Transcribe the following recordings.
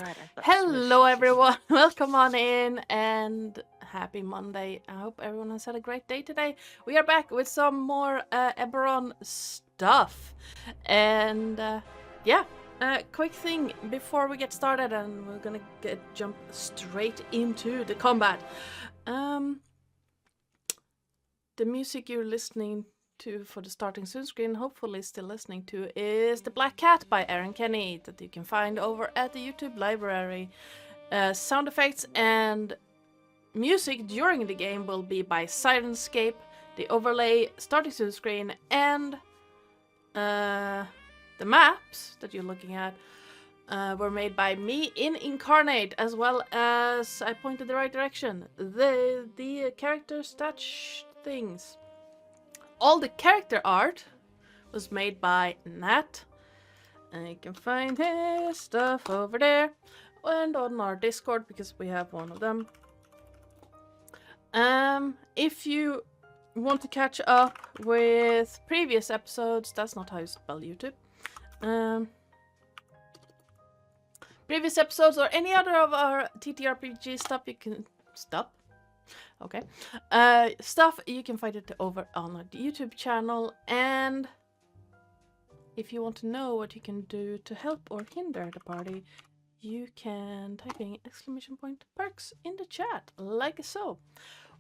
Right, I thought Hello, swish. everyone. Welcome on in and happy Monday. I hope everyone has had a great day today. We are back with some more Eberron stuff. And quick thing before we get started, and we're gonna jump straight into the combat. The music you're listening to for the starting soon screen, hopefully still listening to, is The Black Cat by Aaron Kenny, that you can find over at the YouTube library. Sound effects and music during the game will be by Sirenscape. The overlay, starting soon screen, and the maps that you're looking at were made by me in Incarnate, as well as I pointed the right direction. The character stat things. All the character art was made by Nat. And you can find his stuff over there and on our Discord, because we have one of them. If you want to catch up with previous episodes, that's not how you spell YouTube. Previous episodes or any other of our TTRPG stuff, you can stuff you can find it over on our YouTube channel. And if you want to know what you can do to help or hinder the party, you can type in !perks in the chat, like so.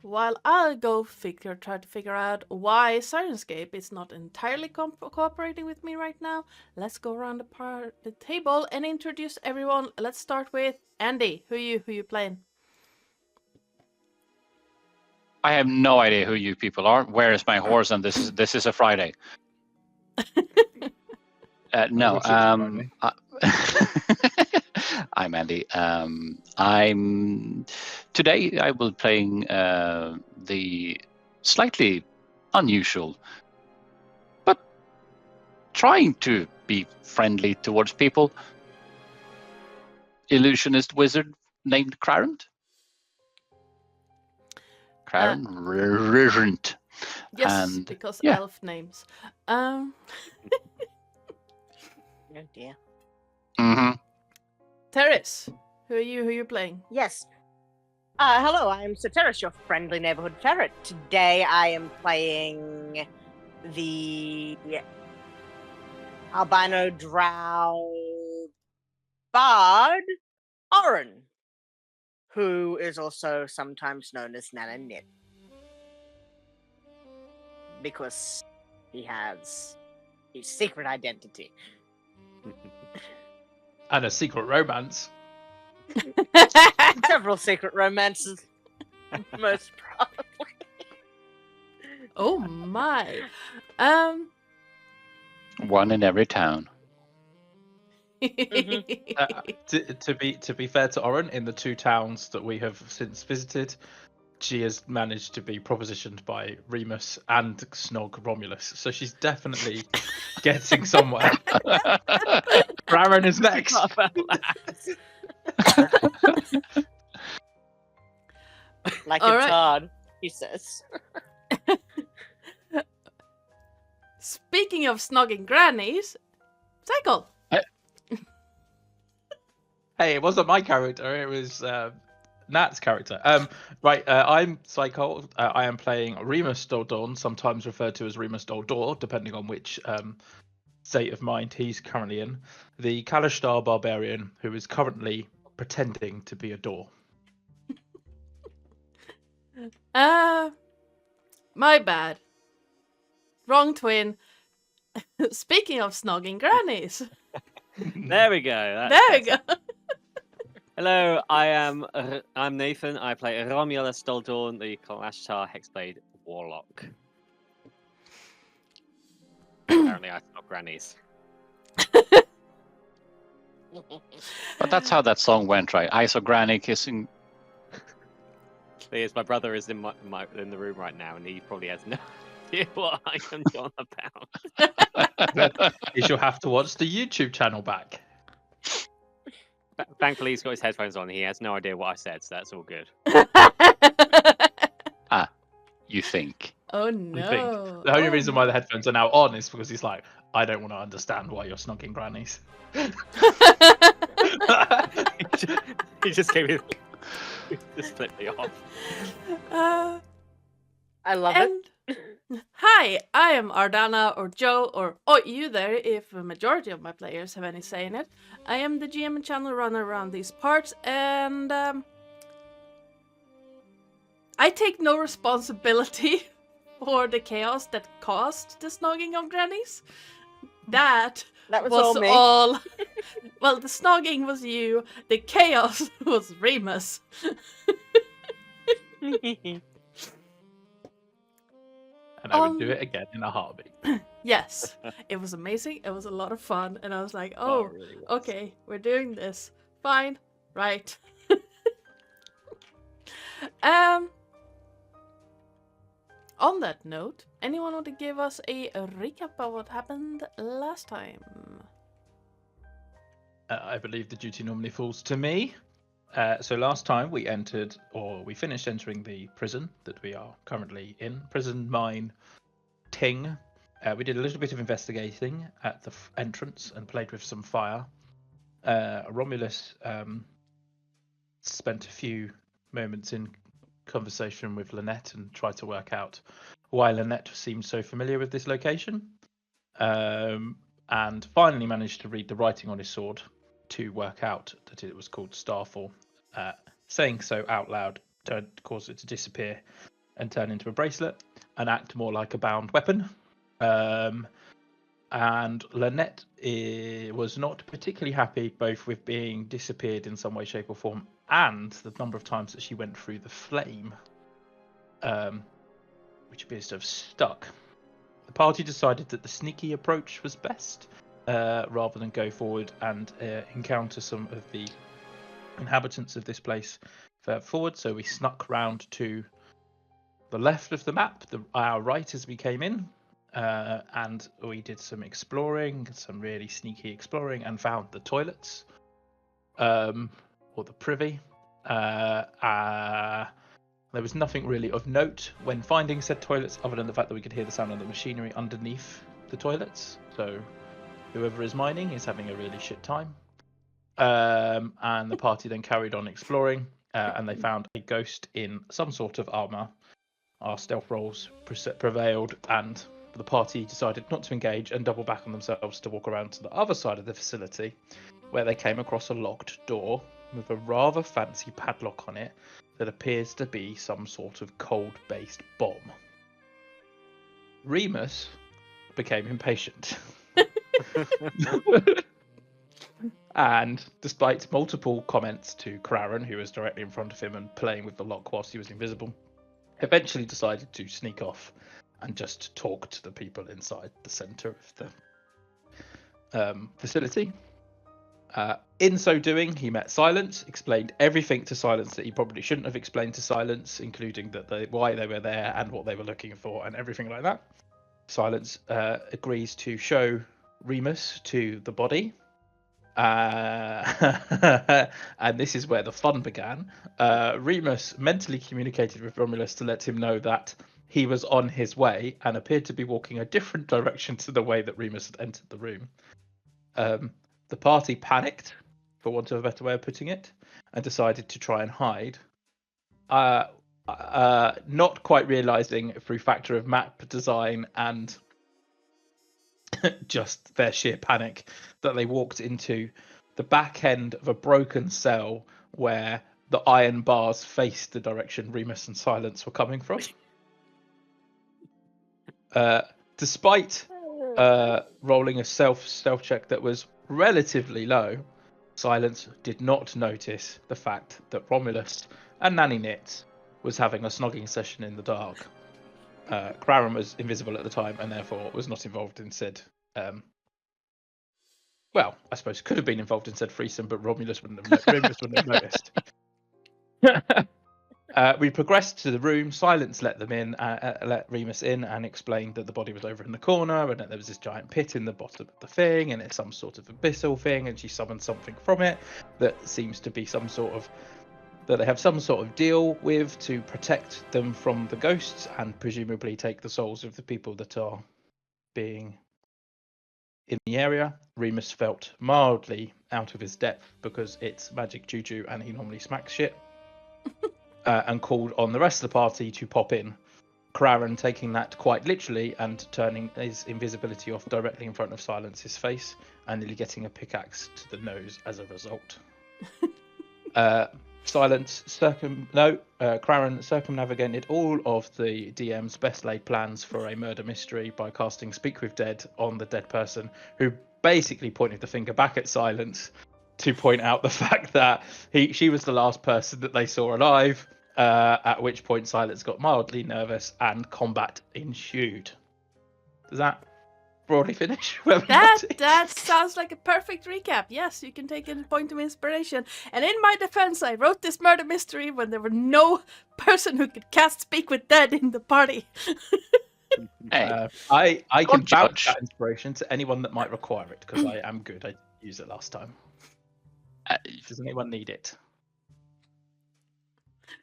While I'll go try to figure out why Sirenscape is not entirely cooperating with me right now, let's go around the table and introduce everyone. Let's start with Andy. Who you playing? I have no idea who you people are. Where is my horse? And this is a Friday. No. I'm Andy. Today I will be playing the slightly unusual, but trying to be friendly towards people, illusionist wizard named Clarent. Clarent. Yes, and, because yeah. elf names. Oh dear. Mm-hmm. Terris, who are you playing? Yes. Hello, I'm Sir Terris, your friendly neighborhood ferret. Today I am playing the albino drow bard, Oren, who is also sometimes known as Nana Nit. Because he has his secret identity. And a secret romance. Several secret romances, most probably. Oh my. One in every town. To be fair to Oren, in the 2 towns that we have since visited, she has managed to be propositioned by Remus and Snog Romulus, so she's definitely getting somewhere. Baron is next. Like All it's right. hard, he says. Speaking of snogging grannies, Psycole. Hey, it wasn't my character, it was Nat's character. I'm Psycole. I am playing Remus Doldorn, sometimes referred to as Remus Doldor, depending on which state of mind he's currently in. The Kalashtar barbarian who is currently pretending to be a door. My bad. Wrong twin. Speaking of snogging grannies. There we go. There we go. Hello, I'm Nathan. I play Romulus Doldorn, the Kalashtar Hexblade Warlock. Apparently, I snog grannies. But that's how that song went, right? I saw Granny kissing. Thing is, my brother is in the room right now, and he probably has no idea what I am on about. You shall have to watch the YouTube channel back. Thankfully, he's got his headphones on. He has no idea what I said, so that's all good. You think? Oh You think. no. The only reason why the headphones are now on is because he's like, I don't want to understand why you're snogging grannies. He just gave me. Just flipped me off. I love it. Hi, I am Ardana or Joe or you there if a majority of my players have any say in it. I am the GM and channel runner around these parts, and I take no responsibility for the chaos that caused the snogging of grannies. That was was all me. Well, the snogging was you, the chaos was Remus. And I would do it again in a heartbeat. Yes, it was amazing. It was a lot of fun, and I was like, it "Oh, really was. okay, we're doing this. Fine, right." On that note, anyone want to give us a recap of what happened last time? I believe the duty normally falls to me. So last time we finished entering the prison that we are currently in, Prison Mine Ting. We did a little bit of investigating at the entrance and played with some fire. Romulus spent a few moments in conversation with Lynette and tried to work out why Lynette seemed so familiar with this location. And finally managed to read the writing on his sword to work out that it was called Starfall. Saying so out loud caused it to disappear and turn into a bracelet and act more like a bound weapon. And Lynette was not particularly happy both with being disappeared in some way, shape or form and the number of times that she went through the flame, which appears to have stuck. The party decided that the sneaky approach was best, rather than go forward and encounter some of the inhabitants of this place forward. So we snuck round to the left of the map, our right as we came in, and we did some exploring, some really sneaky exploring, and found the toilets, or the privy. There was nothing really of note when finding said toilets, other than the fact that we could hear the sound of the machinery underneath the toilets. So whoever is mining is having a really shit time. And the party then carried on exploring, and they found a ghost in some sort of armor. Our stealth rolls prevailed, and the party decided not to engage and double back on themselves to walk around to the other side of the facility, where they came across a locked door with a rather fancy padlock on it that appears to be some sort of cold-based bomb. Remus became impatient. And despite multiple comments to Kraran, who was directly in front of him and playing with the lock whilst he was invisible, eventually decided to sneak off and just talk to the people inside the centre of the facility. In so doing, he met Silence, explained everything to Silence that he probably shouldn't have explained to Silence, including why they were there and what they were looking for and everything like that. Silence agrees to show Remus to the body. And this is where the fun began. Remus mentally communicated with Romulus to let him know that he was on his way and appeared to be walking a different direction to the way that Remus had entered the room. The party panicked, for want of a better way of putting it, and decided to try and hide. Not quite realizing through factor of map design and just their sheer panic that they walked into the back end of a broken cell where the iron bars faced the direction Remus and Silence were coming from. Despite rolling a stealth check that was relatively low, Silence did not notice the fact that Romulus and Nanny Knit was having a snogging session in the dark. Kraran was invisible at the time and therefore was not involved in said. Well, I suppose could have been involved in said threesome, but Romulus wouldn't have noticed. We progressed to the room. Silence let them in, let Remus in, and explained that the body was over in the corner, and that there was this giant pit in the bottom of the thing, and it's some sort of abyssal thing, and she summoned something from it that seems to be some sort of that they have some sort of deal with to protect them from the ghosts and presumably take the souls of the people that are being in the area. Remus felt mildly out of his depth because it's magic juju and he normally smacks shit. And called on the rest of the party to pop in. Kraran taking that quite literally and turning his invisibility off directly in front of Silence's face and nearly getting a pickaxe to the nose as a result. Kraran circumnavigated all of the DM's best laid plans for a murder mystery by casting Speak with Dead on the dead person, who basically pointed the finger back at Silence to point out the fact that she was the last person that they saw alive, at which point Silence got mildly nervous and combat ensued. Does that broadly finish? That sounds like a perfect recap. Yes, you can take a point of inspiration. And in my defense, I wrote this murder mystery when there were no person who could cast Speak with Dead in the party. Hey, I can Don't vouch judge. that inspiration to anyone that might require it, because I am good. I used it last time. Does anyone need it?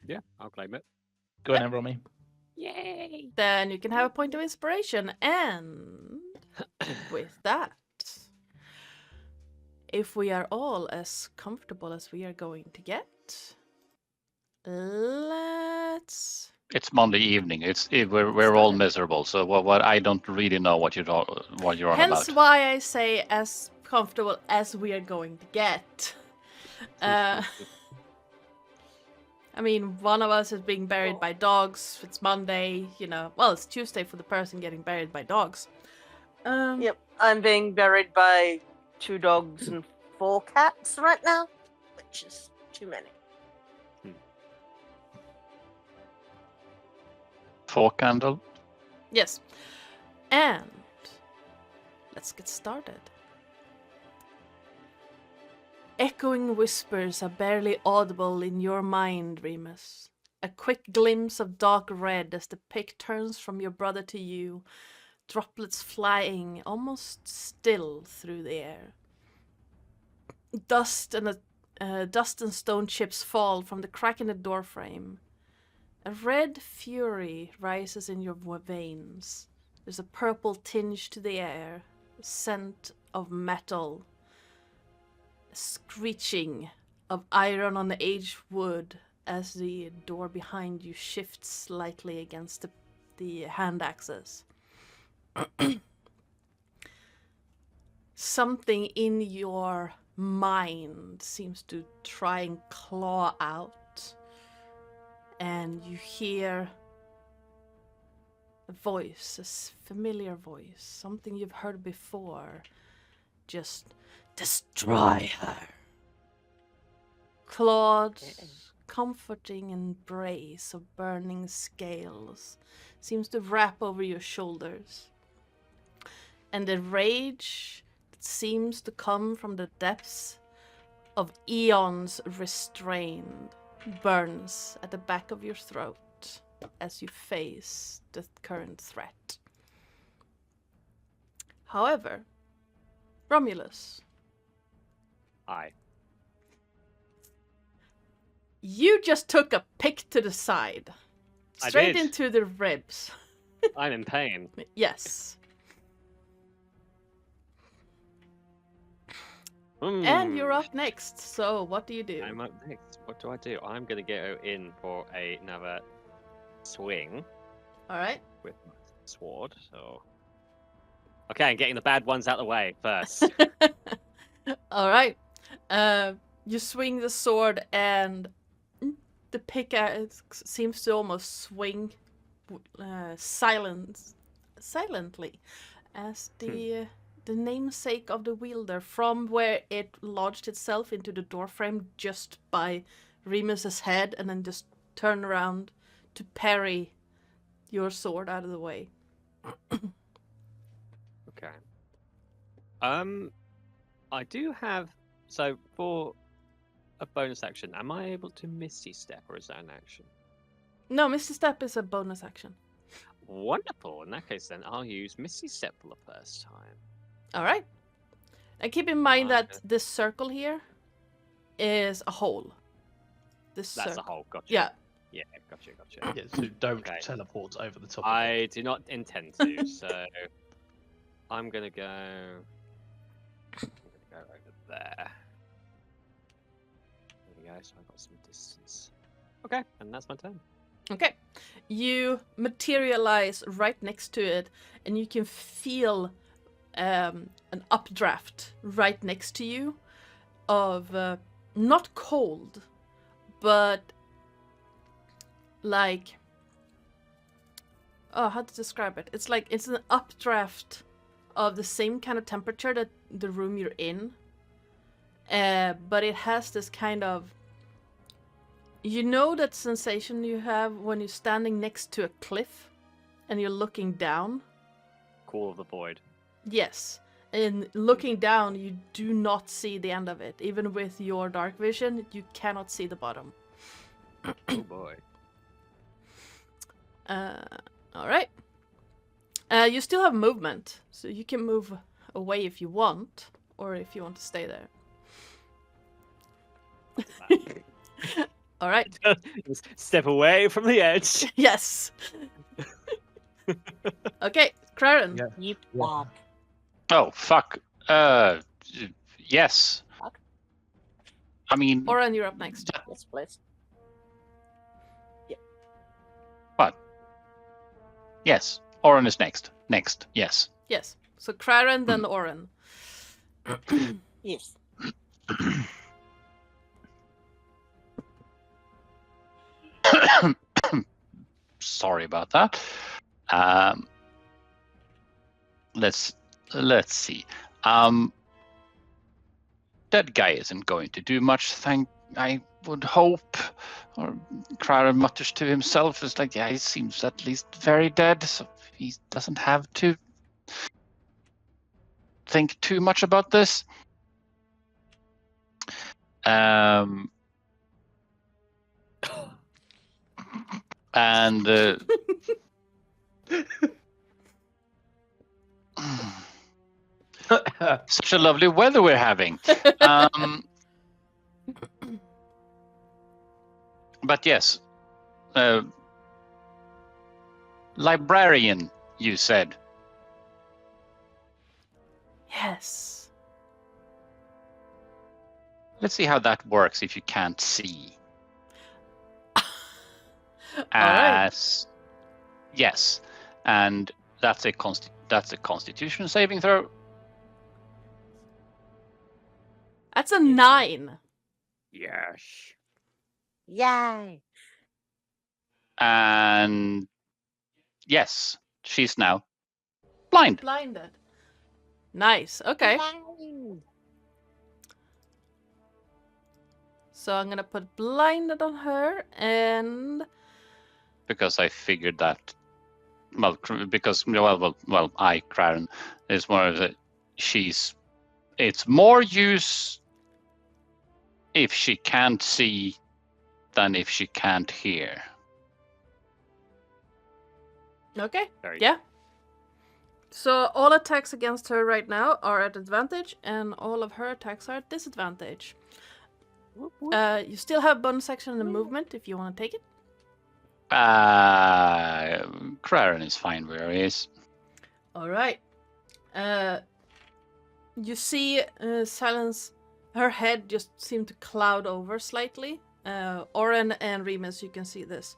Yeah, I'll claim it. Go on, then, Romy. Yay! Then you can have a point of inspiration. And with that, if we are all as comfortable as we are going to get, let's... it's Monday evening. We're all miserable. So what I don't really know what you're on Hence about. why I say as comfortable as we are going to get. I mean, one of us is being buried by dogs. It's Monday, well, it's Tuesday for the person getting buried by dogs. Yep, I'm being buried by 2 dogs and 4 cats right now, which is too many. Fork candle. Yes. And let's get started. Echoing whispers are barely audible in your mind, Remus. A quick glimpse of dark red as the pick turns from your brother to you, droplets flying almost still through the air. Dust and stone chips fall from the crack in the doorframe. A red fury rises in your veins. There's a purple tinge to the air, a scent of metal. Screeching of iron on the aged wood as the door behind you shifts slightly against the hand axes. Something in your mind seems to try and claw out, and you hear a voice, a familiar voice, something you've heard before. Just destroy her. Claude's comforting embrace of burning scales seems to wrap over your shoulders. And the rage that seems to come from the depths of eons restrained burns at the back of your throat as you face the current threat. However, Romulus, Aye. you just took a pick to the side. I Straight did. into the ribs. I'm in pain. Yes. And you're up next, so what do you do? I'm up next. What do I do? I'm going to go in for another swing Alright. with my sword. So, okay, I'm getting the bad ones out of the way first. Alright. You swing the sword and the pickaxe seems to almost swing silently as the namesake of the wielder from where it lodged itself into the doorframe just by Remus's head and then just turn around to parry your sword out of the way. Okay. I do have, so for a bonus action, am I able to Misty Step, or is that an action? No, Misty Step is a bonus action. Wonderful. In that case, then I'll use Misty Step for the first time. Alright. And keep in mind that Okay. this circle here is a hole. That's circle. a hole. Gotcha. Yeah. Yeah, gotcha. Yeah, so don't Okay. teleport over the top of it. I do not intend to, so I'm gonna go so I got some distance. Okay, and that's my turn. Okay. You materialize right next to it, and you can feel an updraft right next to you of not cold, but like, oh, how to describe it? It's like it's an updraft of the same kind of temperature that the room you're in, but it has this kind of, you know, that sensation you have when you're standing next to a cliff and you're looking down? Call of the void. Yes. And looking down, you do not see the end of it. Even with your dark vision, you cannot see the bottom. Oh boy. Alright. You still have movement, so you can move away if you want, or if you want to stay there. Alright. Step away from the edge. Yes. Okay, Craren. Yeah. You blob. Oh, fuck. Yes. Fuck. I mean, Oren, you're up next. Yes, please. what? Yes. Oren is next. Next. Yes. Yes. So Craren, then Oren. Yes. Sorry about that. Let's see. That guy isn't going to do much. I would hope. Or Crowder mutters to himself. It's like, yeah, he seems at least very dead, so he doesn't have to think too much about this. And such a lovely weather we're having. But yes, librarian, you said. Yes. Let's see how that works if you can't see. Alright. Yes, and that's a Constitution saving throw. That's a 9. Yes. Yay. And yes, she's now blind. Blinded. Nice. Okay. Yay. So I'm gonna put blinded on her, and Because I figured that, well, I, Craren, is more of a, it's more use if she can't see than if she can't hear. okay. Very Yeah. So all attacks against her right now are at advantage, and all of her attacks are at disadvantage. You still have bonus action and movement if you want to take it. Craren is fine where he is. All right. You see Silence, her head just seemed to cloud over slightly. Oren and Remus, you can see this.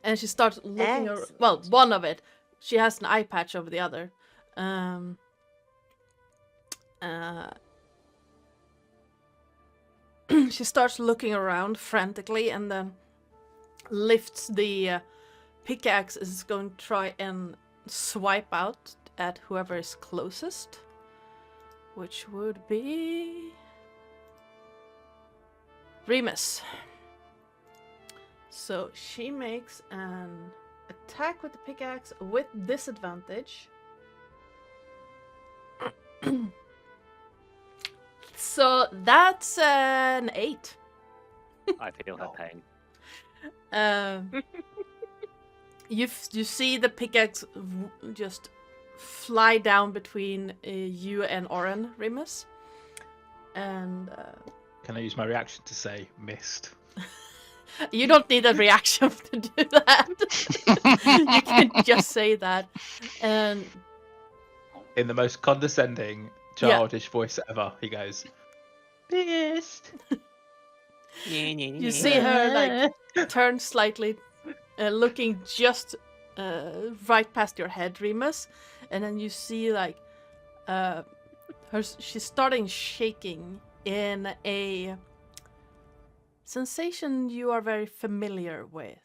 And she starts looking well, one of it. She has an eye patch over the other. She starts looking around frantically and then lifts the pickaxe, is going to try and swipe out at whoever is closest, which would be Remus. So she makes an attack with the pickaxe with disadvantage. So that's an 8. I feel her pain. You see the pickaxe just fly down between you and Oren, Remus. And Can I use my reaction to say missed? you don't need a reaction to do that. You can just say that. And In the most condescending, childish voice ever, he goes, missed. You see her like turn slightly, looking just right past your head, Remus, and then you see like she's starting shaking in a sensation you are very familiar with,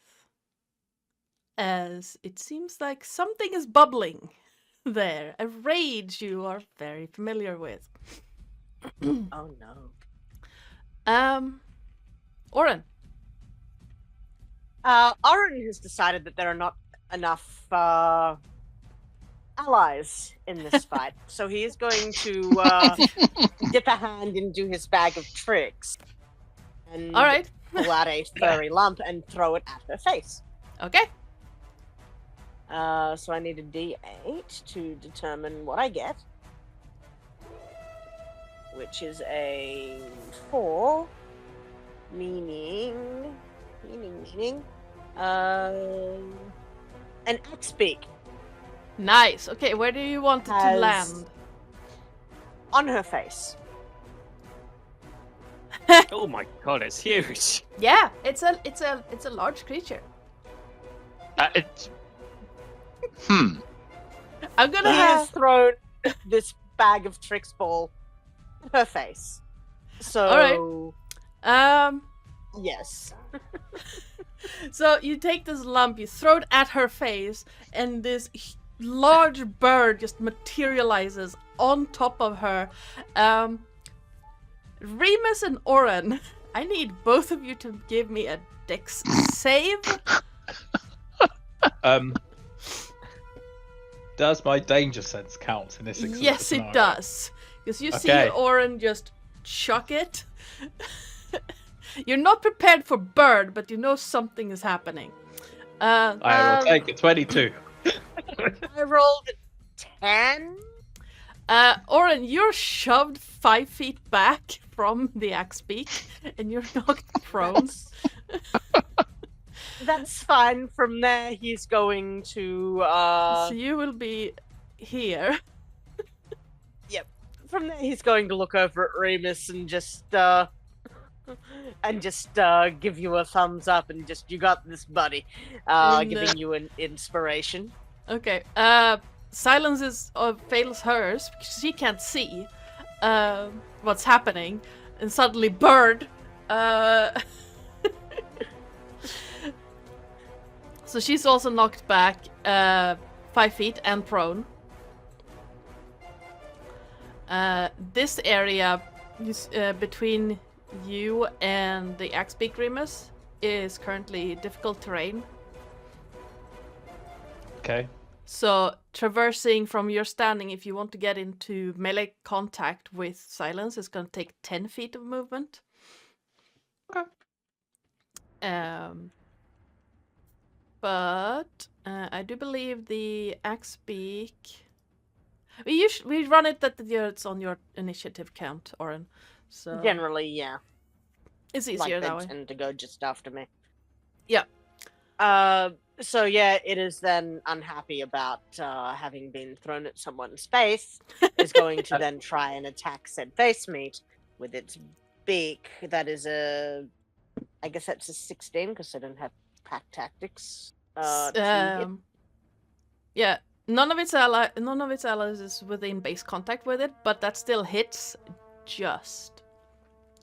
as it seems like something is bubbling there, a rage you are very familiar with. Oh no. Oren. Oren has decided that there are not enough allies in this fight, so he is going to dip a hand into his bag of tricks and All right. pull out a furry lump and throw it at her face. Okay. So I need a D8 to determine what I get, which is a 4, meaning an axe beak Nice. Okay, where do you want it to land? on her face. Oh my god, it's huge. Yeah, it's a large creature. Hmm. I'm gonna He have has thrown this bag of tricks ball at her face. So, Alright. Yes. So you take this lump, you throw it at her face, and this large bird just materializes on top of her. Remus and Oren, I need both of you to give me a dex save. Does my danger sense count in this? Yes, it does. Because you see Okay. Oren just chuck it. You're not prepared for bird, but you know something is happening. I will take a 22. I rolled 10. Oren, you're shoved 5 feet back from the axe beak, and you're knocked prone. That's fine. From there, he's going to. So you will be here. From there, he's going to look over at Remus and just give you a thumbs up and just, you got this, buddy. Giving you an inspiration. Okay. Silence fails hers because she can't see what's happening, and suddenly bird. So she's also knocked back 5 feet and prone. This area between you and the Axebeak Remus is currently difficult terrain. Okay. So traversing from your standing, if you want to get into melee contact with Silence, is going to take 10 feet of movement. Okay. But I do believe the Axebeak. We run it that it's on your initiative count, Oren. So Generally, yeah. it's easier Like that they way. tend to go just after me. Yeah. So yeah, it is then unhappy about having been thrown at someone's face, is going to then try and attack said face meat with its beak. That is I guess that's a 16 because I don't have pack tactics. To hit. Yeah, none of its allies is within base contact with it, but that still hits just.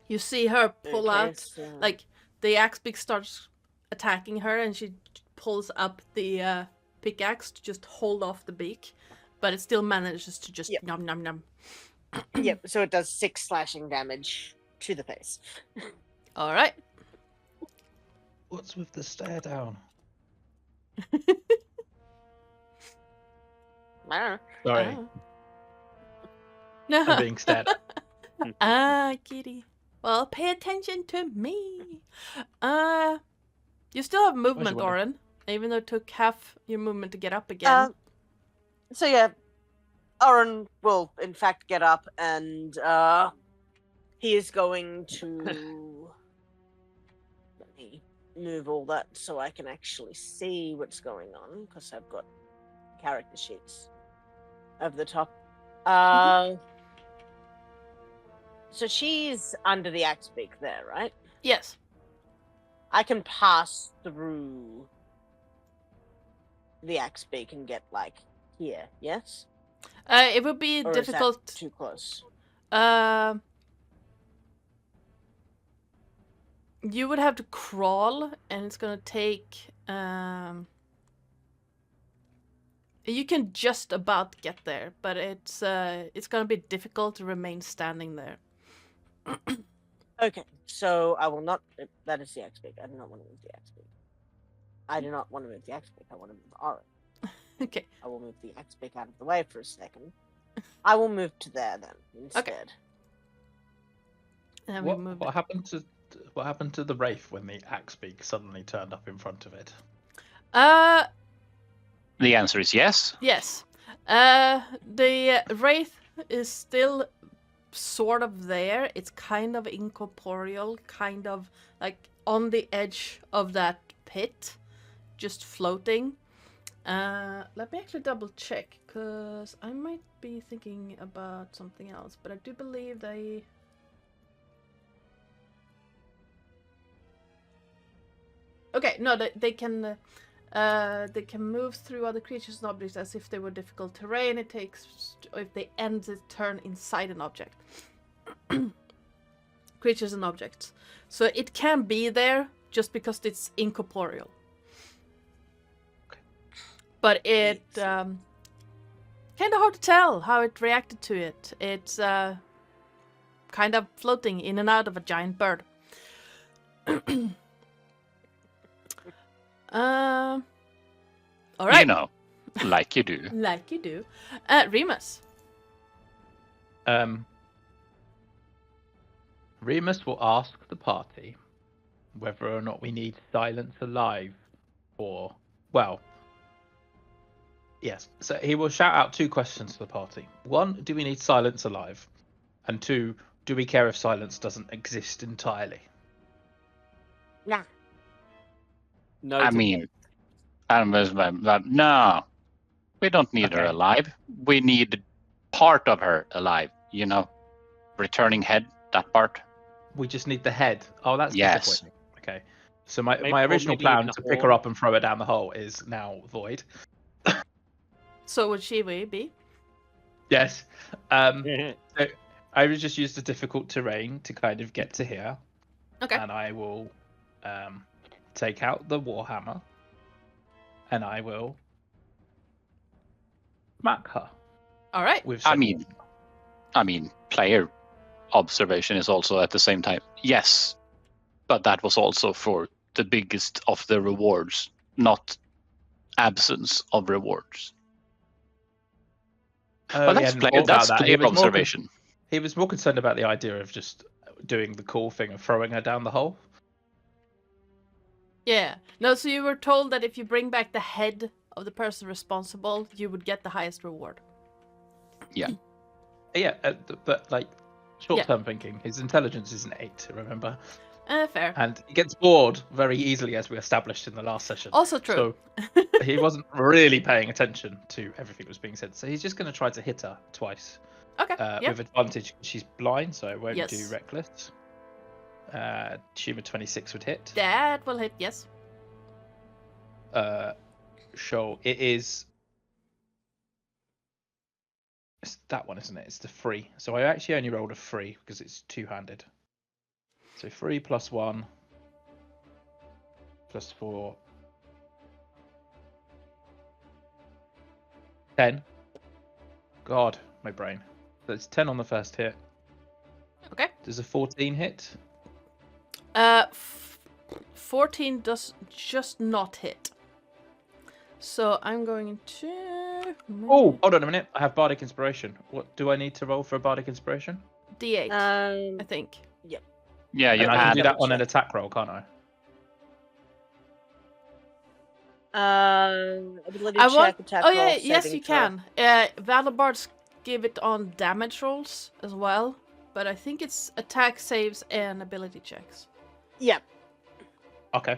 You see her pull Okay, out, so- like the axe beak starts attacking her, and she pulls up the pickaxe to just hold off the beak, but it still manages to just Yep. nom nom nom. Yep, so it does 6 slashing damage to the face. All right. What's with the stare down? Sorry, Oh. No. I'm being stared at. Ah, kitty. Well, pay attention to me. You still have movement, window? Oren, even though it took half your movement to get up again. So yeah, Oren will in fact get up and he is going to let me move all that so I can actually see what's going on because I've got character sheets over the top. So she's under the axe beak there, right? Yes. I can pass through the axe beak and get like here. Yes. It would be Or difficult. Is that too close? You would have to crawl, and it's gonna take. You can just about get there, but it's gonna be difficult to remain standing there. Okay, so I will not. That is the axe beak. I do not want to move the axe beak. I do not want to move the axe beak. I want to move Aura. Okay. I will move the axe beak out of the way for a second. I will move to there then instead. And What happened to the wraith when the axe beak suddenly turned up in front of it? The answer is yes. Yes. The wraith is still sort of there. It's kind of incorporeal, kind of like on the edge of that pit, just floating. Let me actually double check, because I might be thinking about something else, but I do believe they... Okay, no, they can move through other creatures and objects as if they were difficult terrain. It takes, if they end the turn inside an object. Creatures and objects. So it can be there just because it's incorporeal. Okay. But it kind of hard to tell how it reacted to it. It's kind of floating in and out of a giant bird. All right. You know, like you do. Like you do. Remus. Remus will ask the party whether or not we need silence alive, or, well, yes. So he will shout out 2 questions to the party. 1, do we need silence alive? And 2, do we care if silence doesn't exist entirely? Nah. No. I mean, no, we don't need her Okay. alive. We need part of her alive. You know, returning head, that part. We just need the head. Oh, that's Yes. disappointing. Okay. So my Maybe- my or original maybe plan even to a pick her horn. up and throw her down the hole is now void. So would she be? Yes. So I will just use the difficult terrain to kind of get to here. Okay. And I will take out the warhammer. And I will smack her All right. with I mean, player observation is also at the same time. Yes, but that was also for the biggest of the rewards, not absence of rewards. But that's player observation. He was more concerned about the idea of just doing the cool thing of throwing her down the hole. Yeah. No, so you were told that if you bring back the head of the person responsible, you would get the highest reward. Yeah, but like short-term thinking, his intelligence is an 8, remember? Fair. And he gets bored very easily, as we established in the last session. Also true. So he wasn't really paying attention to everything that was being said. So he's just going to try to hit her twice. Okay. Yeah. With advantage. She's blind, so it won't Yes. do reckless. Tumor 26 would hit. That will hit, yes. So it is... It's that one, isn't it? It's the 3. So I actually only rolled a 3 because it's two-handed. So 3 plus 1 plus 4. 10. God, my brain. So it's 10 on the first hit. Okay. Does a 14 hit? 14 does just not hit. So I'm going to... Oh, hold on a minute. I have Bardic Inspiration. What do I need to roll for a Bardic Inspiration? D8, I think. Yeah, you And I can add. do that on an attack roll, can't I? Ability I check, want... attack Oh roll, yeah, yes saving you throw. can. Valobards give it on damage rolls as well, but I think it's attack saves and ability checks. Yeah. Okay.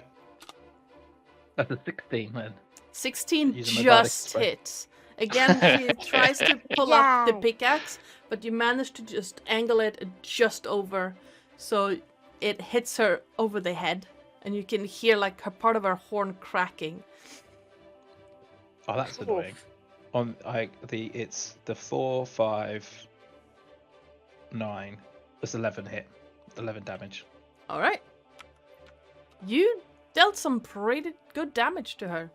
That's a 16 then. 16 Using my Bardic just Inspiration. hits. Again, he tries to pull up the Yay. pickaxe, but you manage to just angle it just over, so it hits her over the head and you can hear like part of her horn cracking. Oh, that's annoying. It's the 4, 5, 9. That's 11 hit. 11 damage. All right. You dealt some pretty good damage to her.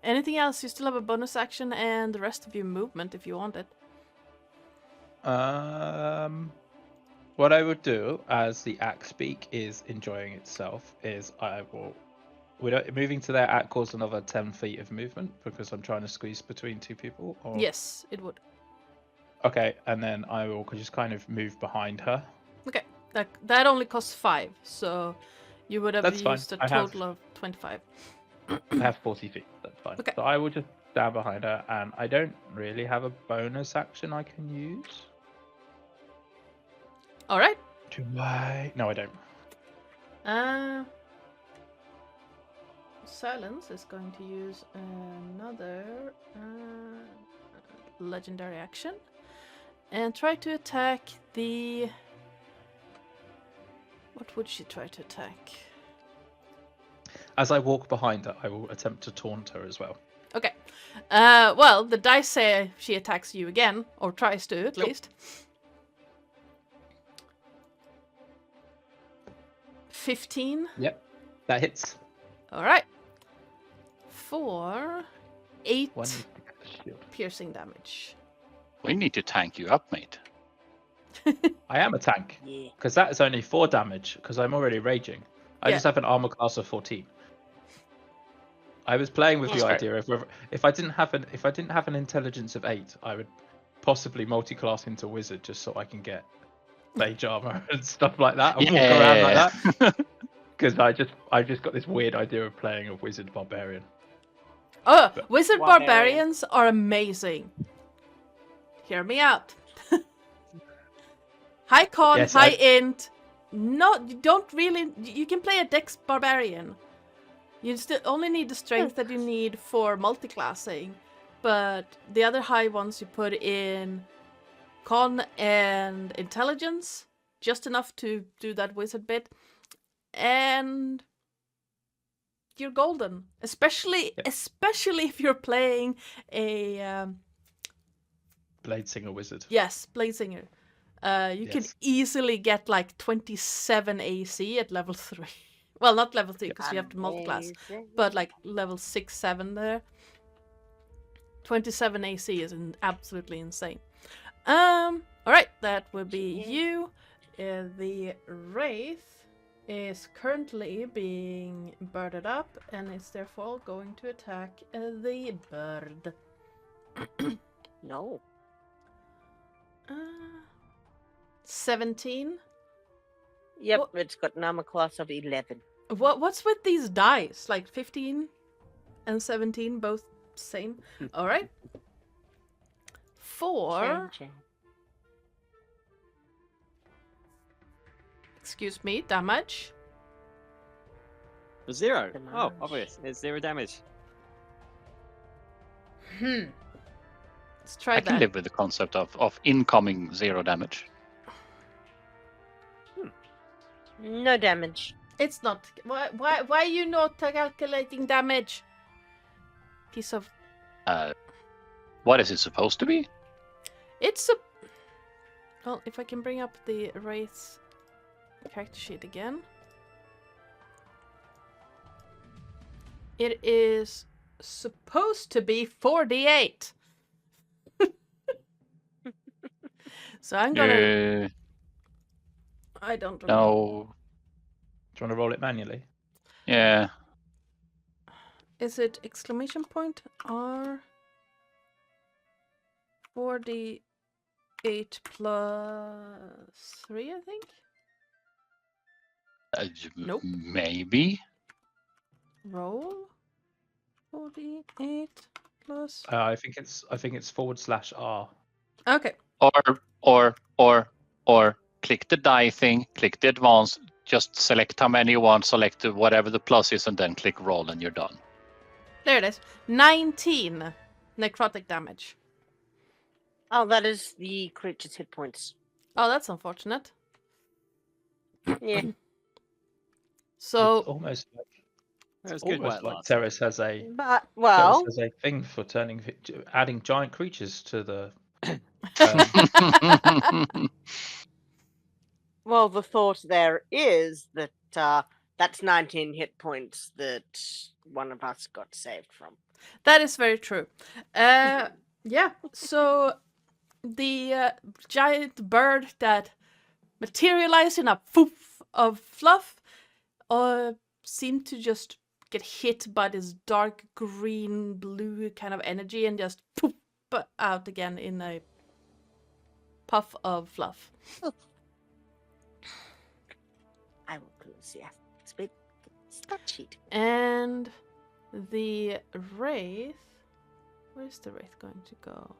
Anything else? You still have a bonus action and the rest of your movement if you want it. What I would do as the axe beak is enjoying itself is I will. Moving to there cause another 10 feet of movement because I'm trying to squeeze between two people. Or... Yes, it would. Okay, and then I will just kind of move behind her. Okay, that only costs 5, so you would have That's used fine. a total of 25. I have 40 feet. That's fine. Okay. So I will just stand behind her, and I don't really have a bonus action I can use. All right. Do I? No, I don't. Silence is going to use another legendary action and try to attack the... What would she try to attack? As I walk behind her, I will attempt to taunt her as well. Okay. Well, the dice say she attacks you again, or tries to at least. 15. Yep, that hits. All right. For 8 One needs to get the shield. piercing damage. We need to tank you up, mate. I am a tank Yeah. because that is only 4 damage because I'm already raging. I Yeah. just have an armor class of 14. I was playing with the Sorry. idea of if I didn't have an intelligence of 8, I would possibly multi-class into wizard just so I can get mage armor and stuff like that and walk around like that. Because I just got this weird idea of playing a wizard barbarian. Oh, wizard Barbarian. barbarians are amazing. Hear me out. High con, Yes, high int. No, you don't really. You can play a dex barbarian. You still only need the strength that you need for multiclassing, but the other high ones you put in con and intelligence, just enough to do that wizard bit, and you're golden. Especially if you're playing a Blade Singer wizard. yes, Blade Singer. You can Yes. easily get like 27 AC at level 3. Well, not level 3 because you have to multiclass, but like level 6, 7 there. 27 AC is absolutely insane. All right, that would be you. The Wraith is currently being birded up and is therefore going to attack the bird. No. 17. Yep, What- it's got an armor class of 11. What's with these dice? Like 15 and 17, both same. All right. 4. Excuse me. Damage. 0. Damage. Oh, obvious. It's 0 damage. Let's try I that. can live with the concept of incoming 0 damage. No damage. It's not. Why are you not calculating damage? Piece of. What is it supposed to be? It's a. Well, if I can bring up the Wraith's character sheet again. It is supposed to be 4d8. So I'm gonna. I don't remember. No. Do you want to roll it manually? Yeah. Is it exclamation point R 4d8 plus 3, I think? Nope. Maybe. Roll 4d8 plus. I think it's /R. Okay. Or click the die thing, click the advanced, just select how many you want, select whatever the plus is, and then click roll, and you're done. There it is. 19 necrotic damage. Oh, that is the creature's hit points. Oh, that's unfortunate. Yeah. So It's almost like It was good almost work like last Terris has a But Terris well, has a thing for adding giant creatures to the. well, the thought there is that that's 19 hit points that one of us got saved from. that is very true. Yeah. So the giant bird that materialized in a poof of fluff seemed to just get hit by this dark green blue kind of energy and just poof out again in a puff of fluff. I will close the speak. Start sheet. And the wraith, where's the wraith going to go?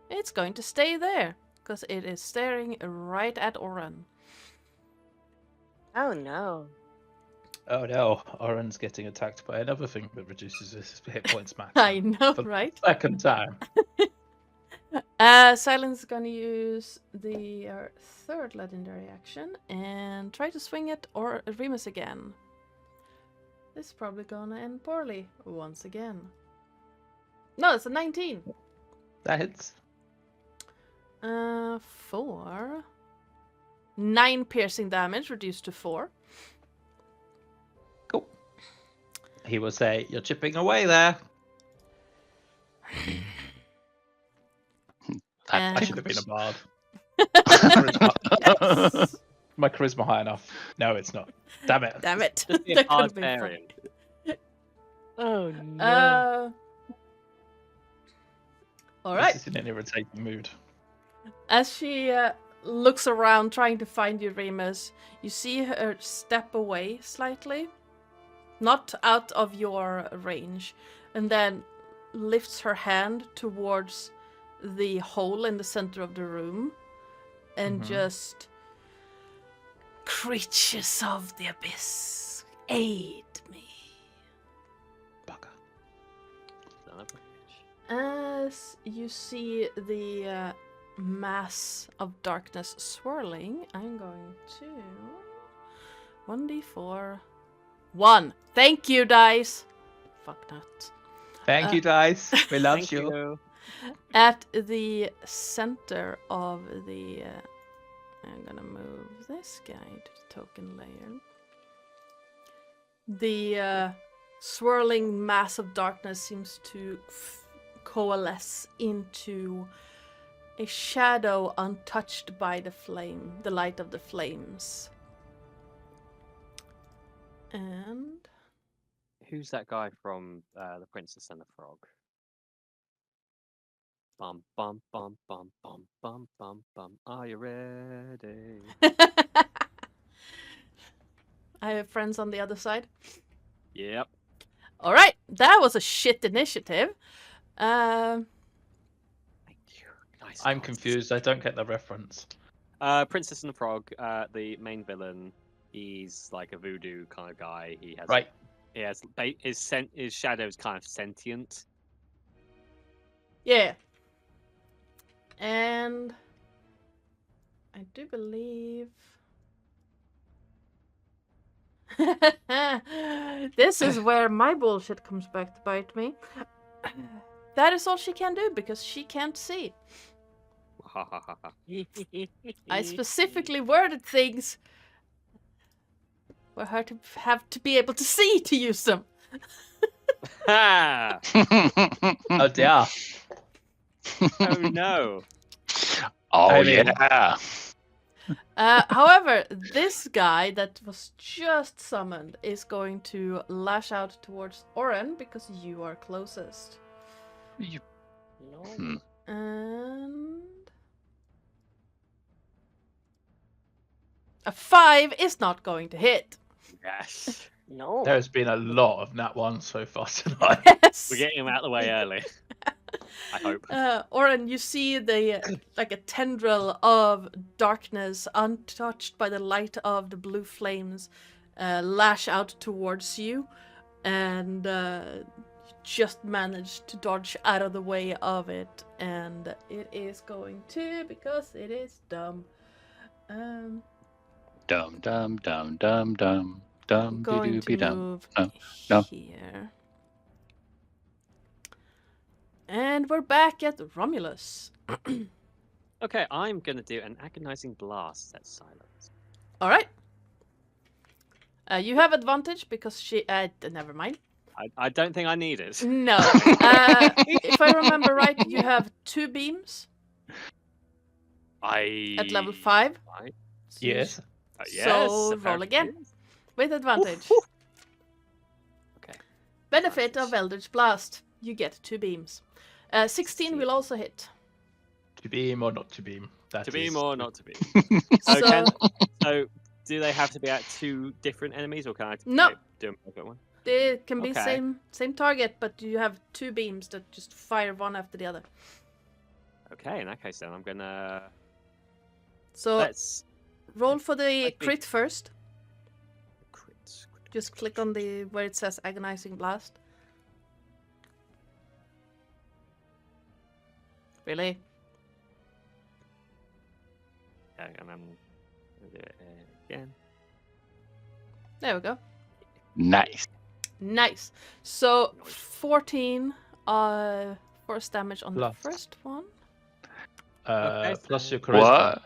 It's going to stay there because it is staring right at Oren. Oh no. Oh no, Oren's getting attacked by another thing that reduces his hit points max. I know, for right? the second time. Silence is going to use the third legendary action and try to swing at Remus again. This is probably gonna end poorly once again. No, it's a 19. That hits. 4. 9 piercing damage reduced to 4. Cool. He will say, "You're chipping away there." I should have been a bard. Yes. My charisma high enough. No, it's not. Damn it. Damn it. Just be a That could have been fun. barbarian. Oh no. Alright. This is in an irritating mood. As she looks around trying to find you, Remus, you see her step away slightly. Not out of your range. And then lifts her hand towards the hole in the center of the room. And just... Creatures of the abyss, aid me. Bugger. Son of a bitch. As you see the mass of darkness swirling, I'm going to 1d4. 1. Thank you, dice. Fuck that. Thank you, Dice. We love Thank you. you. At the center of the... I'm gonna move this guy to the token layer. The swirling mass of darkness seems to coalesce into a shadow untouched by the flame, the light of the flames. And Who's that guy from The Princess and the Frog? Bum bum bum bum bum bum bum bum. Are you ready? I have friends on the other side. Yep. All right, that was a shit initiative. Thank you. Nice. I'm guys. confused. I don't get the reference. Princess and the Frog, the main villain. He's like a voodoo kind of guy. He has Right. He has his shadow's kind of sentient. Yeah. And I do believe this is where my bullshit comes back to bite me. That is all she can do because she can't see. Ha ha ha ha. I specifically worded things for her to have to be able to see to use them. Ha! Oh dear. Oh no. Oh I mean- yeah. However, this guy that was just summoned is going to lash out towards Oren because you are closest. You- No. Hmm. And a 5 is not going to hit. Yes. No. There's been a lot of nat ones so far tonight. Yes. We're getting him out of the way early. I hope. Oren, you see the like a tendril of darkness, untouched by the light of the blue flames, lash out towards you, and just managed to dodge out of the way of it, and it is going to because it is dumb. Dum dum dum dum dum. dum going doo to dum. move No. here. And we're back at Romulus. Okay, I'm gonna do an agonizing blast at silence. All right. You have advantage because she. Never mind. I don't think I need it. No. If I remember right, you have 2 beams at level 5. Right. So you Yes. Yes. So roll apparently again. yes. with advantage. Okay. Benefit of Eldritch Blast. You get 2 beams. 16 will also hit. To beam or not to beam? That To beam is- or not to beam? So, So, do they have to be at 2 different enemies, or can I No. do a one? they can be Okay. same target, but you have 2 beams that just fire one after the other. Okay, in that case, then I'm gonna So let's roll for the think- crit first. crit. Just click on the where it says Agonizing Blast. Really? Okay, and I'm gonna do it again. There we go. Nice. Nice. So 14 force damage on Plus. the first one. Okay, plus so- your charisma. What?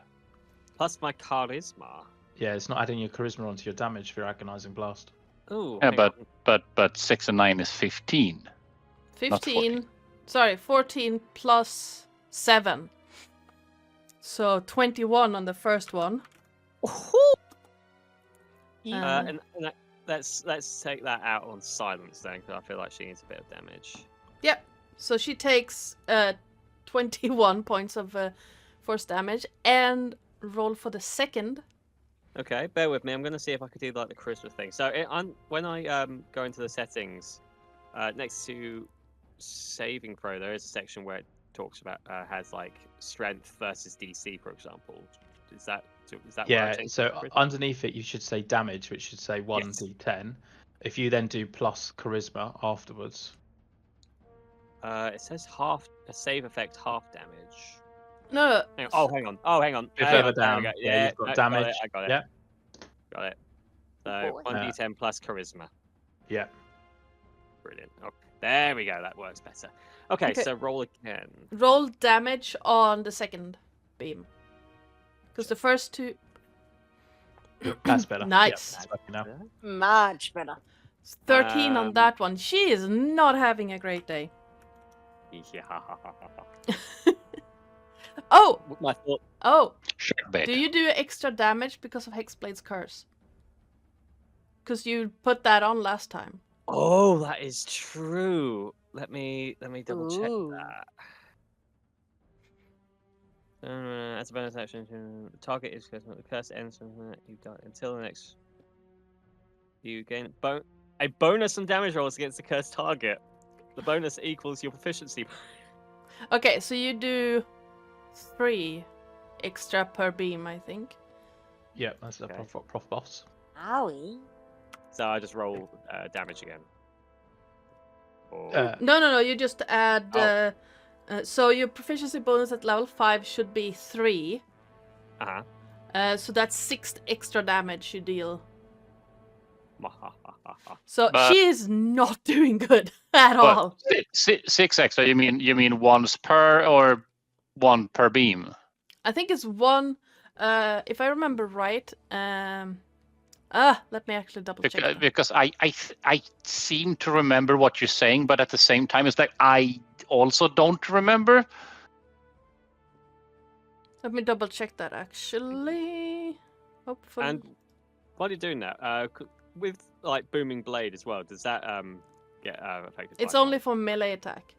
Plus my charisma. Yeah, it's not adding your charisma onto your damage for your agonizing blast. Oh, Yeah, but 6 and 9 is 15. Not 15. Sorry, 14 plus 7. So 21 on the first one. and let's take that out on silence then, because I feel like she needs a bit of damage. Yep. So she takes 21 points of force damage, and roll for the second. Okay, bear with me. I'm going to see if I could do like the charisma thing. So when I go into the settings, next to saving throw, there is a section where it talks about has like strength versus DC, for example. Is that where I Yeah, change so the charisma? underneath it you should say damage, which should say 1d10. If you then do plus charisma afterwards. It says half a save effect, half damage. No, Hang on. Hang on. Bit Hang further on, there we down. go. Yeah, you've got no, damage. I got it. Yeah. Got it. So Oh, 1d10 plus charisma. Yeah. Brilliant. Okay. There we go. That works better. Okay, Okay. so roll again. roll damage on the second beam. Because the first 2. That's better. Nice. Yeah, that's better now. Much better. 13 on Um, that one. She is not having a great day. Yeah. Oh! My thought. Oh! Sure, bait. Do you do extra damage because of Hexblade's curse? Because you put that on last time. Oh, that is true. Let me double check Ooh. that. As a bonus action, the target is cursed. The curse ends when you die. Until the next, you gain a bonus on damage rolls against the cursed target. The bonus equals your proficiency. Okay, so you do 3 extra per beam, I think. Yeah, that's the Okay. prof boss. Owie. So I just roll damage again. Or... No, you just add... Oh. So your proficiency bonus at level 5 should be 3. uh-huh. So that's 6 extra damage you deal. Uh-huh. So But- she is not doing good at all. But 6 extra, you mean once per or 1 per beam? I think it's 1... if I remember right... let me actually double check. that. Because I seem to remember what you're saying, but at the same time, it's like I also don't remember. Let me double check that actually. Hopefully. And while you're doing that, with like booming blade as well, does that get affected? It's by only for melee attack.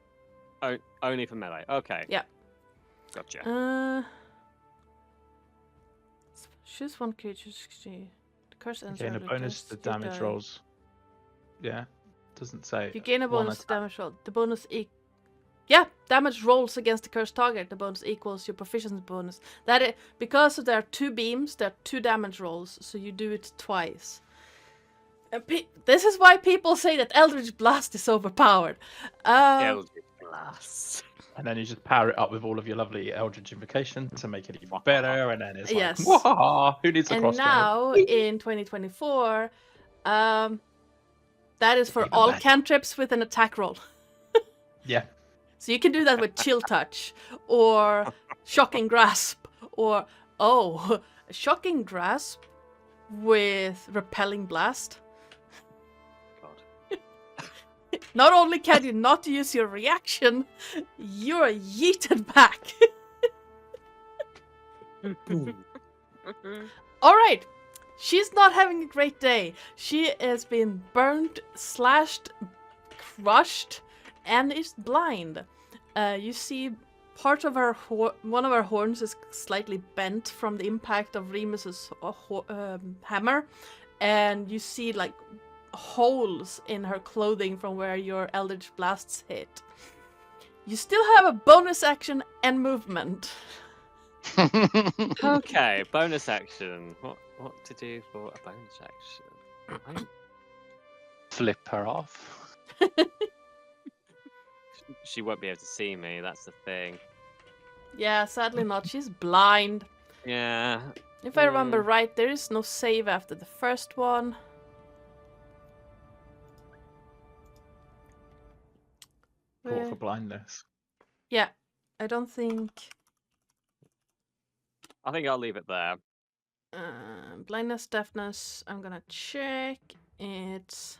only for melee. Okay. Yeah. Gotcha. Choose one creature. The curse ends Okay, and a when it bonus does, to you damage die. rolls. Yeah. Doesn't say. You gain a one bonus to attack. damage roll. The bonus yeah, damage rolls against the cursed target. The bonus equals your proficiency bonus. Because there are 2 beams, there are 2 damage rolls, so you do it twice. And this is why people say that Eldritch Blast is overpowered. Eldritch Blast. And then you just power it up with all of your lovely Eldritch Invocation to make it even better. And then it's like, Yes. "Wahaha, who needs a And crossbow?" now in 2024, That is for all cantrips with an attack roll. Yeah. So you can do that with Chill Touch, or Shocking Grasp, or, Shocking Grasp with Repelling Blast. God. Not only can you not use your reaction, you're yeeted back. Alright, she's not having a great day. She has been burned, slashed, crushed, and is blind. You see part of her one of her horns is slightly bent from the impact of Remus's hammer, and you see like holes in her clothing from where your Eldritch Blasts hit. You still have a bonus action and movement. Okay, bonus action. What to do for a bonus action? Flip her off. She won't be able to see me, that's the thing. Yeah, sadly not. She's blind. Yeah. If I remember right, there is no save after the first one. Caught for blindness. Yeah, I don't think... I think I'll leave it there. Blindness, deafness, I'm gonna check. It's...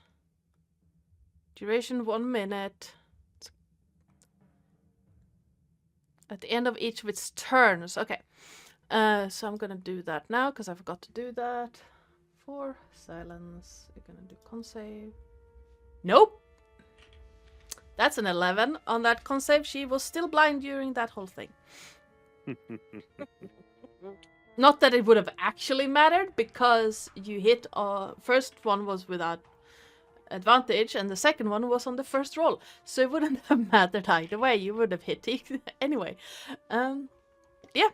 duration 1 minute. At the end of each of its turns. Okay. So I'm gonna do that now, because I forgot to do that. For silence. We're gonna do con save. Nope! That's an 11. On that con save, she was still blind during that whole thing. Not that it would have actually mattered, because you hit... first one was without advantage, and the second one was on the first roll. So it wouldn't have mattered either way. You would have hit anyway. Yeah. There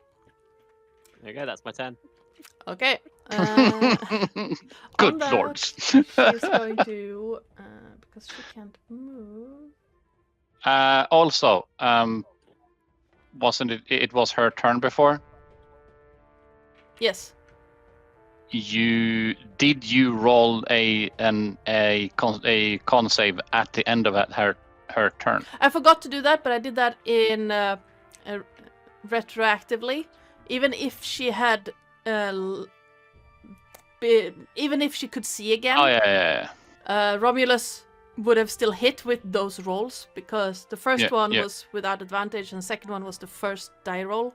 you go, that's my turn. Okay. Good lords. She's going to... because she can't move... Also, wasn't it? It was her turn before. Yes. Did you roll a con save at the end of her turn? I forgot to do that, but I did that in retroactively. Even if she had, even if she could see again. Oh yeah. Romulus would have still hit with those rolls, because the first one was without advantage and the second one was the first die roll.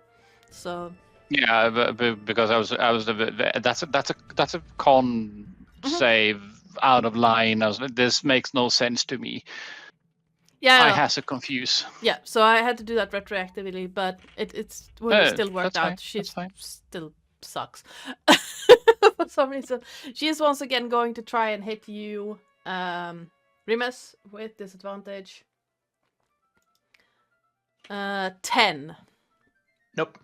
So yeah, because I was that's a con save out of line. This makes no sense to me. Yeah, I has to confuse. Yeah, so I had to do that retroactively, but it would have still worked out. She still sucks for some reason. She is once again going to try and hit you, Remus, with disadvantage. 10. Nope.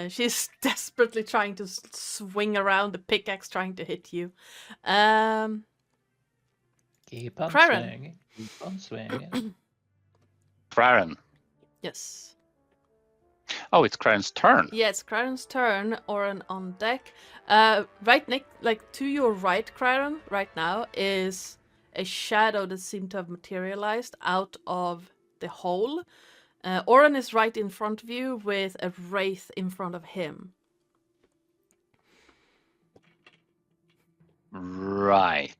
She's desperately trying to swing around the pickaxe, trying to hit you. Keep on Craren. swinging. Keep on swinging. Craren. Yes. Oh, it's Craren's turn. Yeah, it's Craren's turn. Oren on deck. Right, Nick, like to your right, Craren, right now, is a shadow that seemed to have materialized out of the hole. Oren is right in front of you with a wraith in front of him. Right.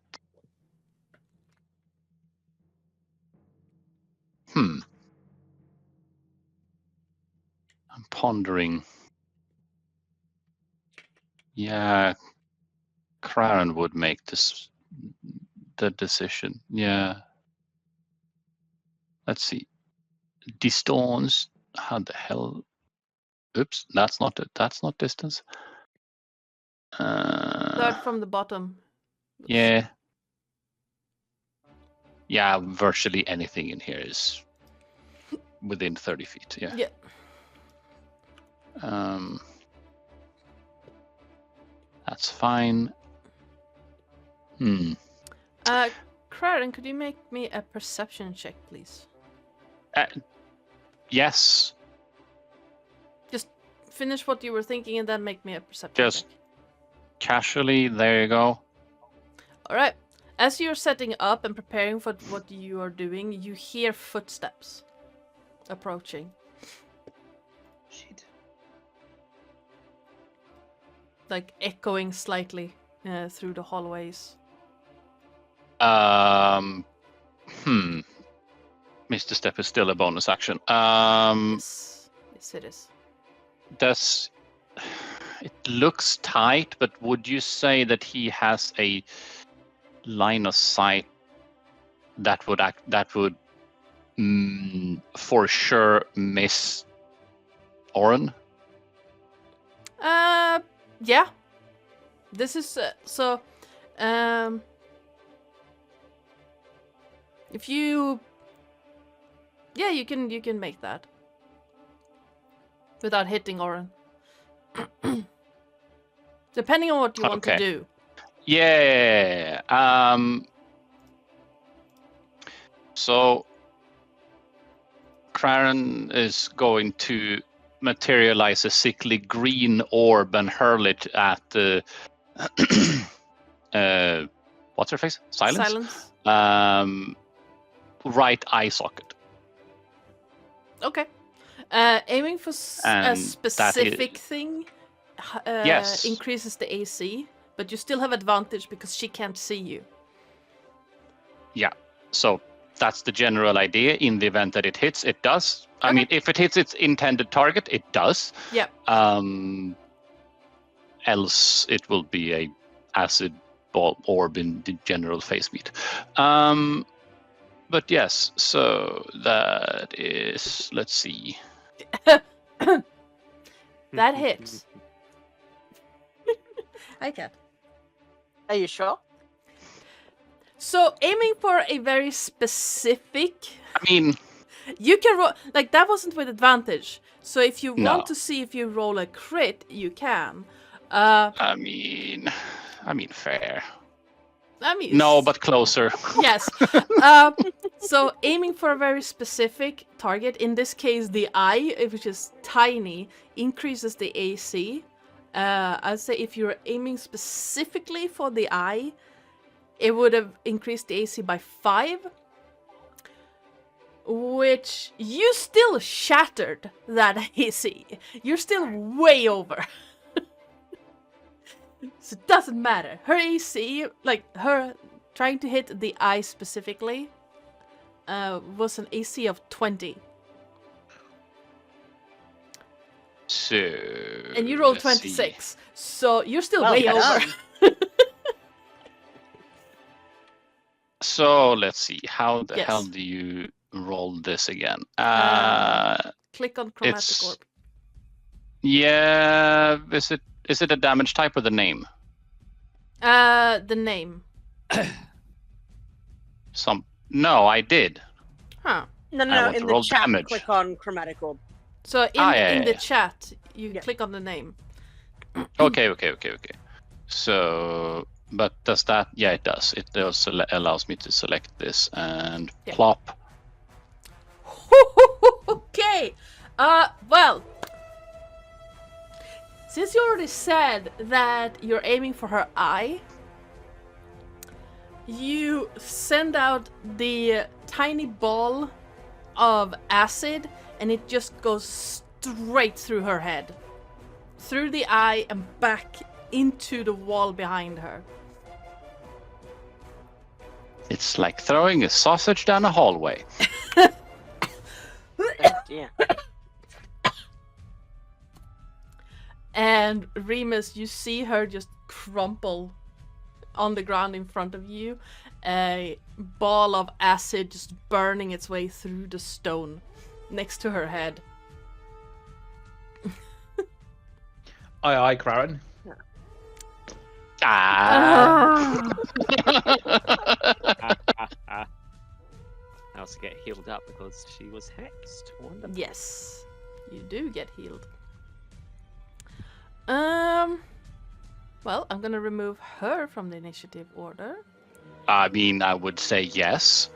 I'm pondering. Yeah, Craren would make the decision. Yeah. Let's see. Distance. How the hell? Oops, that's not it. That's not distance. Start from the bottom. Yeah. Yeah, virtually anything in here is within 30 feet. Yeah. Yeah. That's fine. Craren, could you make me a perception check, please? Yes. Just finish what you were thinking and then make me a perception Just check. casually, there you go. All right. As you're setting up and preparing for what you are doing, you hear footsteps approaching. Shit. Like echoing slightly through the hallways. Mr. Step is still a bonus action. Yes, it is. It looks tight, but would you say that he has a line of sight that would for sure miss Oren? Yeah. This is so. If you, yeah, you can make that without hitting Oren. Depending on what you want to do. Yeah. So Craren is going to materialize a sickly green orb and hurl it at what's her face? Silence. Right eye socket. Okay. Aiming for a specific thing yes. increases the AC, but you still have advantage because she can't see you. Yeah. So that's the general idea. In the event that it hits, it does. I mean, if it hits its intended target, it does. Yeah. Else it will be a acid ball orb in the general face meat. But yes, so that is, let's see. That hits. I can't. Are you sure? So aiming for a very specific. I mean, you can roll like that wasn't with advantage. So if you want to see if you roll a crit, you can. I mean, fair. I mean, no, but closer. Yes. So aiming for a very specific target, in this case the eye, which is tiny, increases the AC. I'd say if you're aiming specifically for the eye, it would have increased the AC by 5. Which you still shattered that AC. You're still way over. So it doesn't matter. Her AC, like her trying to hit the eye specifically, was an AC of 20. So. And you rolled 26. See. So you're still way over. So let's see. How the hell do you roll this again? Click on chromatic orb. Yeah. Is it a damage type or the name? The name. No, I did. Huh. No. In the chat, damage. Click on chromatic orb. So in the chat, you click on the name. Okay. So, but does that? Yeah, it does. It also allows me to select this and plop. Okay. Well. Since you already said that you're aiming for her eye, you send out the tiny ball of acid and it just goes straight through her head. Through the eye and back into the wall behind her. It's like throwing a sausage down a hallway. Yeah. And Remus, you see her just crumple on the ground in front of you. A ball of acid just burning its way through the stone next to her head. Aye, Craren. I also get healed up because she was hexed. Wonderful. Yes, you do get healed. Well, I'm gonna remove her from the initiative order. I mean, I would say yes.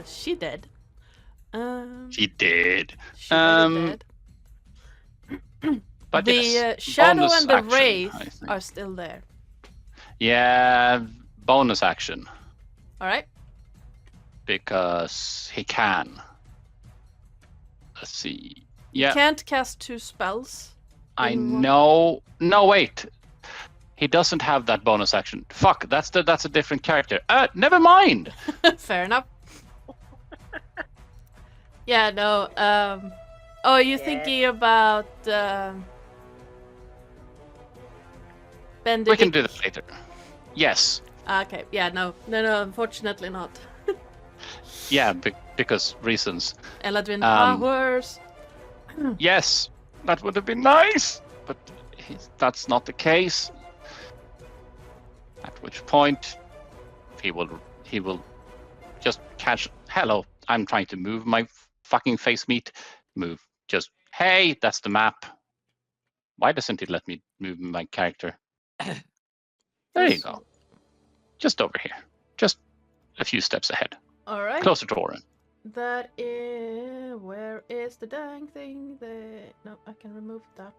She did. She did. She did. But the yes, shadow bonus and the action, wraith are still there. Yeah, bonus action All right. because he can. Let's see. You Yeah, can't cast 2 spells. I in one- know. No, wait. He doesn't have that bonus action. Fuck, that's a different character. Never mind. Fair enough. Yeah, no. Oh, you're Yeah. thinking about Benedict? We can do that later. Yes. Okay, yeah, no, unfortunately not. Yeah, because reasons. Eladrin Um, powers. Yes, that would have been nice, but that's not the case. At which point, he will just catch. Hello, I'm trying to move my fucking face meat. Move. Just hey, that's the map. Why doesn't it let me move my character? There you go. Just over here. Just a few steps ahead. All right. Closer to Oren. That is... Where is the dang thing? No, I can remove that.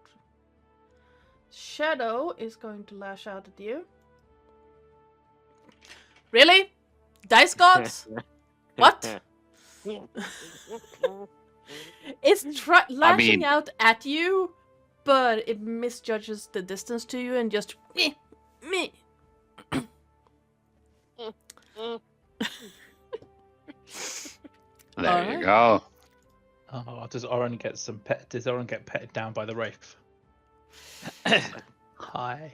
Shadow is going to lash out at you. Really? Dice gods? What? It's lashing out at you, but it misjudges the distance to you and just... me. There Alright. you go. Oh, does Oren get petted down by the wraith? Hi.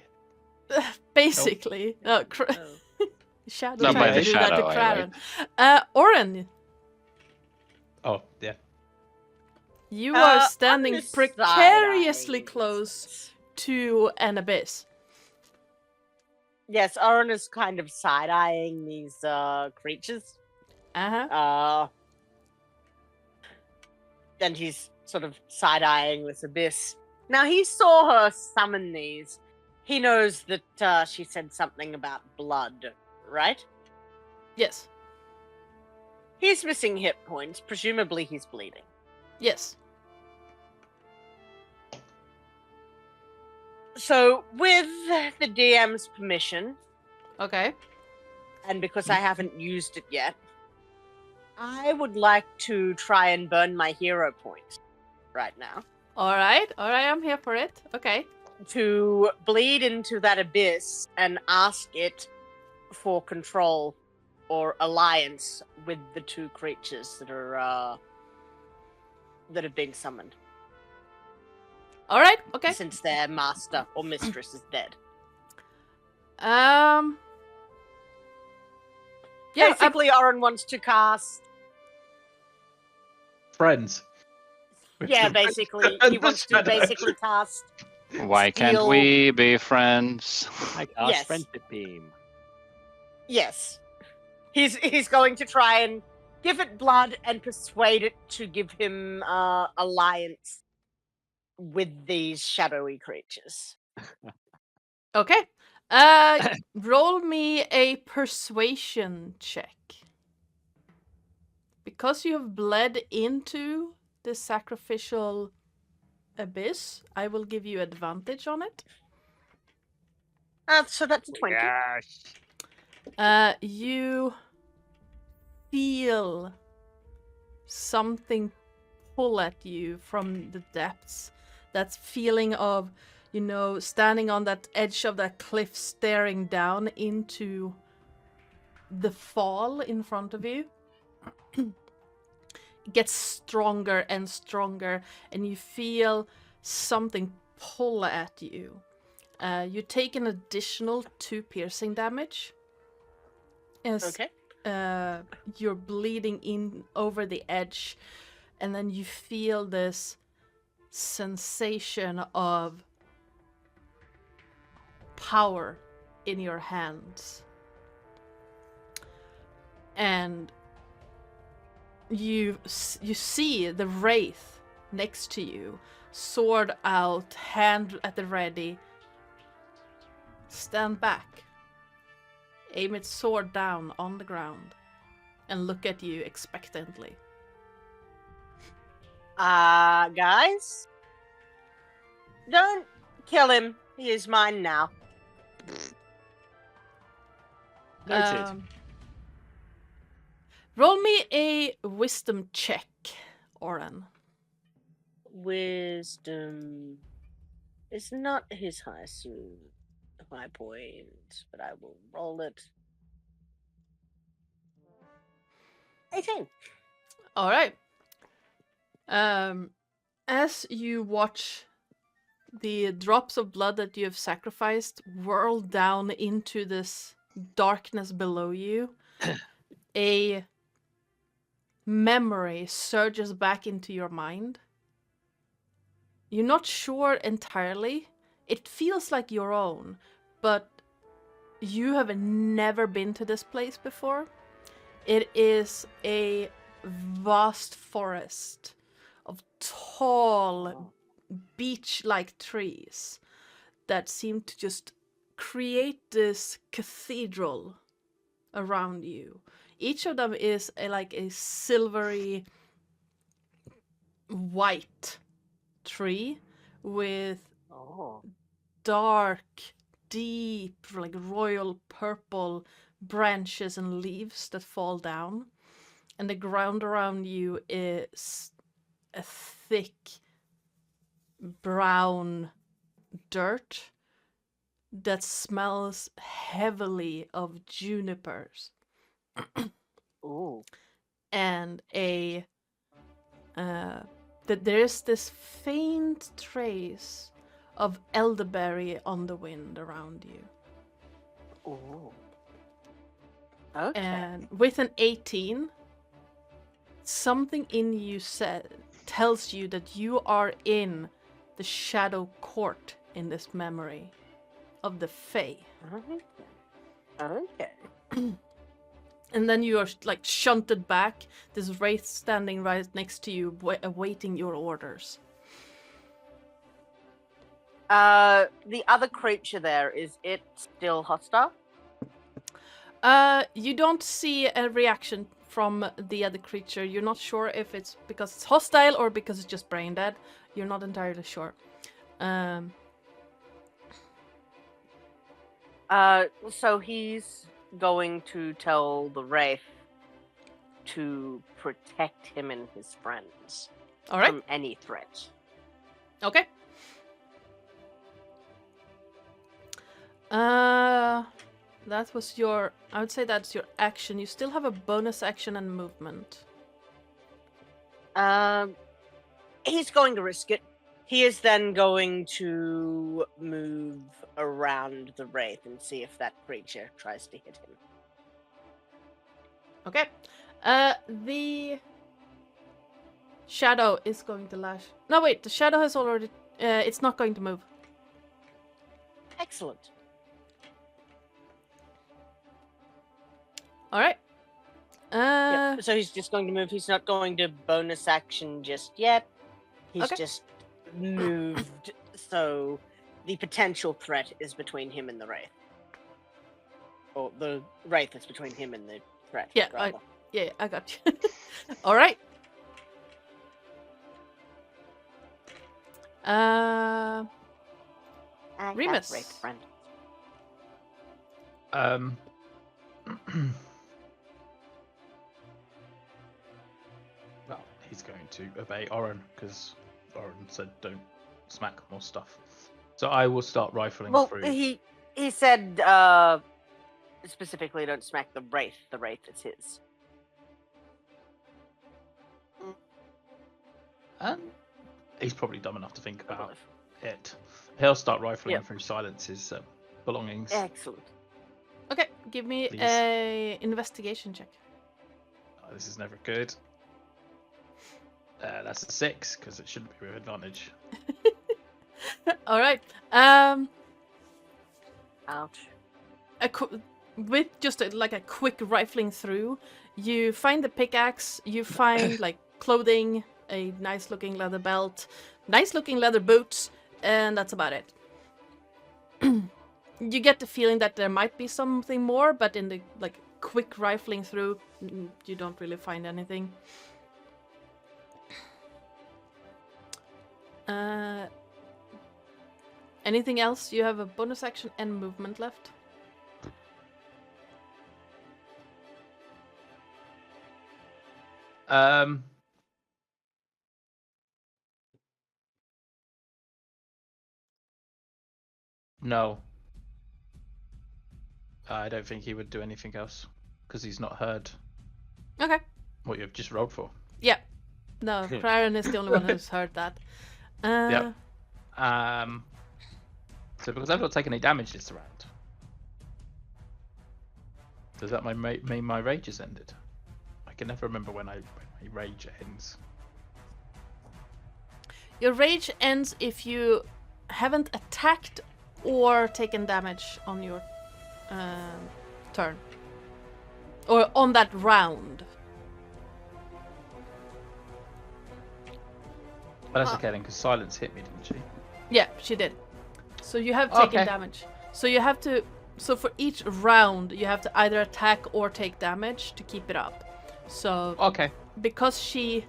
Basically. No, Oh. Shadow No, tried by to the do shadow, that to I Craren. Oren, Oh, yeah. you are I'm standing just precariously side-eyeing close this. to an abyss. Yes, Aaron is kind of side-eyeing these creatures. Uh-huh. And he's sort of side-eyeing this abyss. Now, he saw her summon these. He knows that she said something about blood, right? Yes. He's missing hit points. Presumably he's bleeding. Yes. So, with the DM's permission, Okay. and because I haven't used it yet, I would like to try and burn my hero point right now. Alright, I'm here for it. Okay. To bleed into that abyss and ask it for control or alliance with the 2 creatures that are that have been summoned, Alright, okay. since their master or mistress is dead. Yeah, Basically, Oren wants to cast. Friends. Yeah, basically, he wants to basically cast. Why can't Steel- we be friends? I cast Yes. friendship beam. Yes, he's going to try and give it blood and persuade it to give him alliance with these shadowy creatures. Okay. Roll me a persuasion check. Because you have bled into the sacrificial abyss, I will give you advantage on it. So that's a 20. Yes. You feel something pull at you from the depths. That feeling of, standing on that edge of that cliff, staring down into the fall in front of you. It gets stronger and stronger, and you feel something pull at you. You take an additional 2 piercing damage. As, Okay. You're bleeding in over the edge, and then you feel this sensation of power in your hands. And you see the wraith next to you, sword out, hand at the ready. Stand back. Aim its sword down on the ground and look at you expectantly. Guys? Don't kill him. He is mine now. Noted. Roll me a wisdom check, Oren. Wisdom is not his high point, but I will roll it. 18. All right. As you watch the drops of blood that you have sacrificed whirl down into this darkness below you, a memory surges back into your mind. You're not sure entirely. It feels like your own, but you have never been to this place before. It is a vast forest of tall, beech-like trees that seem to just create this cathedral around you. Each of them is like a silvery white tree with dark, deep, like royal purple branches and leaves that fall down. And the ground around you is a thick brown dirt that smells heavily of junipers. Ooh. And that there is this faint trace of elderberry on the wind around you. Ooh. Okay. And with an 18, something in you tells you that you are in the shadow court in this memory of the Fae. Okay. And then you are like shunted back, this wraith standing right next to you, awaiting your orders. The other creature there, is it still hostile? You don't see a reaction from the other creature. You're not sure if it's because it's hostile or because it's just brain dead. You're not entirely sure. So he's going to tell the Wraith to protect him and his friends All right. from any threat. Okay. That was your... I would say that's your action. You still have a bonus action and movement. He's going to risk it. He is then going to move around the Wraith and see if that creature tries to hit him. Okay. The shadow is going to lash. No, wait. The shadow has already... it's not going to move. Excellent. All right. Yep. So he's just going to move. He's not going to bonus action just yet. He's Okay. just moved, so the potential threat is between him and the Wraith. Or the Wraith is between him and the threat. Yeah, rather. Yeah, I got you. All right. I have Remus. Wraith friend. Well, he's going to obey Oren because Oren said don't smack more stuff. So I will start rifling Well, through. he said specifically don't smack the Wraith. The Wraith is his. And he's probably dumb enough to think about it. He'll start rifling through Silence's belongings. Excellent. Okay, give me Please. a investigation check. Oh, this is never good. That's a 6 because it shouldn't be with advantage. All right. Ouch. With just like a quick rifling through, you find the pickaxe. You find like clothing, a nice-looking leather belt, nice-looking leather boots, and that's about it. You get the feeling that there might be something more, but in the like quick rifling through, you don't really find anything. Anything else? You have a bonus action and movement left. No. I don't think he would do anything else because he's not heard Okay. what you've just rolled for. Yeah. No, Craren is the only one who's heard that. Yep. So because I've not taken any damage this round, does that mean my rage has ended? I can never remember when my rage ends. Your rage ends if you haven't attacked or taken damage on your turn. Or on that round. But that's okay then, because Silence hit me, didn't she? Yeah, she did. So you have taken damage. So you have to... So for each round, you have to either attack or take damage to keep it up. So... Okay. Because she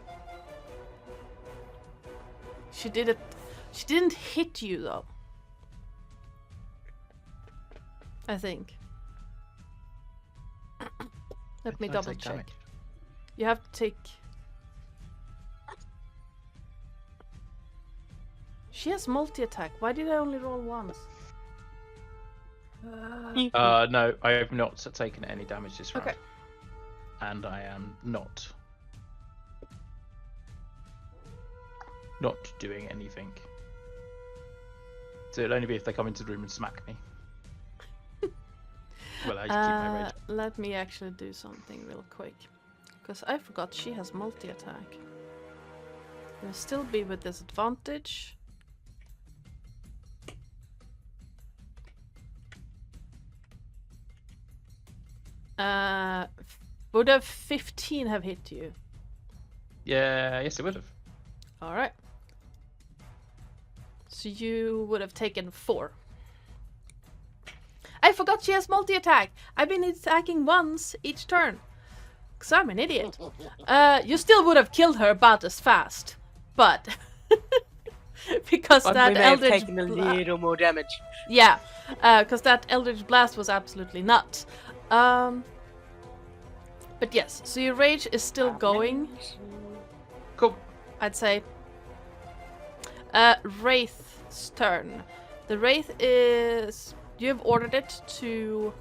did it... She didn't hit you, though. I think. Let me double check. Damage. You have to take... She has multi-attack. Why did I only roll once? No, I have not taken any damage this round. Okay. And I am not doing anything. So it'll only be if they come into the room and smack me. Well, I just keep my rage. Let me actually do something real quick. Because I forgot she has multi-attack. You'll still be with disadvantage. Would a 15 have hit you? Yeah, yes, it would have. Alright. So you would have taken 4. I forgot she has multi-attack! I've been attacking once each turn. Because I'm an idiot. You still would have killed her about as fast. But... because But that we may have Eldritch... taken a little more damage. Yeah, because that Eldritch Blast was absolutely nuts. But yes, so your rage is still going, Cool. I'd say. Wraith's turn. The Wraith is... You have ordered it to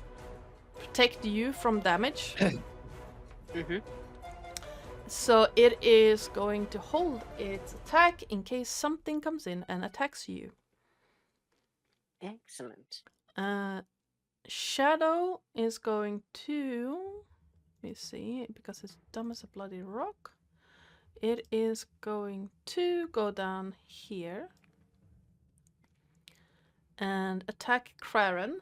protect you from damage. Mm-hmm. So it is going to hold its attack in case something comes in and attacks you. Excellent. Shadow is going to... Let me see, because it's dumb as a bloody rock. It is going to go down here. And attack Craren.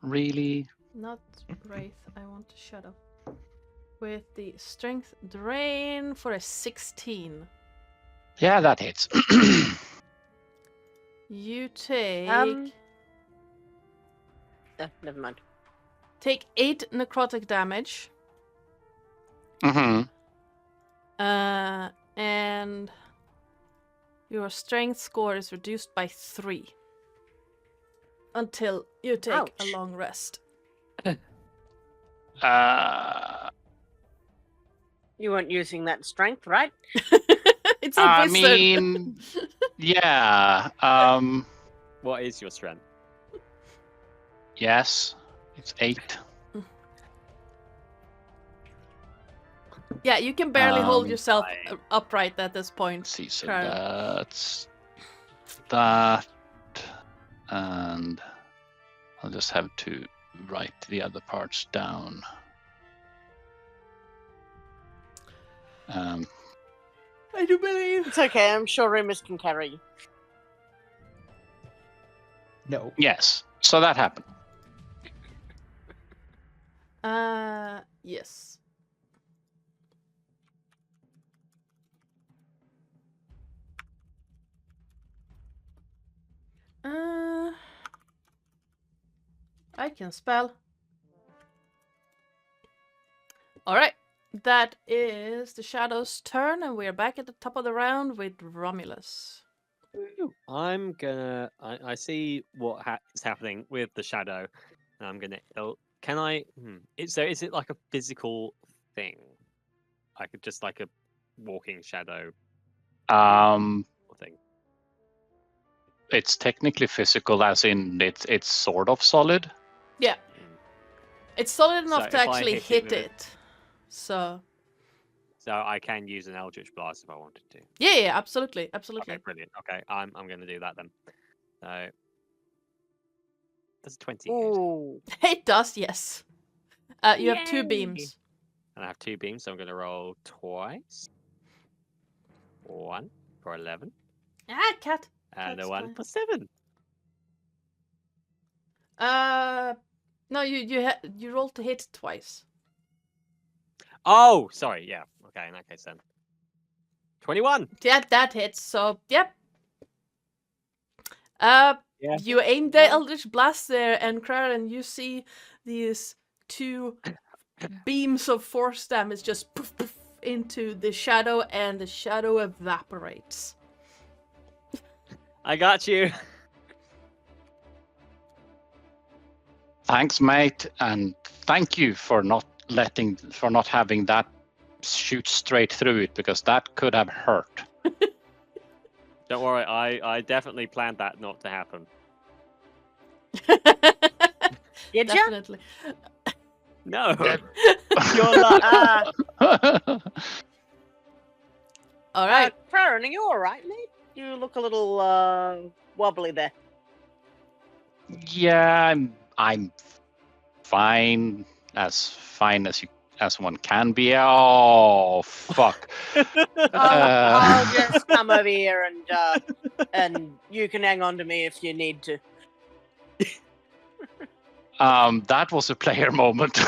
Really? Not Wraith, I want Shadow. With the Strength Drain for a 16. Yeah, that hits. You take... never mind. Take 8 necrotic damage. Mm-hmm. And your strength score is reduced by 3 until you take Ouch. a long rest. You weren't using that strength, right? It's a I wizard. mean, yeah. What is your strength? Yes, it's 8. Yeah, you can barely hold yourself fine. upright at this point. Let's see, so Craren. that's that, and I'll just have to write the other parts down. I do believe. It's okay, I'm sure Remus can carry you. No. Yes, so that happened. Yes. I can spell. Alright, that is the Shadow's turn, and we're back at the top of the round with Romulus. I'm gonna. I see what is happening with the shadow, and I'm gonna. Can I? So is it like a physical thing? I could just like a walking shadow thing. It's technically physical, as in it's sort of solid. Yeah. It's solid enough So to if I actually hit it hit with it. So I can use an Eldritch Blast if I wanted to. yeah, absolutely, absolutely. Okay, brilliant. Okay, I'm going to do that then. So that's 20 hit. Ooh. It does, yes. You have 2 Yay! beams. And I have 2 beams, so I'm going to roll twice. 1 for 11, Ah, cat. and Cat's a 1 fine. for 7. No, you rolled to hit twice. Oh, sorry. Yeah. Okay, in that case then. 21. Yeah, that hits. So yep. Yeah. You aim the Eldritch Blast there, and Craren, you see these 2 beams of force damage just poof, poof, into the shadow, and the shadow evaporates. I got you. Thanks, mate, and thank you for not having that shoot straight through it, because that could have hurt. Don't worry, I definitely planned that not to happen. Did ya? Definitely. No. You're like, All right. Farron, are you alright, mate? You look a little wobbly there. Yeah, I'm fine as one can be. Oh fuck! I'll just come over here and you can hang on to me if you need to. That was a player moment.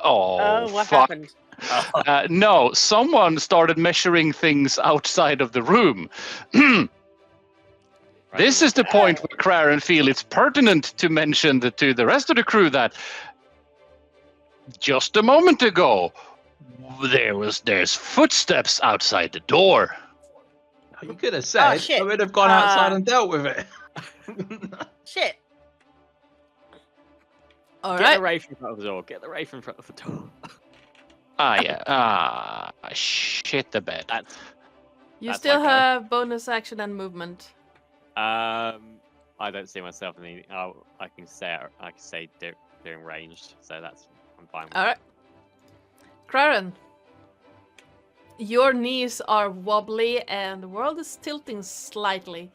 What fuck. happened? No, someone started measuring things outside of the room. This is the point where Craren feel it's pertinent to mention to the rest of the crew that just a moment ago there's footsteps outside the door. You could have said shit. I would have gone outside and dealt with it. Shit. All Get right. the Wraith in front of the door. Get the Wraith in front of the door. Shit the bed. You That's still my go. have bonus action and movement. I don't see myself in the. Oh, I can say doing ranged, so I'm fine. With All right. Craren, your knees are wobbly and the world is tilting slightly.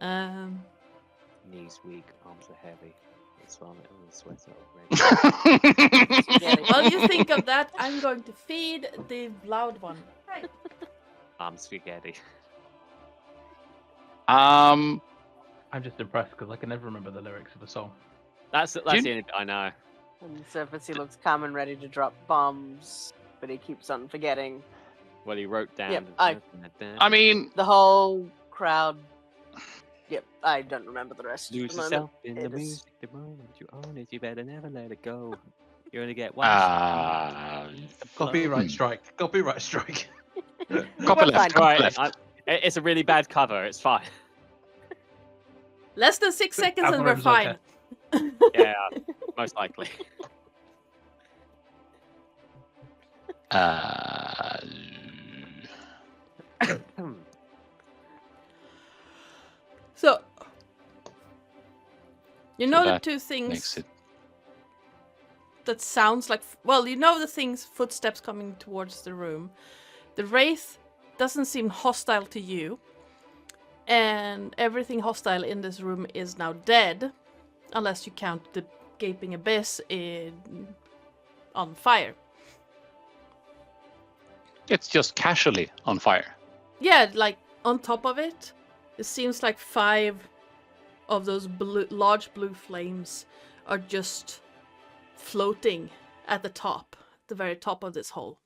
Knees weak, arms are heavy. That's why I'm a sweater already. While you think of that, I'm going to feed the loud one. Right. I'm spaghetti. I'm just impressed because I can never remember the lyrics of a song. That's the only bit I know. On the surface, he looks calm and ready to drop bombs, but he keeps on forgetting. Well, he wrote down. Yep, I mean, The whole crowd. Yep, I don't remember the rest. Lose at the yourself moment. in It the is- music. The moment you own it, you better never let it go. You only get one. Copyright strike. Copyright strike. copy We're left, fine. copy Right, left. it's a really bad cover. It's fine. Less than 6 seconds and we're Algorithm's fine. Yeah, most likely. So, you know the that 2 Makes things it. that sounds like... Well, you know the things, footsteps coming towards the room. The Wraith doesn't seem hostile to you. And everything hostile in this room is now dead. Unless you count the gaping abyss on fire. It's just casually on fire. Yeah, like on top of it, it seems like 5 of those large blue flames are just floating at the top, the very top of this hole.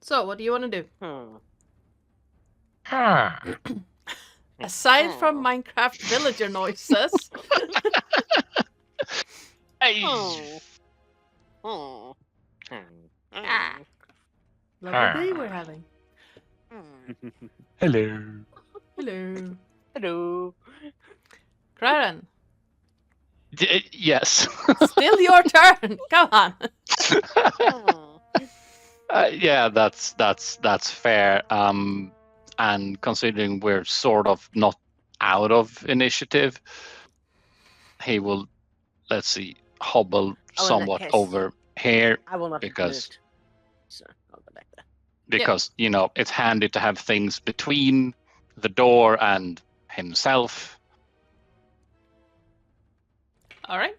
So, what do you want to do? Aside from Minecraft villager noises, Lovely day we're having. Hello. Hello. Hello. Craren, Yes. still your turn. Come on. Oh. Yeah, that's fair. And considering we're sort of not out of initiative, he will, let's see, hobble Oh, in that somewhat case, over here I will not because- have moved. So I'll go back there. because it's handy to have things between the door and himself. All right.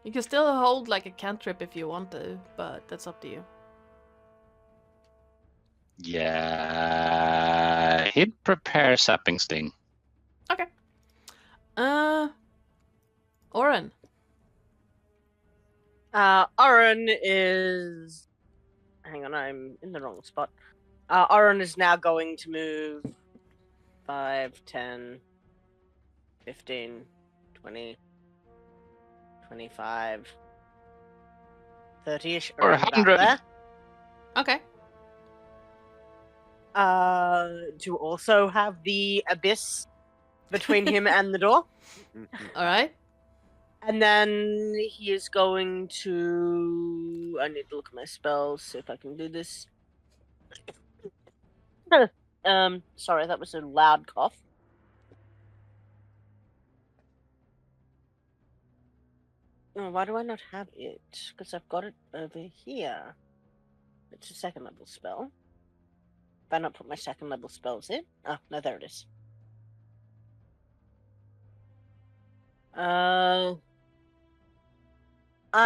You can still hold like a cantrip if you want to, but that's up to you. Yeah, he'd prepare sapping sting. Okay. Oren. Oren is. Hang on, I'm in the wrong spot. Oren is now going to move 5, 10, 15, 20, 25, 30-ish. Or around about 100. there. Okay. To also have the abyss between him and the door. All right. And then he is going to. I need to look at my spells, see if I can do this. Sorry, that was a loud cough. Oh, why do I not have it? Because I've got it over here. It's a second level spell. If I not put my second level spells in. Oh, no, there it is. I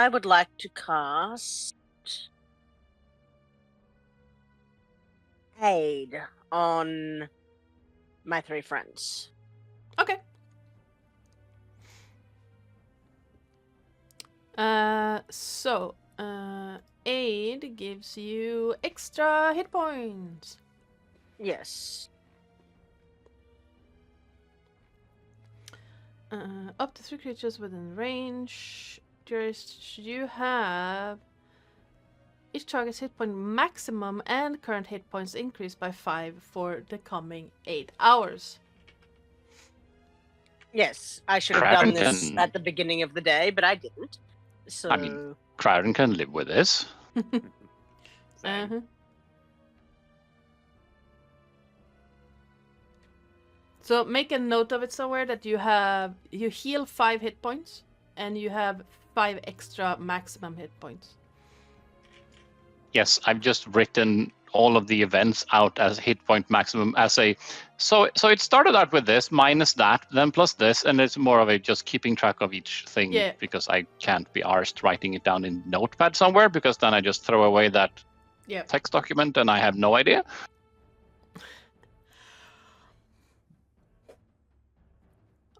would like to cast Aid on my 3 friends. Okay. Aid gives you extra hit points. Yes. Up to 3 creatures within range. You have each target's hit point maximum and current hit points increased by 5 for the coming 8 hours. Yes, I should have done this Craven. at the beginning of the day, but I didn't. So I mean- Crowden can live with this. Same. Uh-huh. So make a note of it somewhere that you heal 5 hit points and you have 5 extra maximum hit points. Yes, I've just written all of the events out as hit point maximum as a. So it started out with this minus that, then plus this, and it's more of a just keeping track of each thing Yeah. because I can't be arsed writing it down in Notepad somewhere because then I just throw away that Yep. text document and I have no idea.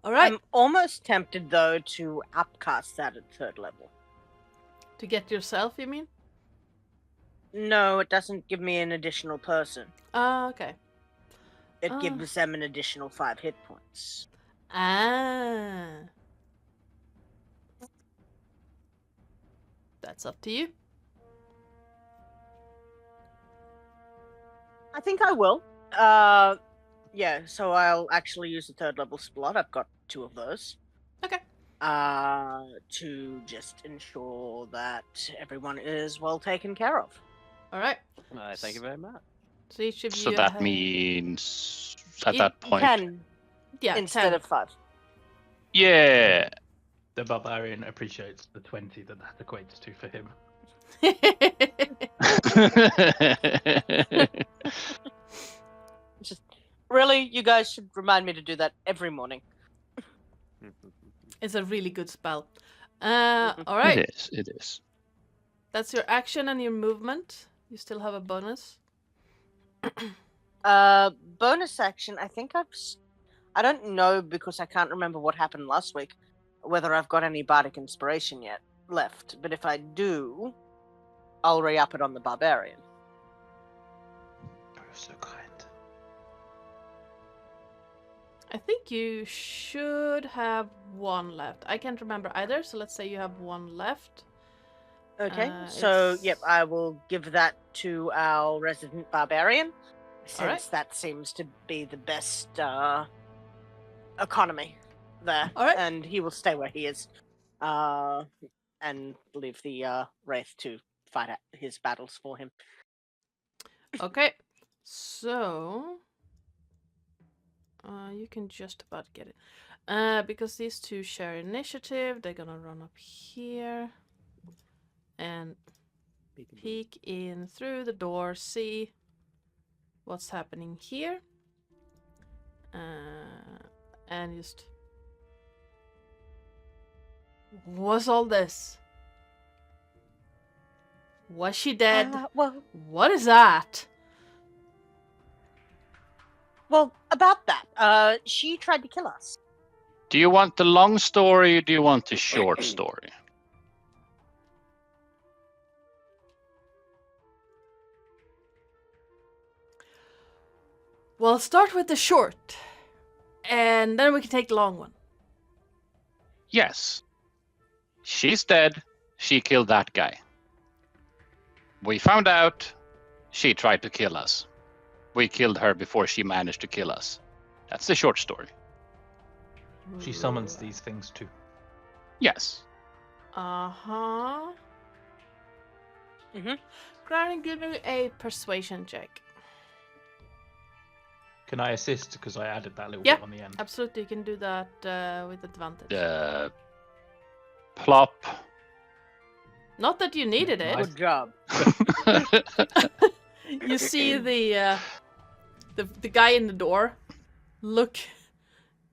All right. I'm almost tempted though to upcast that at 3rd level. To get yourself, you mean? No, it doesn't give me an additional person. Okay. It Ah. gives them an additional 5 hit points. Ah. That's up to you. I think I will. Yeah, so I'll actually use the 3rd level slot. I've got 2 of those. Okay. To just ensure that everyone is well taken care of. All right. Thank you very much. So each of So you that have... means at You that point. 10 yeah, instead 10. of 5. Yeah. The barbarian appreciates the 20 that equates to for him. Just really, you guys should remind me to do that every morning. It's a really good spell. All right. It is. That's your action and your movement. You still have a bonus. Bonus action. I think I don't know because I can't remember what happened last week. Whether I've got any bardic inspiration yet left, but if I do, I'll re-up it on the barbarian. You're so kind. I think you should have 1 left. I can't remember either, so let's say you have 1 left. Okay, so it's- yep, I will give that to our resident barbarian, since Alright. that seems to be the best economy there, Alright. and he will stay where he is, and leave the wraith to fight out his battles for him. Okay, so you can just about get it. Because these two share initiative, they're gonna run up here and peek in through the door, see what's happening here, and just what's all this? Was she dead? Well, What is that? about that, she tried to kill us. Do you want the long story or do you want the short story? Well, start with the short, and then we can take the long one. Yes. She's dead. She killed that guy. We found out she tried to kill us. We killed her before she managed to kill us. That's the short story. She summons these things too. Yes. Uh-huh. Mhm. Granny, give me a persuasion check. Can I assist because I added that little Yeah. bit on the end? Absolutely, you can do that with advantage. Plop. Not that you needed it. Nice. Good job. You see the guy in the door look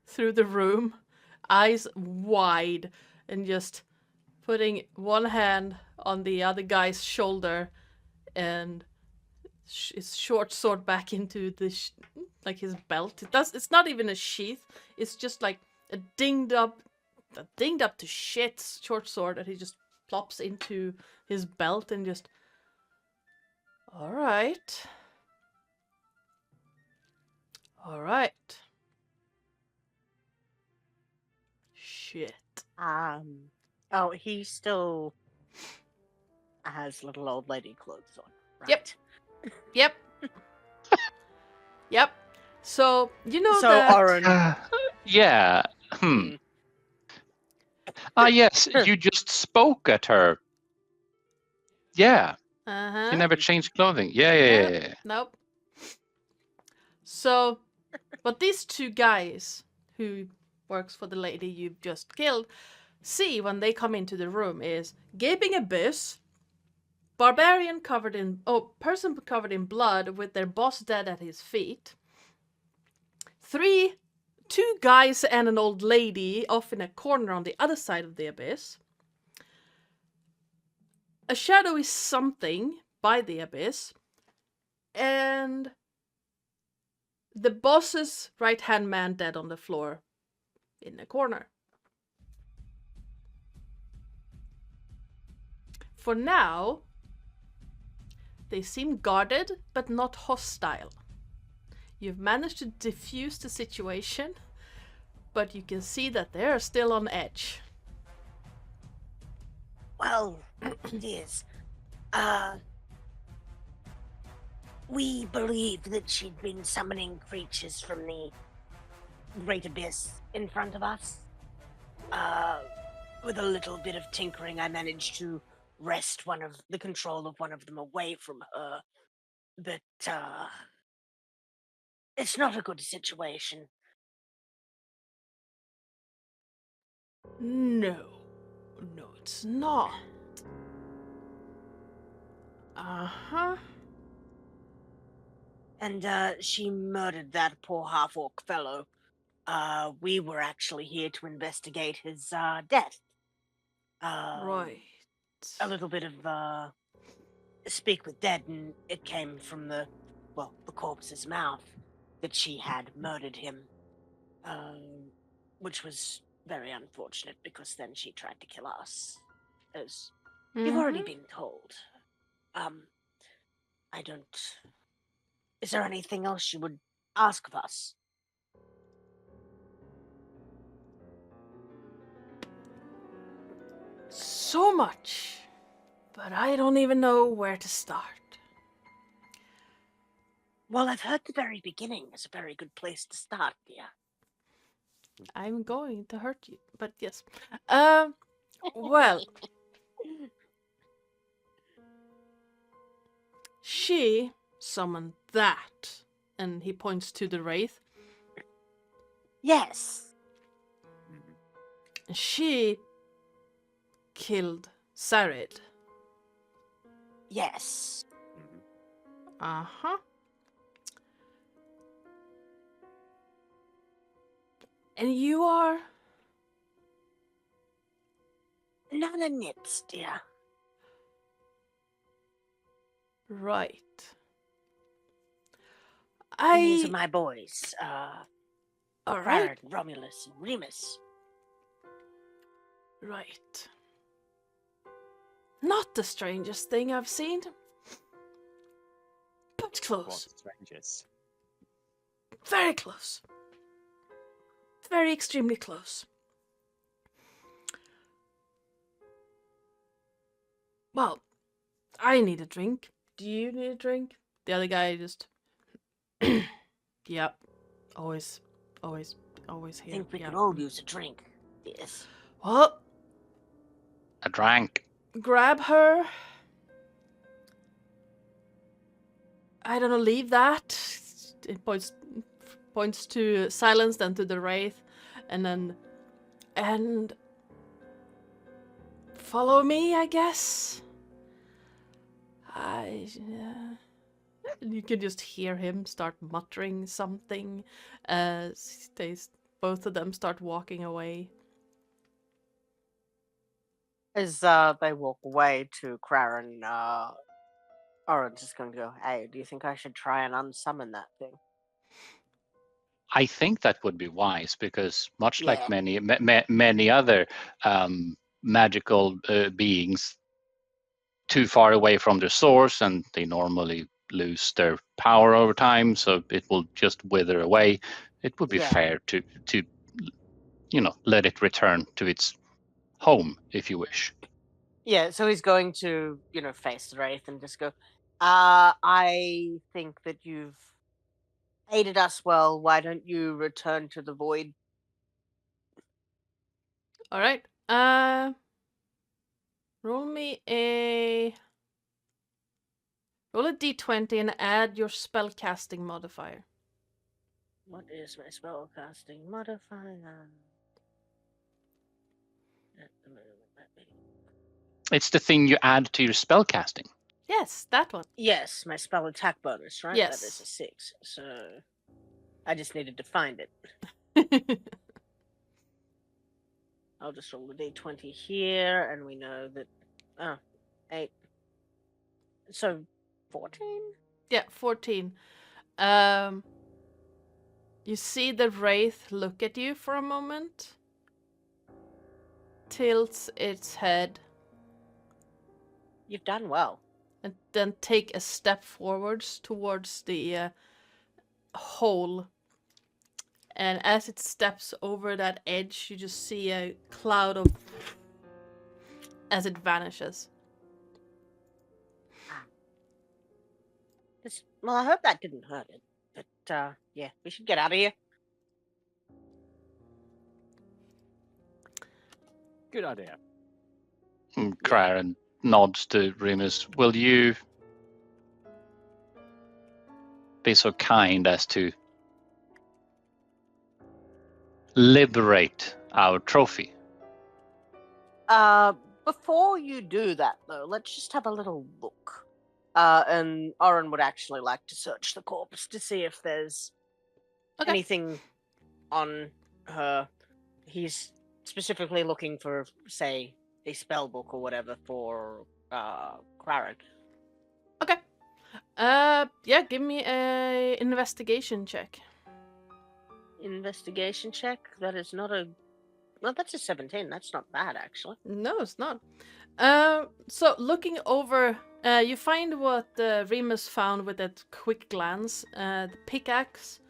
through the room, eyes wide, and just putting one hand on the other guy's shoulder and his short sword back into the like his belt. It's not even a sheath. It's just like a dinged up to shit short sword that he just plops into his belt and just. All right. Shit. Oh, he still has little old lady clothes on. Right? Yep. Yep. So you know So that. Oren, Yeah. Ah, yes. You just spoke at her. Yeah. Uh-huh. She never changed clothing. Yeah. Nope. So, but these two guys who works for the lady you've just killed see when they come into the room is gaping abyss, person covered in blood with their boss dead at his feet, two guys and an old lady off in a corner on the other side of the abyss, a shadowy something by the abyss, and the boss's right-hand man dead on the floor in the corner. For now, they seem guarded but not hostile. You've managed to defuse the situation, but you can see that they're still on edge. well, yes. We believe that she'd been summoning creatures from the great abyss in front of us. With a little bit of tinkering, I managed to wrest the control of one of them away from her. But, it's not a good situation. No, it's not. Uh-huh. And, she murdered that poor half-orc fellow. We were actually here to investigate his, death. Right. A little bit of, speak with dead, and it came from the corpse's mouth that she had murdered him. Which was very unfortunate because then she tried to kill us. As you've already been told. I don't. Is there anything else you would ask of us? So much. but I don't even know where to start. Well, I've heard the very beginning is a very good place to start, dear. I'm going to hurt you, but yes. Well, she summoned that, and he points to the wraith. Yes. And she killed Sarid. Yes. Uh-huh. And you are? None of nips, dear. Right. And these are my boys. All Crard, right. Romulus, and Remus. Right. Not the strangest thing I've seen. But close. What strangers? Very close. Very extremely close. Well, I need a drink. Do you need a drink? The other guy just... Yep. Always I here. think we yeah. could all use a drink. Yes. Well, A drank. grab her. I don't know, leave that. It points to silence, then to the wraith, and follow me, I guess. You can just hear him start muttering something as both of them start walking away. As they walk away to Craren, Orange is going to go, hey, do you think I should try and unsummon that thing? I think that would be wise because, much like Yeah. many other magical beings, too far away from their source, and they normally lose their power over time, so it will just wither away. It would be fair to let it return to its home, if you wish. Yeah, so he's going to, face the Wraith and just go, I think that you've aided us well. Why don't you return to the void? All right. Roll a d20 and add your spellcasting modifier. What is my spellcasting modifier? At the moment, let me... It's the thing you add to your spellcasting. Yes, that one. Yes, my spell attack bonus, right? Yes. That is a 6. So I just needed to find it. I'll just roll the d20 here, and we know that... 8. So 14? Yeah, 14. You see the wraith look at you for a moment, tilts its head, You've done well. and then take a step forwards towards the hole. And as it steps over that edge, you just see a cloud of... as it vanishes. Well, I hope that didn't hurt it. But, yeah, we should get out of here. Good idea. Craren nods to Remus. Will you be so kind as to liberate our trophy? Before you do that, though, let's just have a little look. And Oren would actually like to search the corpse to see if there's anything on her. He's specifically looking for, say, a spell book or whatever for Craren. Okay. Yeah, give me a investigation check. Investigation check? That is not a... Well, that's a 17. That's not bad, actually. No, it's not. So looking over, you find what Remus found with that quick glance. The pickaxe.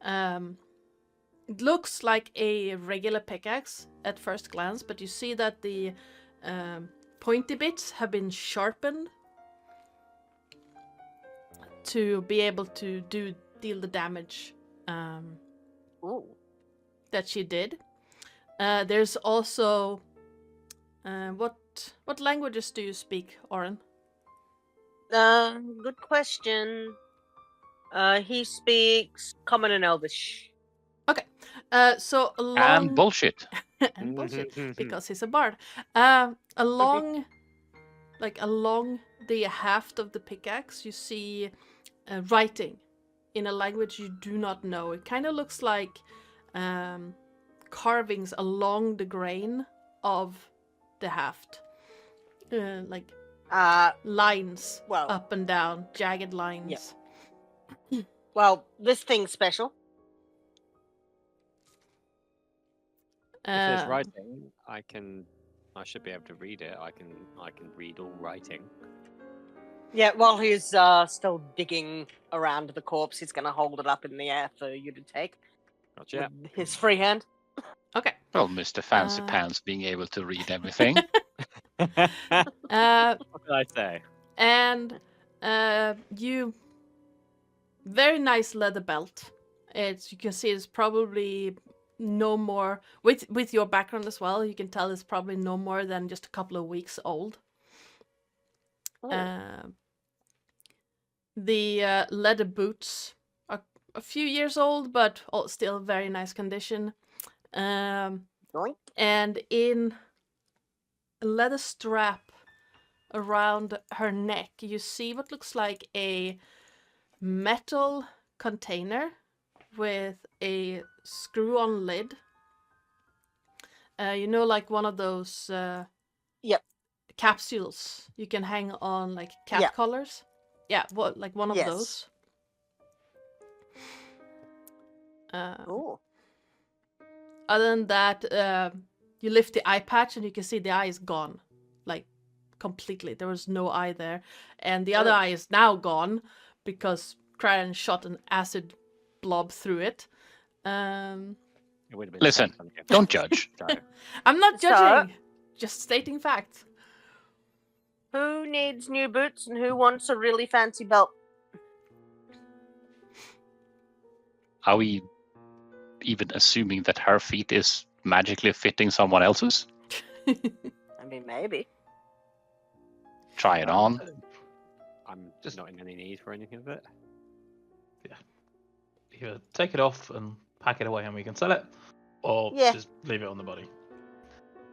It looks like a regular pickaxe at first glance, but you see that the pointy bits have been sharpened to be able to deal the damage Ooh. that she did. There's also what languages do you speak, Oren? Good question. He speaks Common and Elvish. Okay. So along And bullshit. and bullshit because he's a bard. Along the haft of the pickaxe, you see writing in a language you do not know. It kind of looks like carvings along the grain of the haft, like lines Well, up and down, jagged lines. well, this thing's special. If there's writing, I should be able to read it. I can read all writing. Yeah, while he's still digging around the corpse, he's gonna hold it up in the air for you to take. Gotcha. With his free hand. Okay. Well, Mr. Fancy Pants being able to read everything. What did I say? And you very nice leather belt. You can see it's probably no more with your background as well. You can tell it's probably no more than just a couple of weeks old. Oh. The leather boots are a few years old, but still very nice condition. Yoink. And in a leather strap around her neck, you see what looks like a metal container with a screw-on lid. Like one of those Yep. capsules you can hang on like cat collars. Yeah, like one of Yes. those. Ooh. Other than that, you lift the eye patch and you can see the eye is gone, like completely. There was no eye there, and the other eye is now gone because Cryan shot an acid blob through it. It would have been Listen, something if- don't judge. So, I'm not So- judging, just stating facts. Who needs new boots and who wants a really fancy belt? Are we even assuming that her feet is magically fitting someone else's? I mean, maybe. Try it on. I'm Just- not in any need for anything of it. Either take it off and pack it away and we can sell it, or Yeah. just leave it on the body.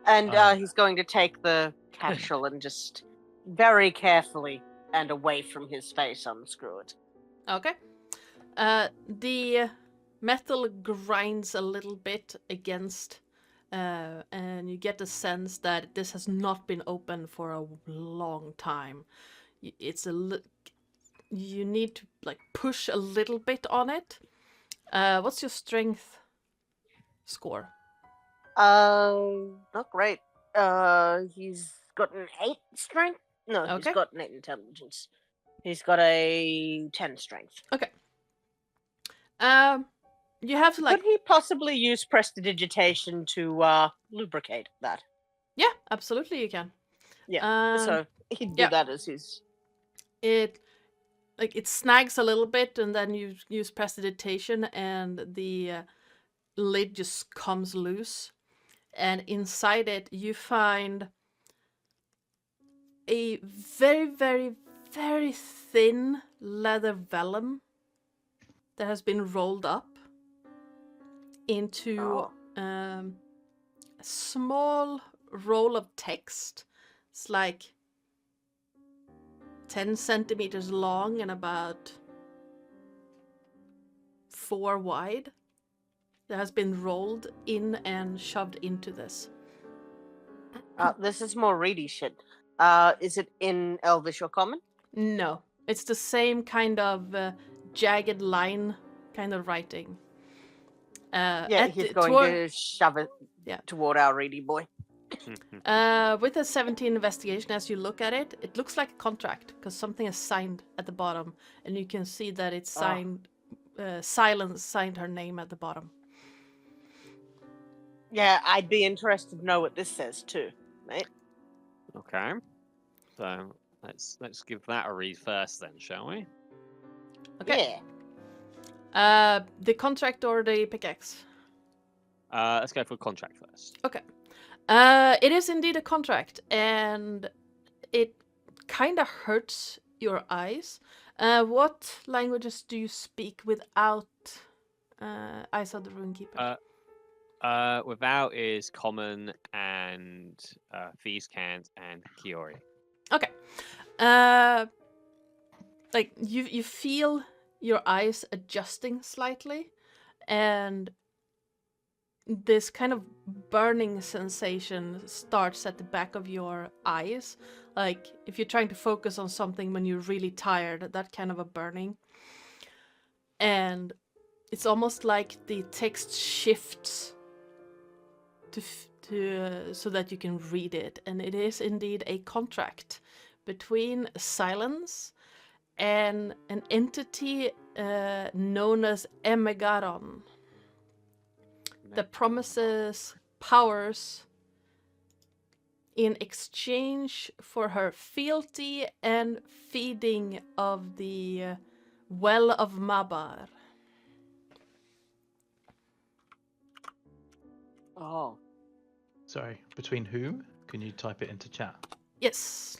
And Um, he's going to take the capsule and just very carefully and away from his face unscrew it. Okay. The metal grinds a little bit against, and you get the sense that this has not been open for a long time. You need to like push a little bit on it. What's your strength score? Not great. He's got an 8 strength? No, Okay. he's got an 8 intelligence. He's got a 10 strength. You have to like Could he possibly use prestidigitation to lubricate that? yeah, absolutely you can. Yeah. So he'd do yeah. that as his. It snags a little bit, and then you use prestidigitation, and the lid just comes loose, and inside it you find a very, very, very thin leather vellum that has been rolled up into Oh. a small roll of text. It's like 10 centimeters long and about 4 wide. That has been rolled in and shoved into this. This is more reedy shit. Is it in Elvish or Common? No, it's the same kind of jagged line kind of writing. Yeah, he's going to shove it toward our reedy boy. With a 17 investigation, as you look at it, it looks like a contract because something is signed at the bottom, and you can see that it's signed. Silence signed her name at the bottom. Yeah, I'd be interested to know what this says too, mate. Okay. So let's give that a read first, then, shall we? Okay. Yeah. The contract or the pickaxe? Let's go for contract first. Okay. It is indeed a contract, and it kind of hurts your eyes. What languages do you speak without Eyes of the Runekeeper? Without is common and Feast Cant and Kiori. Okay. Like you feel your eyes adjusting slightly, and this kind of burning sensation starts at the back of your eyes. Like if you're trying to focus on something when you're really tired, that kind of a burning. And it's almost like the text shifts to so that you can read it, and it is indeed a contract between Silence and an entity known as Eberron that promises powers in exchange for her fealty and feeding of the Well of Mabar. Oh. Sorry, between whom? Can you type it into chat? Yes,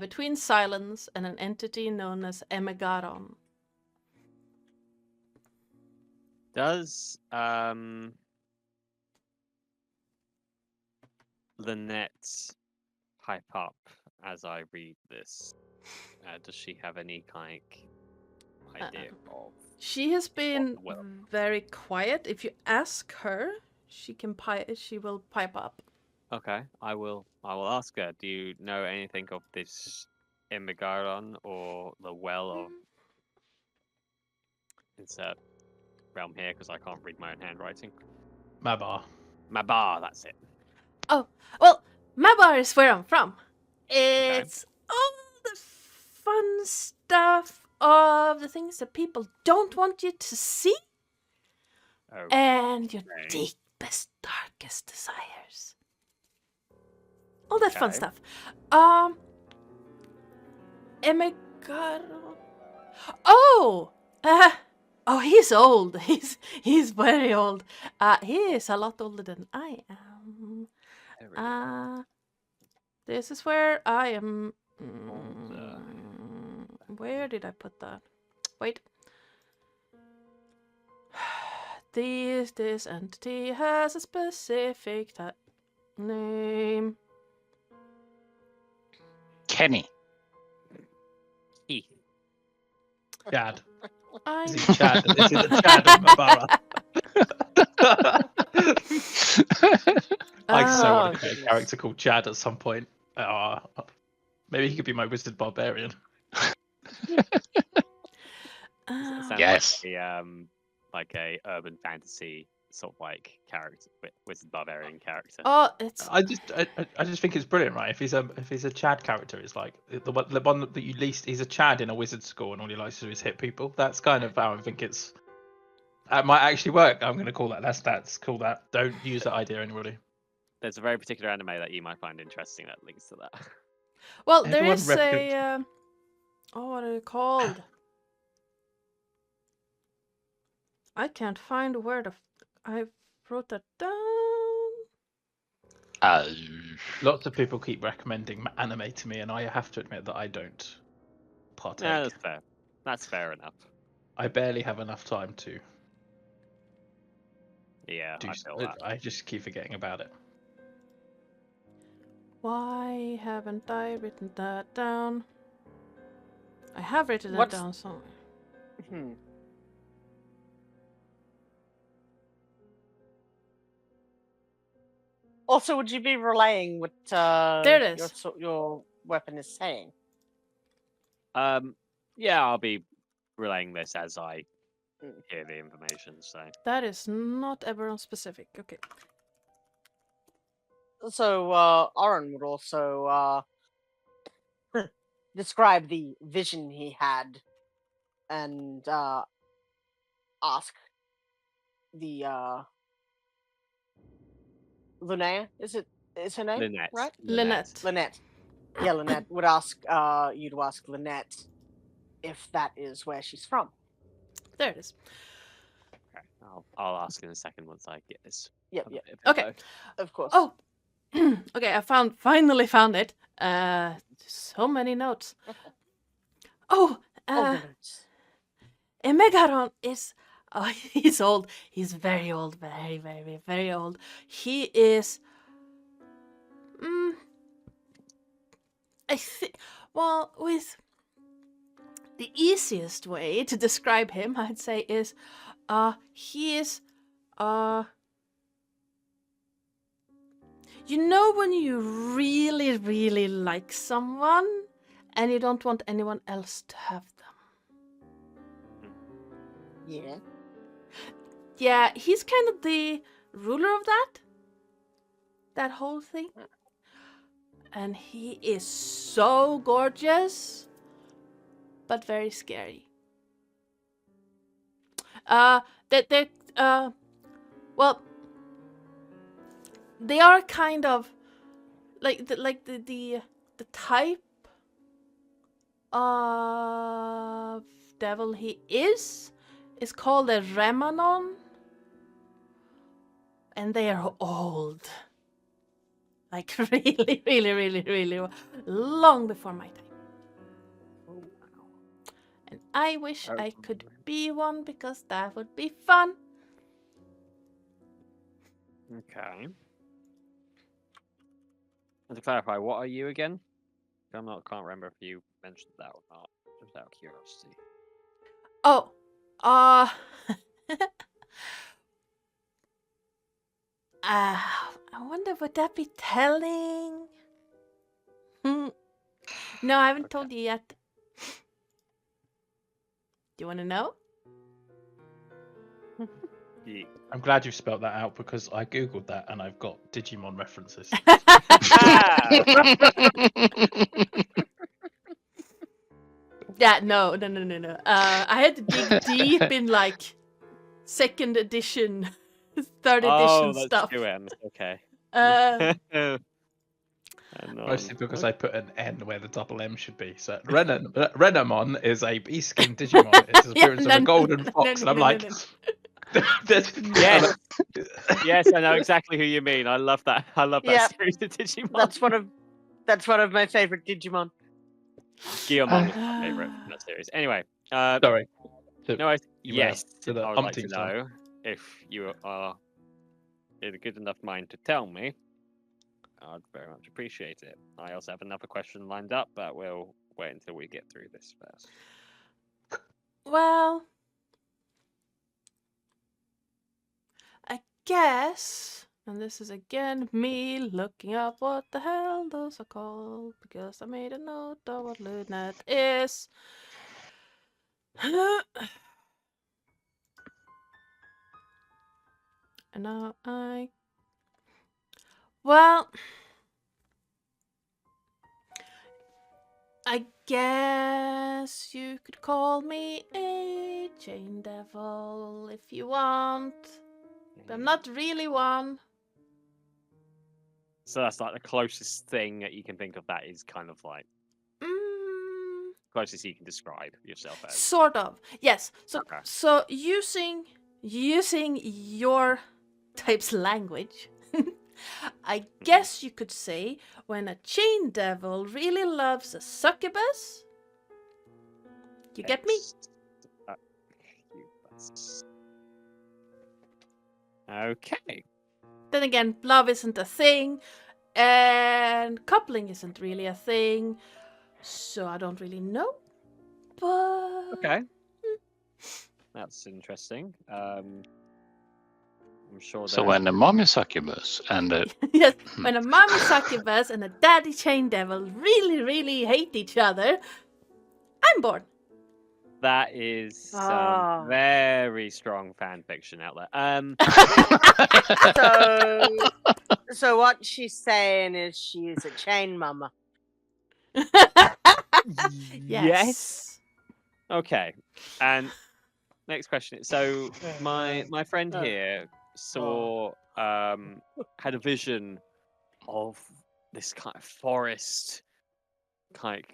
between Silence and an entity known as Eberron. Does Lynette pipe up as I read this? Does she have any kind of idea of? She has been Well. very quiet. If you ask her, she will pipe up. Okay, I will ask her. Do you know anything of this Eberron or the Well of insert realm here? Because I can't read my own handwriting. Mabar. Mabar, that's it. Oh, well, Mabar is where I'm from. It's all the fun stuff of the things that people don't want you to see, Oh, and your Okay. deepest, darkest desires. All that fun Okay. stuff. Eberron. Oh, he's old. He's very old. He is a lot older than I am. This is where I am. Where did I put that? Wait. This entity has a specific name. Kenny. He. Chad. I Is he Chad? Is he the Chad of Mabara? I so want to create a character called Chad at some point. Maybe he could be my wizard barbarian. Sounds Yes. like a urban fantasy sort of like character, wizard barbarian character. Oh, it's I just think it's brilliant, right? If he's a Chad character, it's like the one that you least. He's a Chad in a wizard school, and all he likes to do is hit people. That's kind of how I think it's. That might actually work. I'm going to call that. That's call that. Don't use that idea, anybody. There's a very particular anime that you might find interesting that links to that. well. There Everyone is replicate- a. What are they called? I can't find where I wrote that down. Lots of people keep recommending anime to me, and I have to admit that I don't partake. Yeah, that's fair. That's fair enough. I barely have enough time to Yeah, do. I feel that. I just keep forgetting about it. Why haven't I written that down? I have written What's- it down somewhere. Hmm. Also, would you be relaying what There it is. your weapon is saying? Yeah, I'll be relaying this as I Mm. hear the information. So That is not Eberron specific. Okay. So, Aaron would also describe the vision he had and ask the Linnea, is her name? Lynette. Right? Lynette. Lynette. Yeah, Lynette would ask you to ask Lynette if that is where she's from. There it is. Okay, I'll ask in a second once I get this. Yep, other yep. bit of Okay. info. Of course. Oh, okay. I finally found it. So many notes. Oh, Oh, the notes. Eberron is. Oh, he's old. He's very old. Very, very, very old. He is. I think. Well, with the easiest way to describe him, I'd say is, he is, you know when you really, really like someone and you don't want anyone else to have them. Yeah. Yeah, he's kind of the ruler of that whole thing. And he is so gorgeous, but very scary. Well, they are kind of like the type of devil he is called a Remanon, and they are old. Like really, really, really, really long before my time. Oh, And I wish Oh, I could be one because that would be fun. Okay. And to clarify, what are you again? Can't remember if you mentioned that or not. Just out of curiosity. Oh, I wonder, would that be telling? No, I haven't told you yet. Do you want to know? Yeah. I'm glad you spelled that out because I googled that and I've got Digimon references. Yeah, no. I had to dig deep in like 2nd edition, 3rd edition that's stuff. 2 M's. Okay. Mostly because I put an N where the double M should be. So Renamon is a beast-skin Digimon. It's the appearance of a golden fox, and I'm like, Yes. Yes, I know exactly who you mean. I love that. I love that Yep. series of Digimon. That's one of my favorite Digimon. Guillemon was my favorite from that series. Anyway, sorry. no, you yes, to the I would like to umpteenth time. know if you are in a good enough mind to tell me. I'd very much appreciate it. I also have another question lined up, but we'll wait until we get through this first. Well, I guess, and this is again me looking up what the hell those are called because I made a note of what Lunet is. And now I guess you could call me a chain devil if you want. But I'm not really one. So that's like the closest thing that you can think of that is kind of like closest you can describe yourself as. Sort of. Yes. So Okay. so using your type's language, I guess you could say when a chain devil really loves a succubus. You get me? Okay. Then again, love isn't a thing, and coupling isn't really a thing, so I don't really know. But Okay. That's interesting. I'm sure. So when the mommy succubus and the yes, when a mommy succubus and a daddy chain devil really, really hate each other, I'm born. That is some very strong fan fiction out there. So what she's saying is she's a chain mama. Yes. Okay. And next question. So my friend here saw had a vision of this kind of forest kind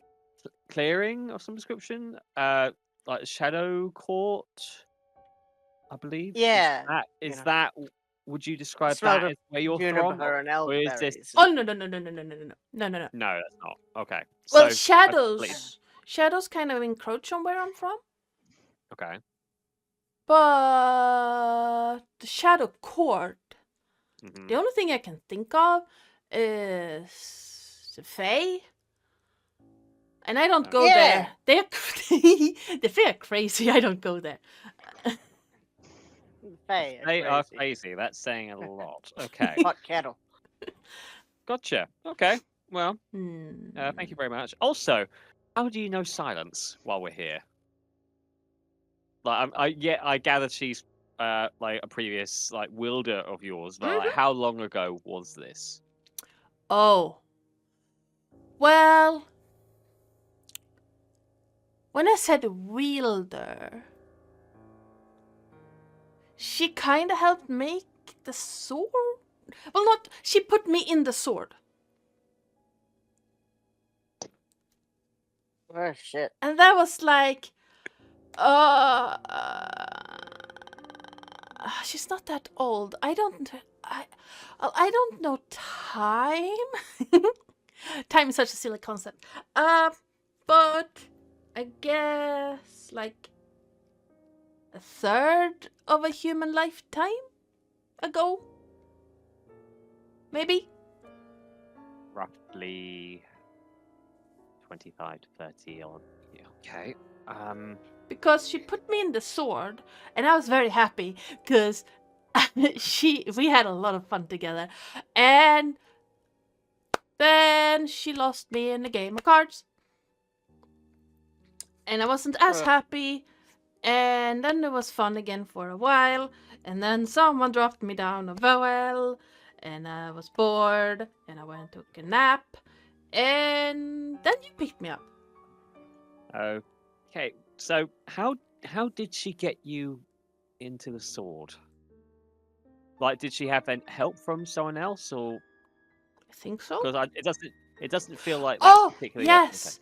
of clearing of some description, like Shadow Court, I believe. Yeah, Is know. that? Would you describe Smelled that of as where you're from, juniper and or is this? elderberries. Oh no. No, that's not. Okay. Well, So, shadows kind of encroach on where I'm from, okay. but the Shadow Court. Mhm. The only thing I can think of is the Fae. And I don't go Yeah. there. The Fae are crazy. I don't go there. They are crazy. That's saying a lot. Okay. Hot kettle. Gotcha. Okay. Well, thank you very much. Also, how do you know Silence while we're here? Like, I gather she's like a previous like wielder of yours, but like, how long ago was this? Oh. Well, when I said wielder, she kind of helped make the sword. Well, not. She put me in the sword. Oh shit. And that was like, she's not that old. I don't know time. Time is such a silly concept. But I guess like a third of a human lifetime ago, maybe. Roughly 25 to 30 odd. Yeah, okay. Because she put me in the sword, and I was very happy because we had a lot of fun together, and then she lost me in a game of cards, and I wasn't as happy. And then it was fun again for a while, and then someone dropped me down a well, and I was bored, and I went and took a nap, and then you picked me up. Okay, so how did she get you into the sword? Like, did she have any help from someone else, or? I think so. Because it doesn't feel like that's Oh, particularly. yes.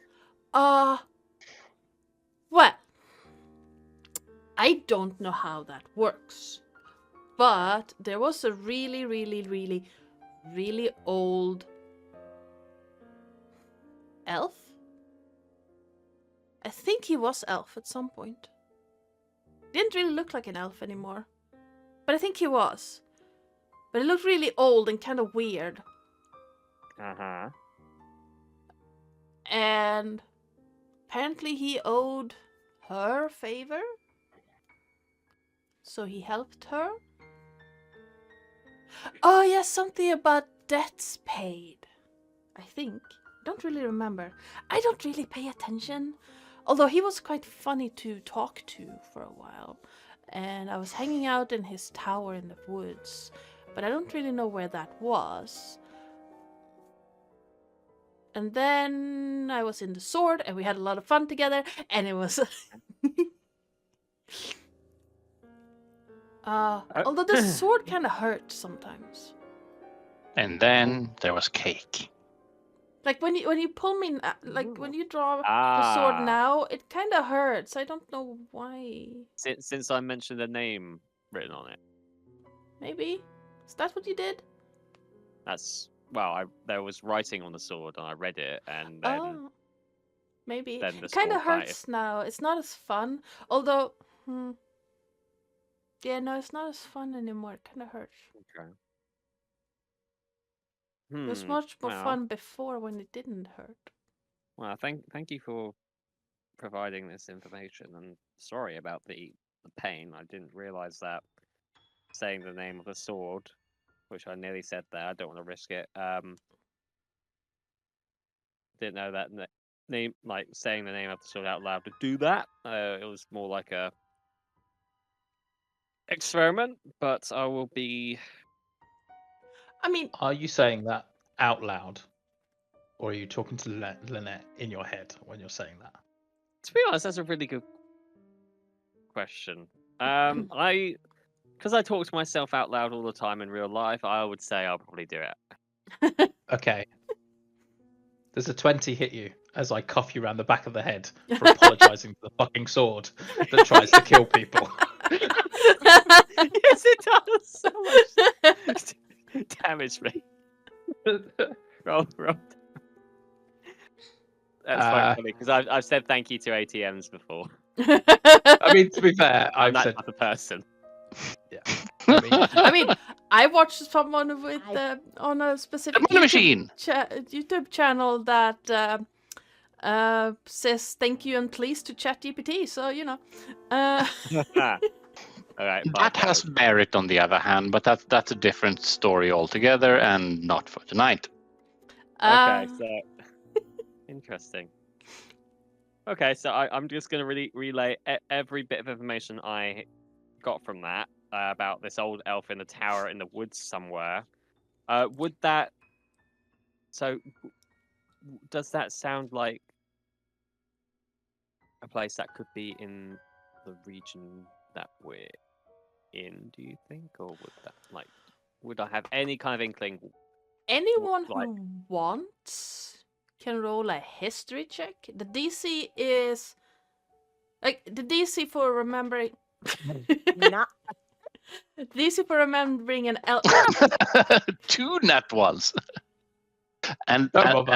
Well, I don't know how that works, but there was a really, really, really, really old elf. I think he was elf at some point. Didn't really look like an elf anymore, but I think he was. But he looked really old and kind of weird. Uh-huh. And apparently he owed her a favor. So he helped her. Oh, yes, something about debts paid. I think. Don't really remember. I don't really pay attention. Although he was quite funny to talk to for a while. And I was hanging out in his tower in the woods. But I don't really know where that was. And then I was in the sword and we had a lot of fun together. And it was... although the sword kind of hurt sometimes. And then there was cake. Like when you pull me, like when you draw the sword now, it kind of hurts. I don't know why. Since I mentioned a name written on it. Maybe? Is that what you did? That's there was writing on the sword and I read it and then. Maybe then it kind of hurts now. It's not as fun. Although, yeah, no, it's not as fun anymore. It kind of hurts. Okay. It was much more fun before when it didn't hurt. Well, thank you for providing this information, and sorry about the pain. I didn't realize that saying the name of the sword, which I nearly said there. I don't want to risk it. Didn't know that name, like saying the name of the sword out loud to do that. It was more like a experiment, but I will be. I mean, are you saying that out loud, or are you talking to Lynette in your head when you're saying that? To be honest, that's a really good question. Because I talk to myself out loud all the time in real life, I would say I'll probably do it. Okay. Does a 20 hit you? as I cuff you around the back of the head for apologising for the fucking sword that tries to kill people. Yes, it does so much damage me. Roll. That's quite funny because I've said thank you to ATMs before. I mean, to be fair, I'm I've that said, type of person. yeah. I mean, I watched someone with on a specific Money machine. YouTube channel that says thank you and please to ChatGPT. So you know. All right. That has merit, on the other hand, but that's a different story altogether, and not for tonight. Okay, so interesting. Okay, so I'm just going to relay every bit of information I got from that about this old elf in the tower in the woods somewhere. Would that? So, does that sound like a place that could be in the region that we're in? Do you think, or would I have any kind of inkling? Anyone like- who wants can roll a history check. The DC is the DC for remembering. Not DC for remembering an elf. 2 nat ones. And Don't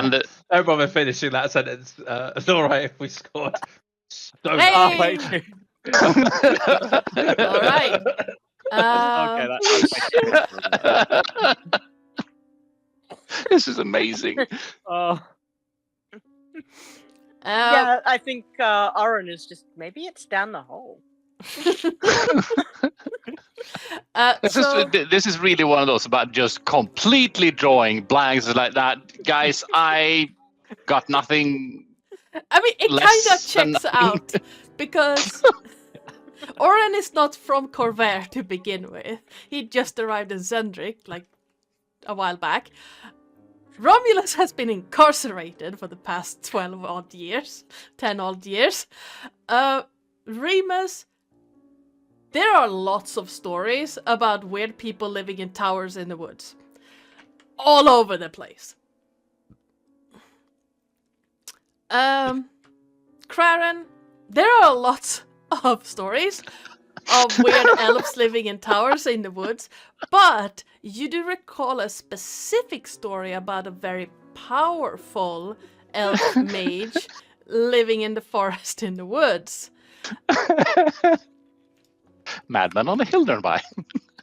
bother finishing that sentence. It's all right if we scored. So Hey! Oh, wait. All right. Okay, This is amazing. Oh, yeah, I think Aaron is just maybe it's down the hole. This is really one of those about just completely drawing blanks like that. Guys, I got nothing. I mean, it kind of less than checks out because Oren is not from Corvair to begin with. He just arrived in Zendrik like a while back. Romulus has been incarcerated for the past 10 odd years. Remus, there are lots of stories about weird people living in towers in the woods. All over the place. Craren, there are lots of stories of weird elves living in towers in the woods, but you do recall a specific story about a very powerful elf mage living in the forest in the woods. Madman on a hill nearby.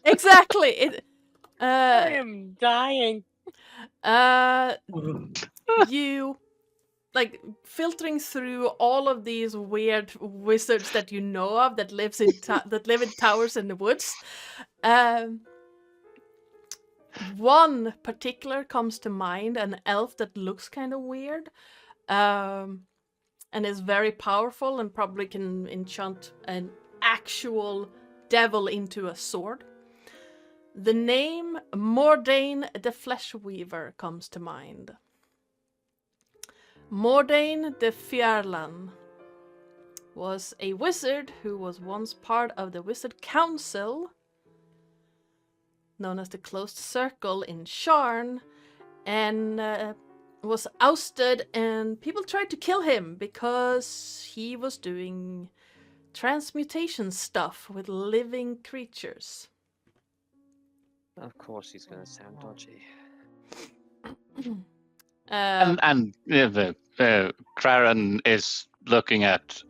Exactly. I am dying. You like filtering through all of these weird wizards that you know of that live in towers in the woods. One particular comes to mind, an elf that looks kind of weird, and is very powerful and probably can enchant an actual devil into a sword. The name Mourning the Fleshweaver comes to mind. Mourning the Fjarlan was a wizard who was once part of the Wizard Council, known as the Closed Circle in Sharn, and was ousted, and people tried to kill him because he was doing transmutation stuff with living creatures. of course he's going to sound dodgy. Craren is looking at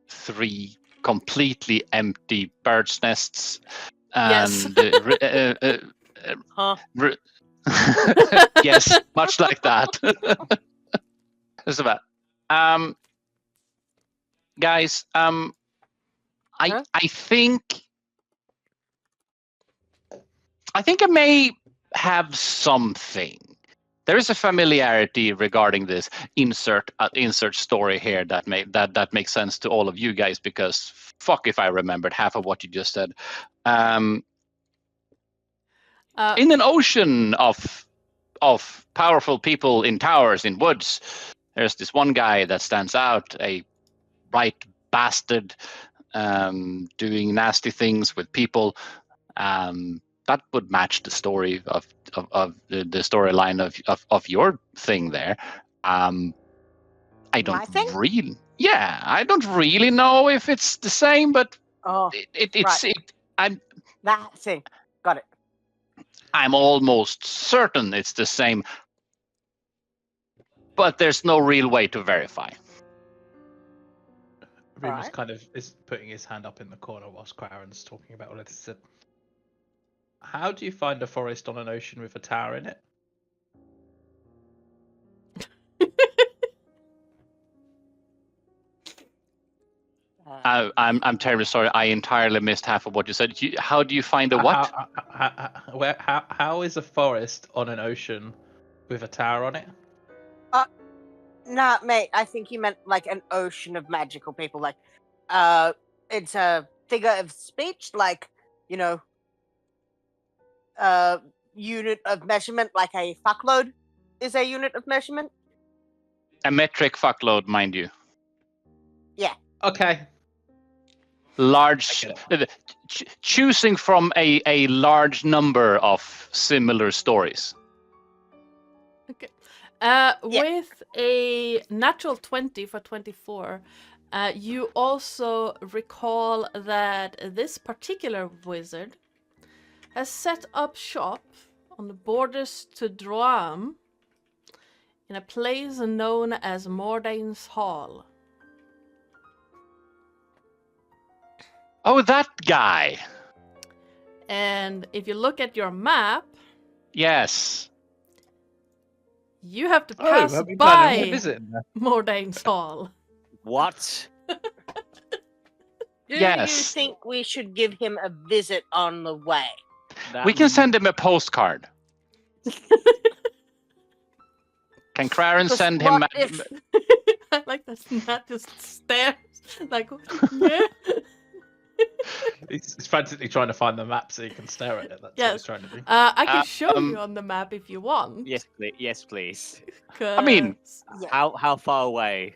3 completely empty bird's nests, and Huh? yes, much like that. It's about guys. Huh? I think I may have something. There is a familiarity regarding this insert story here that makes sense to all of you guys, because fuck if I remembered half of what you just said. In an ocean of powerful people in towers in woods, there's this one guy that stands out, a right bastard, doing nasty things with people. That would match the story of the storyline of your thing there. I don't My thing? really. Yeah, I don't really know if it's the same, but Oh, it's. right. I'm that thing. Got it. I'm almost certain it's the same, but there's no real way to verify. Remus Alright. kind of is putting his hand up in the corner whilst Quarren's talking about all of this. How do you find a forest on an ocean with a tower in it? I'm terribly sorry. I entirely missed half of what you said. How do you find a what? How is a forest on an ocean with a tower on it? Nah, mate. I think you meant like an ocean of magical people. Like, it's a figure of speech. Like, unit of measurement. Like a fuckload is a unit of measurement. A metric fuckload, mind you. Okay. Large, choosing from a large number of similar stories. Okay. With a natural 20 for 24, you also recall that this particular wizard has set up shop on the borders to Droam in a place known as Mourning's Hall. Oh, that guy. And if you look at your map, Yes. you have to Oh, pass I've been planning a by visit there. Mourning's Hall. What? Do you Yes. think we should give him a visit on the way? We can send him a postcard. Can Craren Because send him? what if- I like that Nat just stares like, yeah. He's frantically trying to find the map so he can stare at it. That's what Yes. he's trying to do. I can show Um, you on the map if you want. Yes, please. Yes, please. I mean- 'cause- Yeah. How far away?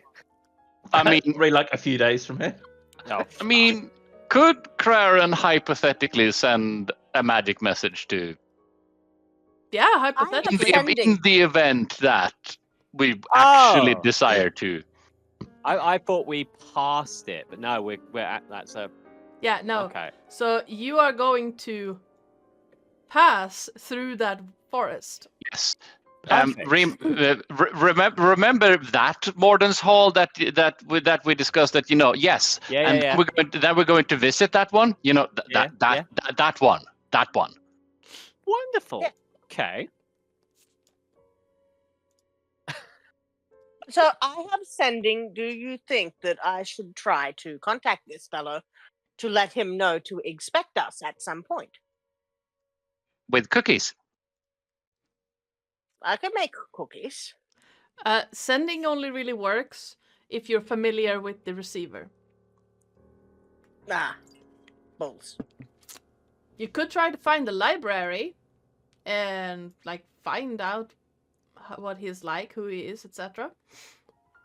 I mean, Probably like a few days from here. Oh, I mean, could Craren hypothetically send a magic message to yeah, in hypothetically. Sending. the event that we actually Oh. desire to? I thought we passed it, but no, we're at that's a Yeah, no. okay. So you are going to pass through that forest. Yes. Perfect. Remember that Morden's Hall that we discussed. That yes, Yeah, and yeah. we're going to visit that one. Yeah, That one. Wonderful. Yeah. Okay. So I have sending. Do you think that I should try to contact this fellow to let him know to expect us at some point? With cookies. I could make cookies. Sending only really works if you're familiar with the receiver. Ah, balls. You could try to find the library and find out what he's like, who he is, etc.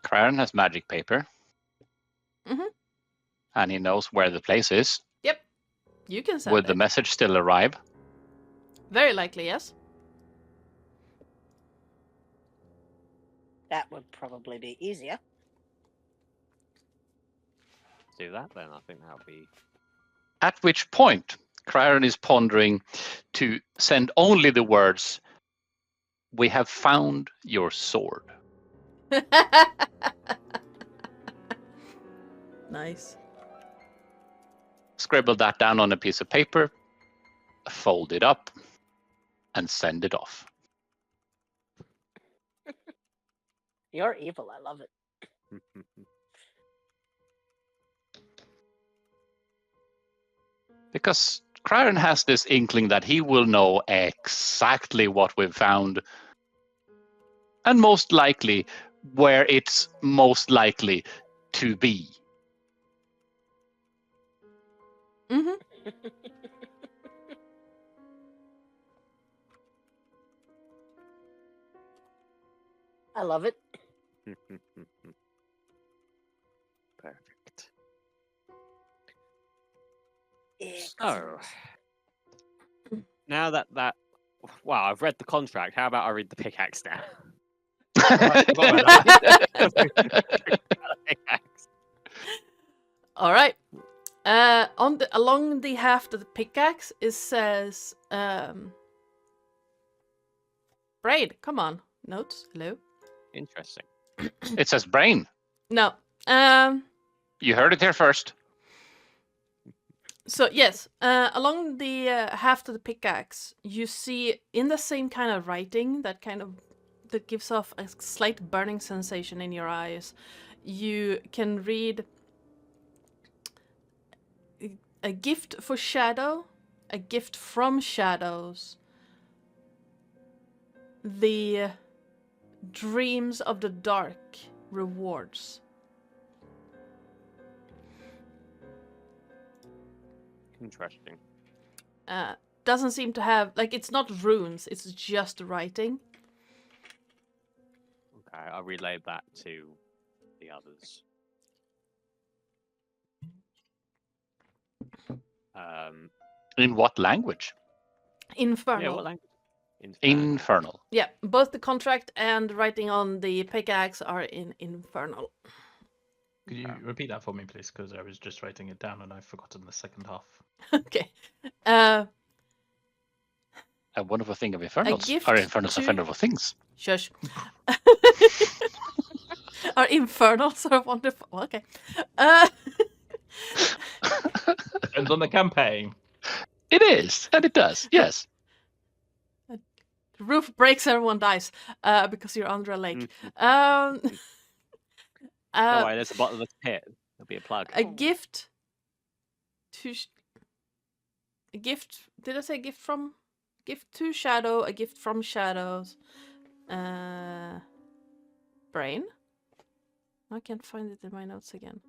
Craren has magic paper. Mhm. And he knows where the place is. Yep, you can send Would it. the message still arrive? Very likely, yes. That would probably be easier. Let's do that then. I think that'll be. At which point, Craren is pondering to send only the words, "We have found your sword." Nice. Scribble that down on a piece of paper, fold it up, and send it off. You're evil. I love it. Because Craren has this inkling that he will know exactly what we've found, and most likely where it's most likely to be. Mm-hmm. I love it. Perfect. Excellent. So, now that well, I've read the contract. How about I read the pickaxe now? I forgot about that. All right. Along the haft of the pickaxe, it says, Braid, come on. Notes, hello? Interesting. It says brain. No. You heard it here first. So, yes, along the haft of the pickaxe, you see in the same kind of writing that gives off a slight burning sensation in your eyes, you can read a gift for shadow, a gift from shadows, the dreams of the dark rewards. Interesting. Doesn't seem to have, like, it's not runes, it's just writing. Okay, I'll relay that to the others. In what language? Infernal. Yeah, what language? Infernal. Yeah, both the contract and writing on the pickaxe are in Infernal. Could you repeat that for me, please? Because I was just writing it down and I've forgotten the second half. Okay. A wonderful thing of Infernals. gift Are Infernals to- wonderful things? Shush. Our Infernals are wonderful. Okay. Depends on the campaign. It is, and it does, yes. The roof breaks, everyone dies. Because you're under a lake. Don't worry, there's a bottomless pit. There'll be a plug. A gift to... A gift... Did I say gift from... Gift to shadow, a gift from shadows. Brain? I can't find it in my notes again.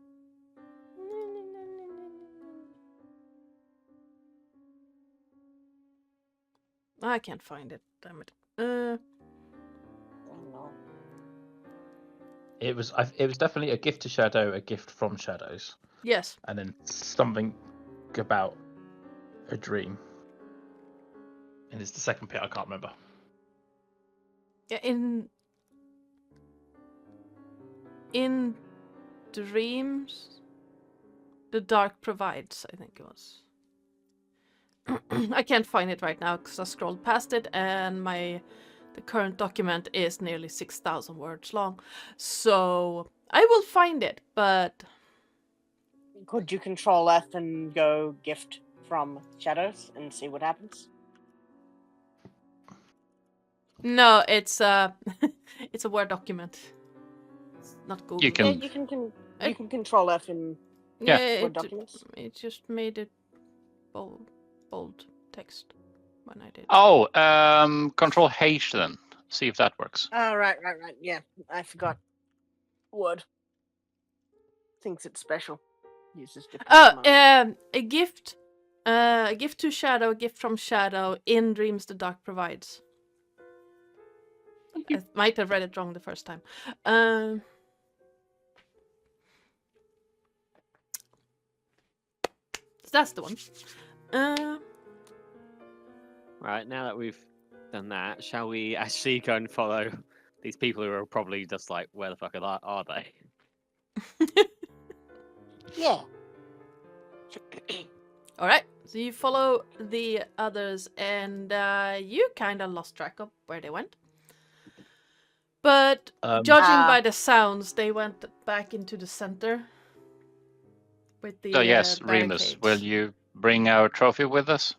I can't find it, damn it. It was definitely a gift to shadow, a gift from shadows, Yes. and then something about a dream. And it's the second bit I can't remember. Yeah, in dreams, the dark provides, I think it was. I can't find it right now because I scrolled past it and the current document is nearly 6,000 words long. So I will find it, but Could you control F and go gift from shadows and see what happens? no, it's it's a Word document. It's not Google. You can- Yeah, you can control F and Yeah. Word documents. It just made it bold text when I did. Oh, control H then. See if that works. Oh, right. Yeah, I forgot. Word. Thinks it's special. Uses different commands. A gift to shadow, a gift from shadow. In dreams, the dark provides. I might have read it wrong the first time. So that's the one. Right, now that we've done that, shall we actually go and follow these people who are probably just like, where the fuck are they? Yeah. All right. So you follow the others, and you kind of lost track of where they went. But judging by the sounds, they went back into the center. With the So yes, Remus, barricades. will you bring our trophy with us?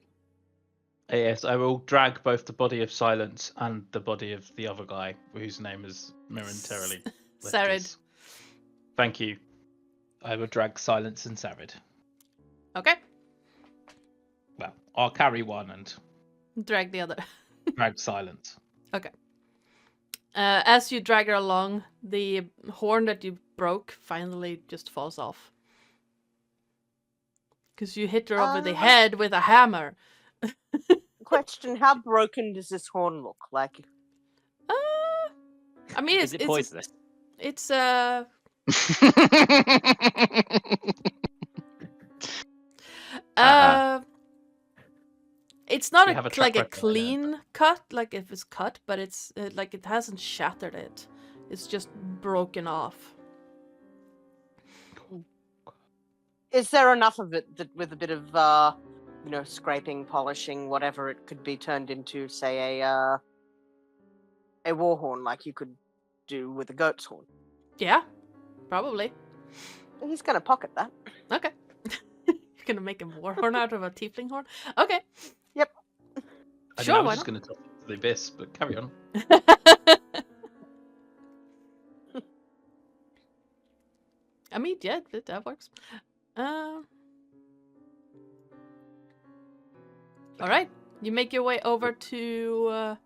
Yes, I will drag both the body of Silence and the body of the other guy, whose name is momentarily left Sarid. us. Thank you. I will drag Silence and Sarid. Okay. Well, I'll carry one and Drag the other. drag Silence. Okay. As you drag her along, the horn that you broke finally just falls off. Because you hit her over the head with a hammer. Question: how broken does this horn look? Like, I mean, Is it poisonous? It's it's not We have a like track a record there, clean cut, like if it's cut, but it's like it hasn't shattered it. It's just broken off. Is there enough of it that with a bit of, scraping, polishing, whatever it could be turned into, say, a war horn like you could do with a goat's horn? Yeah, probably. He's gonna pocket that. Okay. You're gonna make a war horn out of a tiefling horn? Okay. Yep. I Sure, mean, I why was just going to toss it to the abyss, but carry on. I mean, yeah, that works. All right, you make your way over to.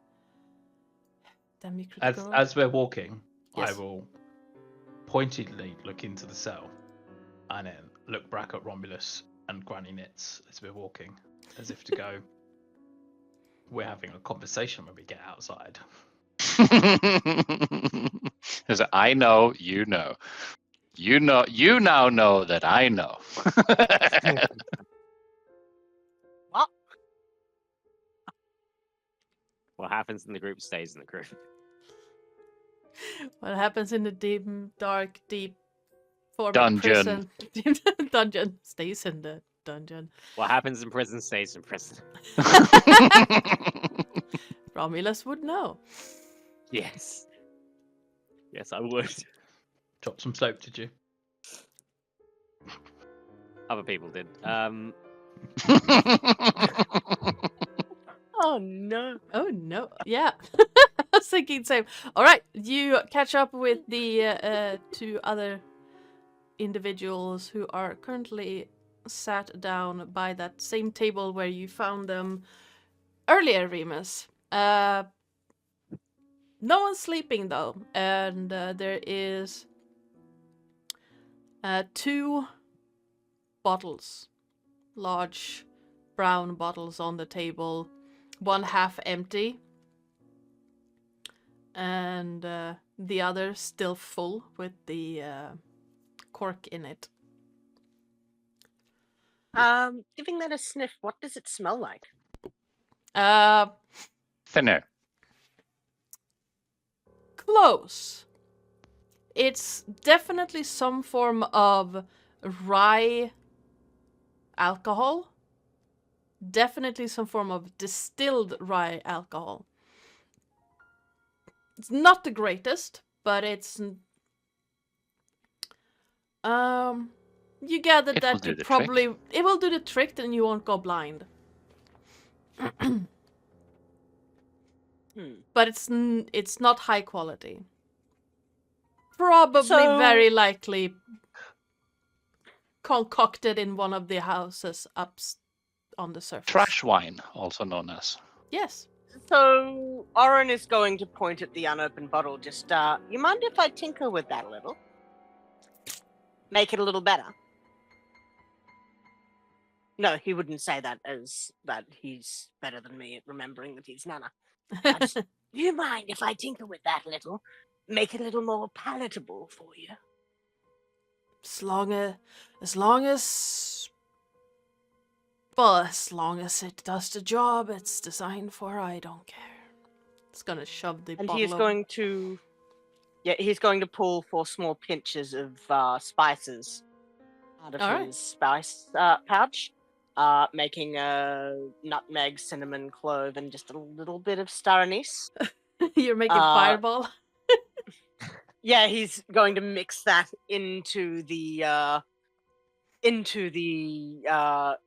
Damn, you critical roll. As we're walking, Yes. I will pointedly look into the cell, and then look back at Romulus and Granny Knits as we're walking, as if to go. We're having a conversation when we get outside. Because I know, you know. You now know that I know. What? What happens in the group stays in the group. What happens in the deep, dark, deep form Dungeon. prison dungeon stays in the dungeon. What happens in prison stays in prison. Romulus would know. Yes. Yes, I would. Drop some soap, did you? Other people did. Oh no. Oh no! Yeah, I was thinking same. All right, you catch up with the two other individuals who are currently sat down by that same table where you found them earlier, Remus. No one's sleeping though, and there is 2 bottles, large brown bottles on the table, one half empty, and the other still full with the cork in it. Giving that a sniff, what does it smell like? Thinner. Close. It's definitely some form of rye alcohol. Definitely some form of distilled rye alcohol. It's not the greatest, but it's you gather It will that do you the probably trick. it will do the trick, and you won't go blind. But it's not high quality. Probably very likely concocted in one of the houses up on the surface. Trash wine, also known as. Yes. So, Oren is going to point at the unopened bottle. Just, you mind if I tinker with that a little? Make it a little better. No, he wouldn't say that as that he's better than me at remembering that he's Nana. Do you mind if I tinker with that a little? Make it a little more palatable for you. As long as it does the job it's designed for, I don't care. It's gonna shove the And bottle he's over. going to... Yeah, he's going to pull 4 small pinches of spices out of Alright. his spice pouch, making a nutmeg, cinnamon, clove, and just a little bit of star anise. You're making fireball? Yeah, he's going to mix that into the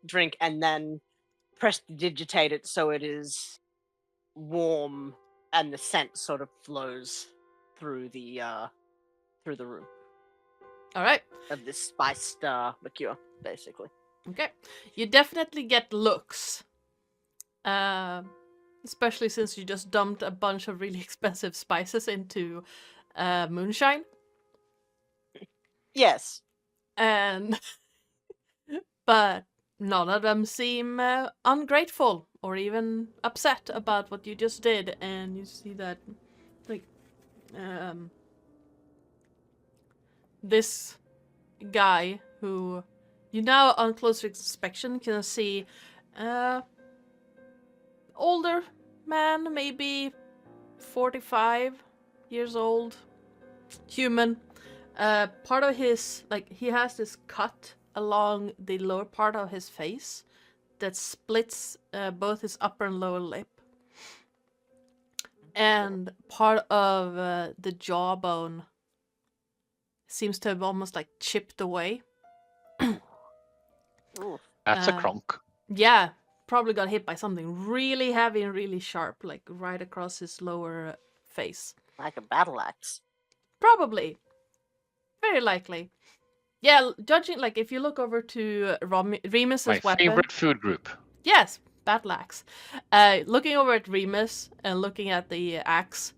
drink and then prestidigitate it so it is warm and the scent sort of flows through the room Alright. of this spiced liqueur, basically. Okay. You definitely get looks. Especially since you just dumped a bunch of really expensive spices into moonshine. Yes. And but none of them seem ungrateful or even upset about what you just did. And you see that like this guy who you now on closer inspection can see older man, maybe 45 years old, human. Part of his, like, he has this cut along the lower part of his face that splits both his upper and lower lip. And part of the jawbone seems to have almost like chipped away. Ooh. That's a cronk. Yeah, probably got hit by something really heavy and really sharp, like right across his lower face. Like a battle axe. Probably. Very likely. Yeah, judging, like, if you look over to Remus's My weapon. favorite food group. Yes, battle axe. Looking over at Remus and looking at the axe,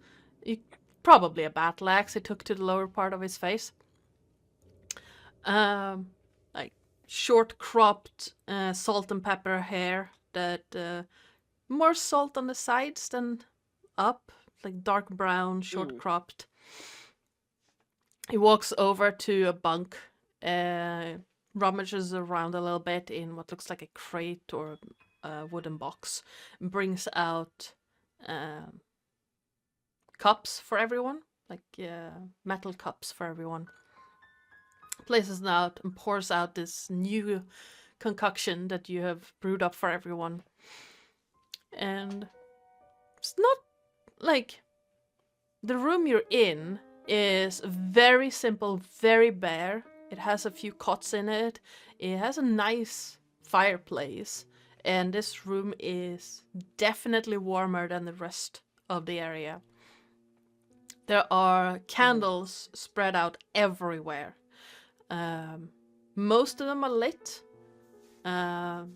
probably a battle axe he took to the lower part of his face. Like short cropped salt and pepper hair that more salt on the sides than up, like dark brown, short cropped. He walks over to a bunk, rummages around a little bit in what looks like a crate or a wooden box, and brings out cups for everyone, like metal cups for everyone. Places them out and pours out this new concoction that you have brewed up for everyone. And it's not like the room you're in is very simple, very bare. It has a few cots in it. It has a nice fireplace. And this room is definitely warmer than the rest of the area. There are candles spread out everywhere. Most of them are lit.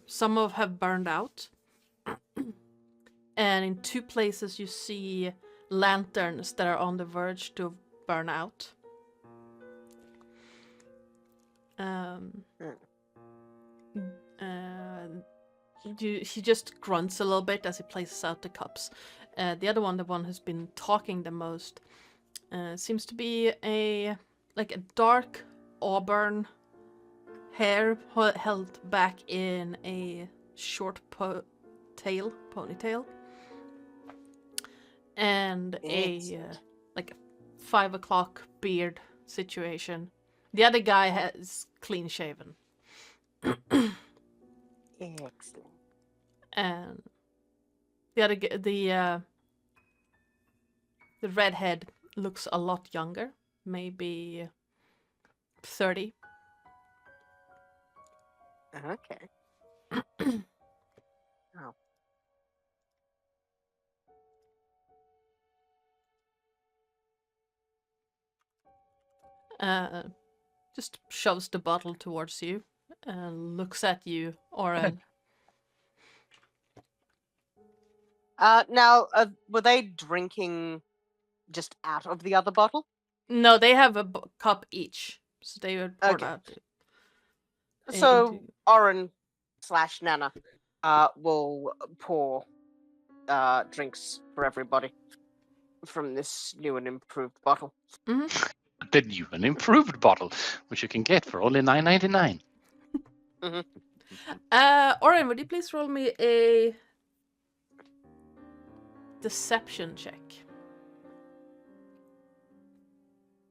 Some of have burned out. And in two places you see lanterns that are on the verge to burn out. He just grunts a little bit as he places out the cups. The other one, the one who's been talking the most, seems to be a dark auburn hair held back in a short ponytail, and a 5 o'clock beard situation. The other guy has clean shaven. Excellent. And the redhead looks a lot younger, maybe 30. Okay. Oh. Just shoves the bottle towards you and looks at you, Oren. Now, were they drinking just out of the other bottle? No, they have a cup each, so they would pour Okay. out. So, Oren / Nana will pour drinks for everybody from this new and improved bottle. Mm-hmm. The new and improved bottle, which you can get for only $9.99. Oren, would you please roll me a deception check?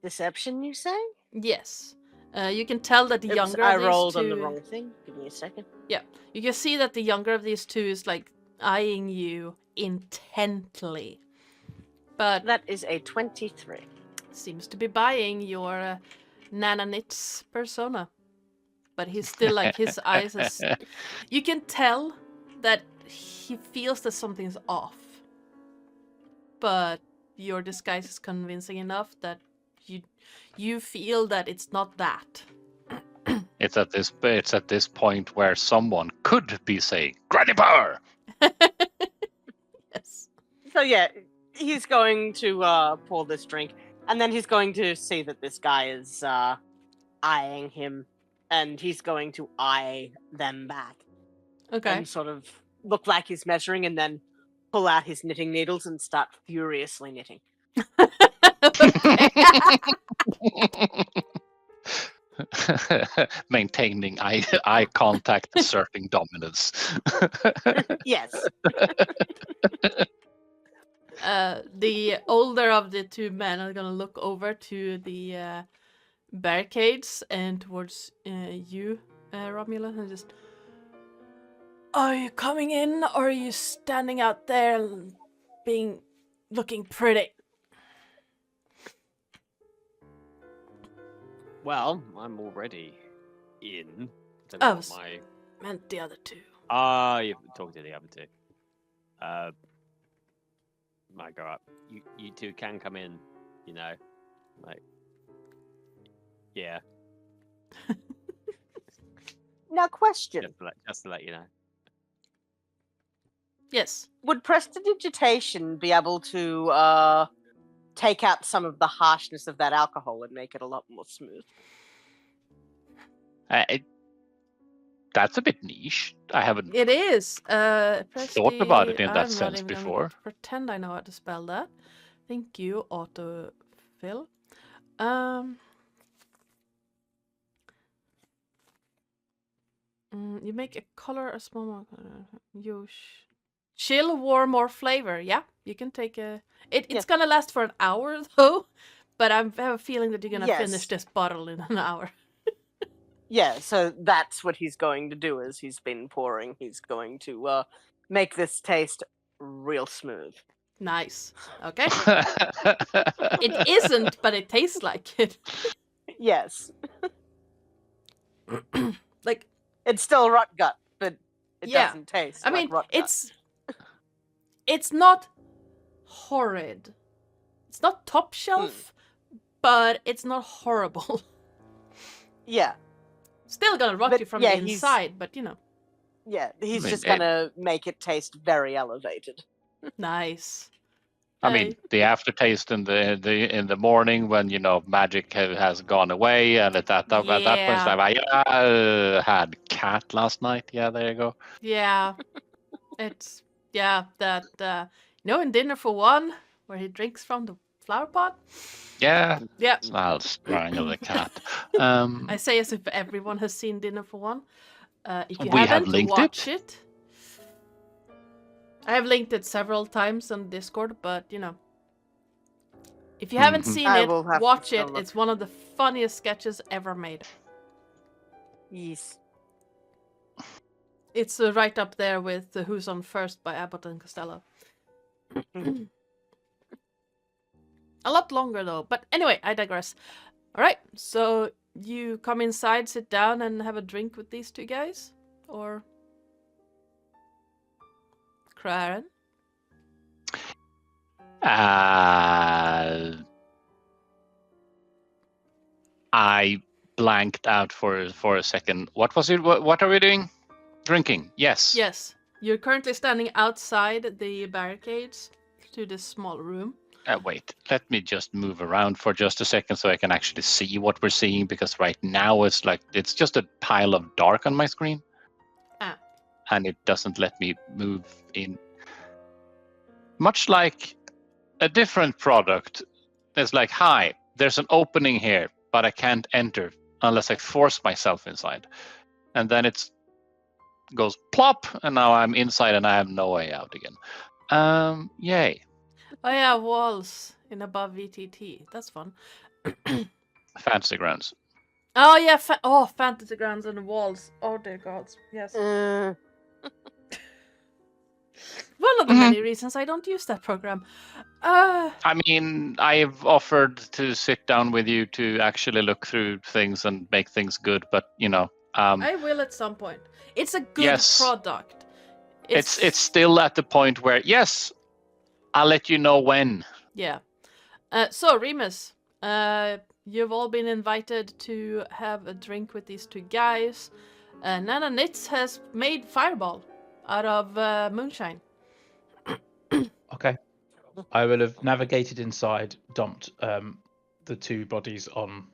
Deception, you say? Yes. You can tell that the Oops, younger I of these rolled two... on the wrong thing. Give me a second. Yeah. You can see that the younger of these two is like eyeing you intently. But That is a 23. seems to be buying your Nana Knits persona. But he's still like, his eyes is... You can tell that he feels that something's off. But your disguise is convincing enough that you feel that it's not that. It's at this point where someone could be saying "Granny Power." Yes. So yeah, he's going to pour this drink, and then he's going to see that this guy is eyeing him, and he's going to eye them back. Okay. And sort of look like he's measuring, and then pull out his knitting needles and start furiously knitting. Maintaining eye contact, asserting dominance. Yes. The older of the two men are gonna look over to the barricades and towards you, Romulus, and just, are you coming in, or are you standing out there looking pretty? Well, I'm already in. I was meant the other two. You're talking to the other two. Might go up. You two can come in, you know. Like, yeah. Now, question. Just to let you know. Yes. Would prestidigitation be able to take out some of the harshness of that alcohol and make it a lot more smooth? That's a bit niche. I haven't It is. thought about it in I'm that not sense even gonna before. pretend I know how to spell that. Thank you, autofill. You make a color a small more. Chill, warm, or flavor. Yeah, you can take a. It's gonna last for an hour though, but I have a feeling that you're gonna finish this bottle in an hour. Yeah, so that's what he's going to do. As he's been pouring, he's going to make this taste real smooth. Nice. Okay. It isn't, but it tastes like it. Yes. Like, it's still rot gut, but it doesn't taste like rot gut. It's not horrid. It's not top shelf, but it's not horrible. Yeah. Still gonna rot you from the inside, but you know. Yeah, he's just gonna make it taste very elevated. Nice. I mean, the aftertaste in the morning when magic has gone away, and at that point, I had cat last night. Yeah, there you go. Yeah, it's that in Dinner for One where he drinks from the flower pot. Yeah. Smells crying of the cat. I say as if everyone has seen Dinner for One. If you we haven't, have linked watch it. I have linked it several times on Discord, but if you haven't seen it, watch it. It's one of the funniest sketches ever made. Yes. It's right up there with Who's on First by Abbott and Costello. A lot longer though, but anyway, I digress. All right, so you come inside, sit down, and have a drink with these two guys, or Karen? I blanked out for a second. What was it? What are we doing? Drinking. Yes. Yes. You're currently standing outside the barricades to this small room. Wait, let me just move around for just a second so I can actually see what we're seeing, because right now it's just a pile of dark on my screen. And it doesn't let me move in. Much like a different product, it's like, hi, there's an opening here, but I can't enter unless I force myself inside. And then it goes plop, and now I'm inside and I have no way out again. Yay. Oh yeah, walls in above VTT. That's fun. Fantasy Grounds. Oh yeah, Fantasy Grounds and walls. Oh dear gods, yes. One of the many reasons I don't use that program. I mean, I've offered to sit down with you to actually look through things and make things good, but I will at some point. It's a good product. It's still at the point where I'll let you know when. Yeah. So Remus, you've all been invited to have a drink with these two guys. Nana Nitz has made Fireball out of moonshine. Okay. I will have navigated inside, dumped the two bodies on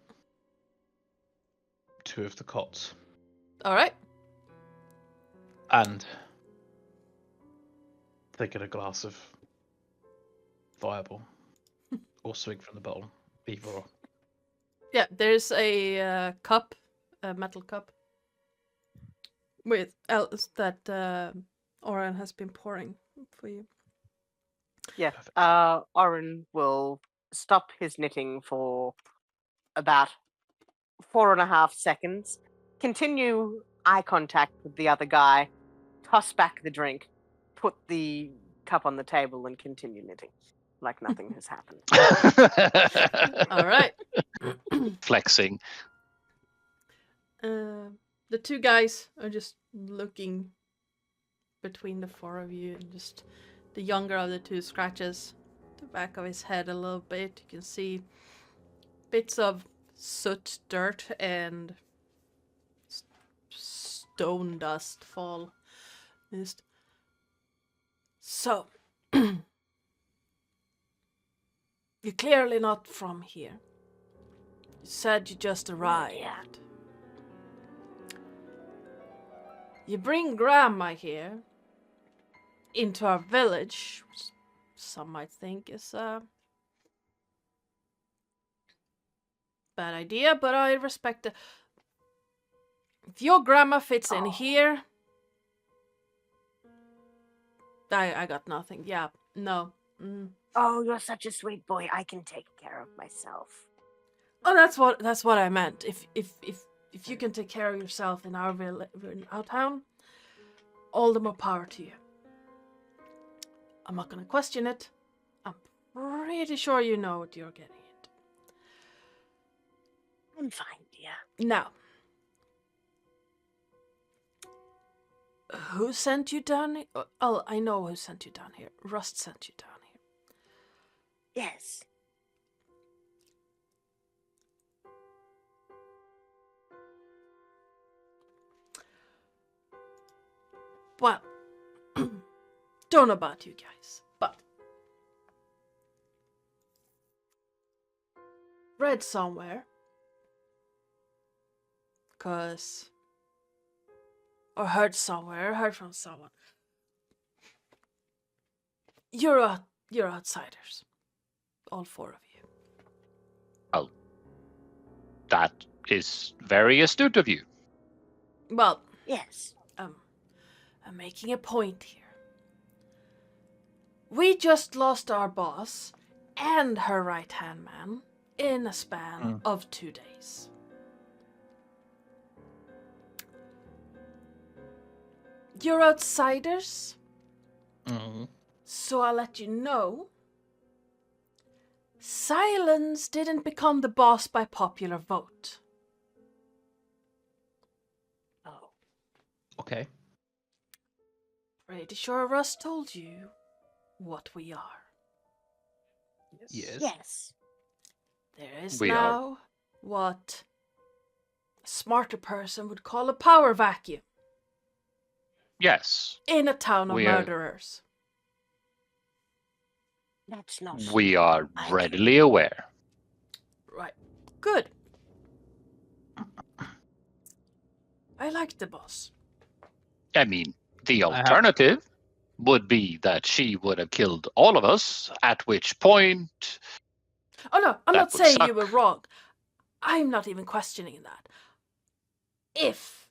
two of the cots. All right. And taken a glass of Fireball or swig from the bottle, either or. Yeah, there's a cup, a metal cup, with that Oren has been pouring for you. Yeah. Perfect. Oren will stop his knitting for about 4.5 seconds, continue eye contact with the other guy, toss back the drink, put the cup on the table, and continue knitting like nothing has happened. All right. Flexing. The two guys are just looking between the four of you, and just the younger of the two scratches the back of his head a little bit. You can see bits of soot, dirt, and stone dust fall. Just so you're clearly not from here. You said you just arrived. You bring Grandma here into our village, which some might think is a bad idea, but I respect it. If your grandma fits in here, I got nothing. Yeah, no. Oh, you're such a sweet boy. I can take care of myself. Oh, that's what I meant. If you can take care of yourself in our in our town, all the more power to you. I'm not gonna question it. I'm pretty sure you know what you're getting into. I'm fine, dear. Now, who sent you down here? Oh, I know who sent you down here. Rust sent you down here. Yes. Well, don't know about you guys, but read somewhere, or heard somewhere, heard from someone. You're outsiders, all four of you. Oh, that is very astute of you. Well, Yes. I'm making a point here. We just lost our boss and her right-hand man in a span of 2 days. You're outsiders, so I'll let you know. Silence didn't become the boss by popular vote. Oh. Okay. Pretty sure Russ told you what we are. Yes. Yes. There is We are. now what a smarter person would call a power vacuum Yes, in a town of We are. murderers. That's not we true. are I readily aware. Right. Good. I like the boss. I mean, the I have- alternative would be that she would have killed all of us, at which point Oh no, I'm That not would saying you suck. were wrong. I'm not even questioning that. If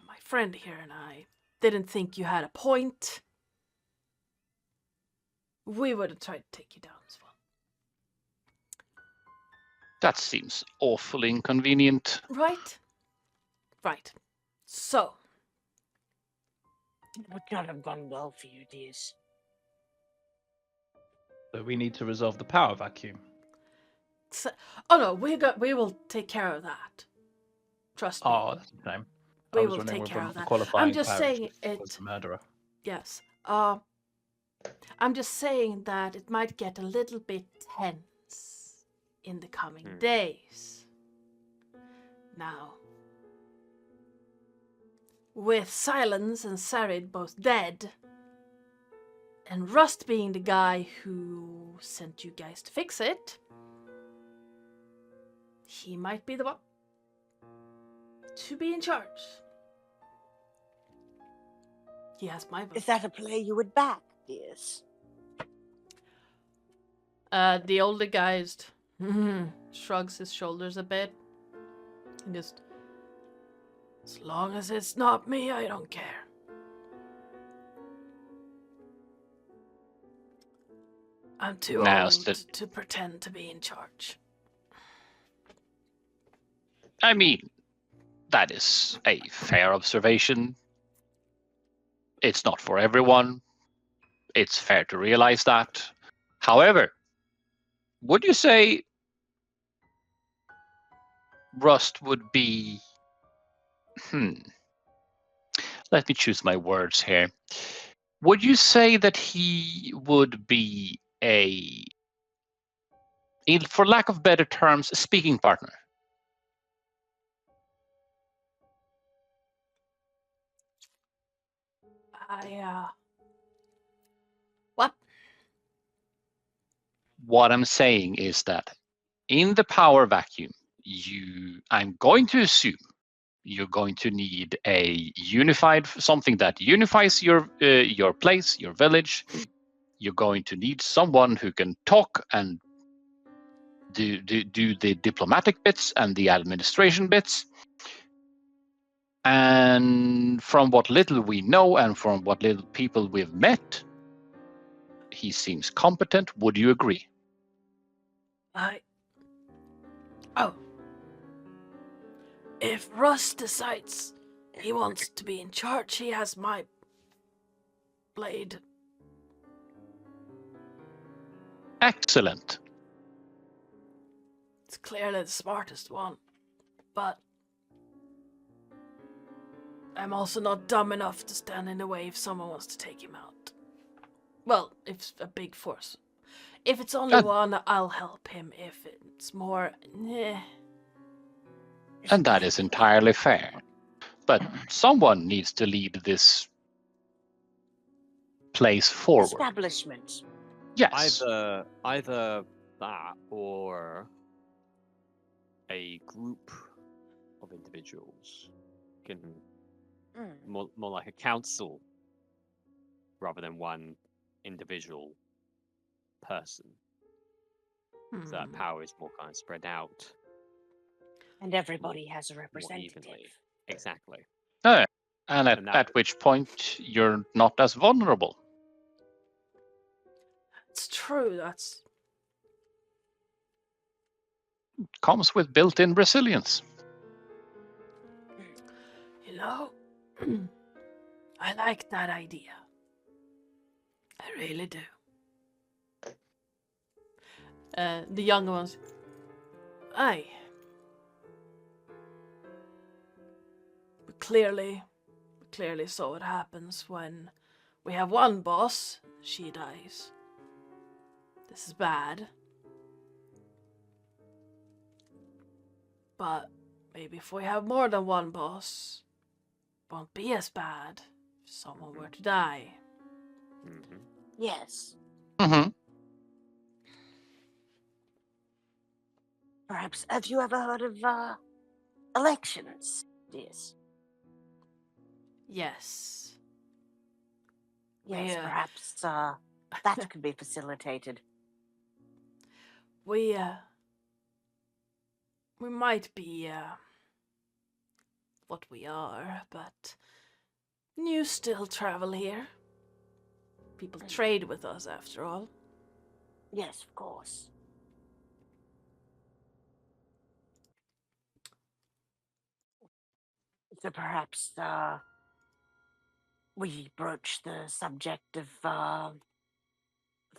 my friend here and I didn't think you had a point, we would have tried to take you down as well. that seems awfully inconvenient. Right? Right. So, It would not have gone well for you, dears. So we need to resolve the power vacuum. oh no, we will take care of that. Trust me. Oh, that's a shame. We I was will wondering take whether care of the that. qualifying I'm just power saying was it. the murderer. Yes. I'm just saying that it might get a little bit tense in the coming days. Now, with Silence and Sarid both dead, and Rust being the guy who sent you guys to fix it, he might be the one to be in charge. He has my vote. Is that a play you would back, dears? The older guy shrugs his shoulders a bit and just As long as it's not me, I don't care. I'm too Now's old the- to pretend to be in charge. I mean, that is a fair observation. It's not for everyone. It's fair to realize that. However, would you say Rust would be... Let me choose my words here. Would you say that he would be for lack of better terms, a speaking partner? What? What I'm saying is that in the power vacuum, I'm going to assume you're going to need a unified, something that unifies your place, your village. You're going to need someone who can talk and do the diplomatic bits and the administration bits. And from what little we know and from what little people we've met, he seems competent. Would you agree? Oh. If Russ decides he wants to be in charge, he has my blade. Excellent. It's clearly the smartest one, but I'm also not dumb enough to stand in the way if someone wants to take him out. Well, if it's a big force. If it's only one, I'll help him. If it's more, And that is entirely fair. But someone needs to lead this place forward. Establishment. Yes. Either that or a group of individuals can more like a council rather than one individual person. So that power is more kind of spread out. And everybody has a More representative. evenly. Exactly. Oh, and at which point you're not as vulnerable. it's true. That's Comes with built-in resilience. You know, I like that idea. I really do. The younger ones. Aye. We clearly saw what happens when we have one boss, she dies. This is bad. But maybe if we have more than one boss, it won't be as bad if someone were to die. Mm-hmm. Yes. Mm-hmm. Perhaps, have you ever heard of elections? Yes. Yes. Yes, Yeah. perhaps that could be facilitated. We might be what we are, but news still travel here. People trade with us after all. Yes, of course. So perhaps we broach the subject of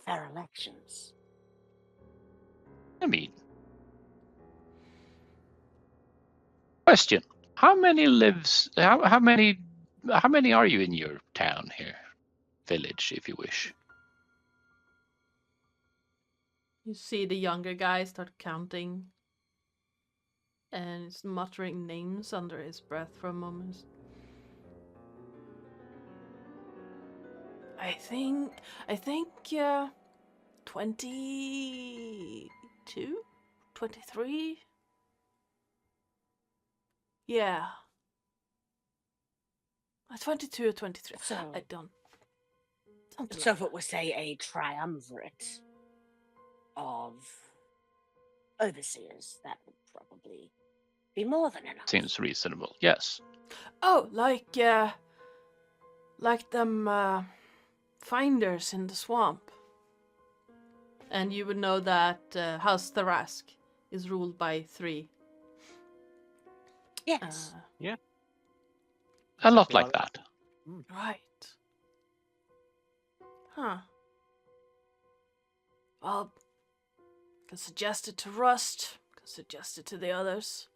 fair elections. I mean, question: how many how many are you in your town here, village, if you wish? You see the younger guy start counting and he's muttering names under his breath for a moment. I think 22? 23? Yeah. 22 or 23. So, I don't. Something so like if it was, say, a triumvirate of overseers, that would probably be more than enough. Seems reasonable. Yes. Oh, like them finders in the swamp. And you would know that House Tharask is ruled by 3. Yes. A lot Exactly like that. Right. Huh. Well, can suggest it to Rust. Can suggest it to the others.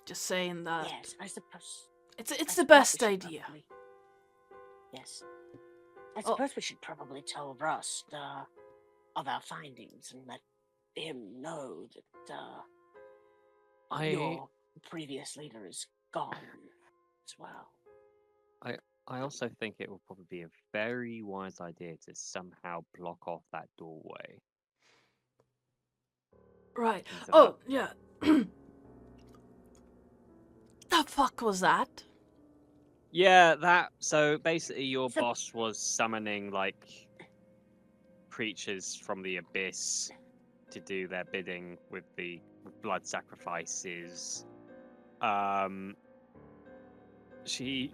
Just saying that Yes, I suppose. it's I the suppose best we should idea. probably- Yes. I Oh. suppose we should probably tell Rust of our findings and let him know that your previous leader is gone as well. I also think it will probably be a very wise idea to somehow block off that doorway. Right. into Oh, yeah. The fuck was that? Yeah, that. So basically, your So- boss was summoning like creatures from the abyss to do their bidding with the blood sacrifices. She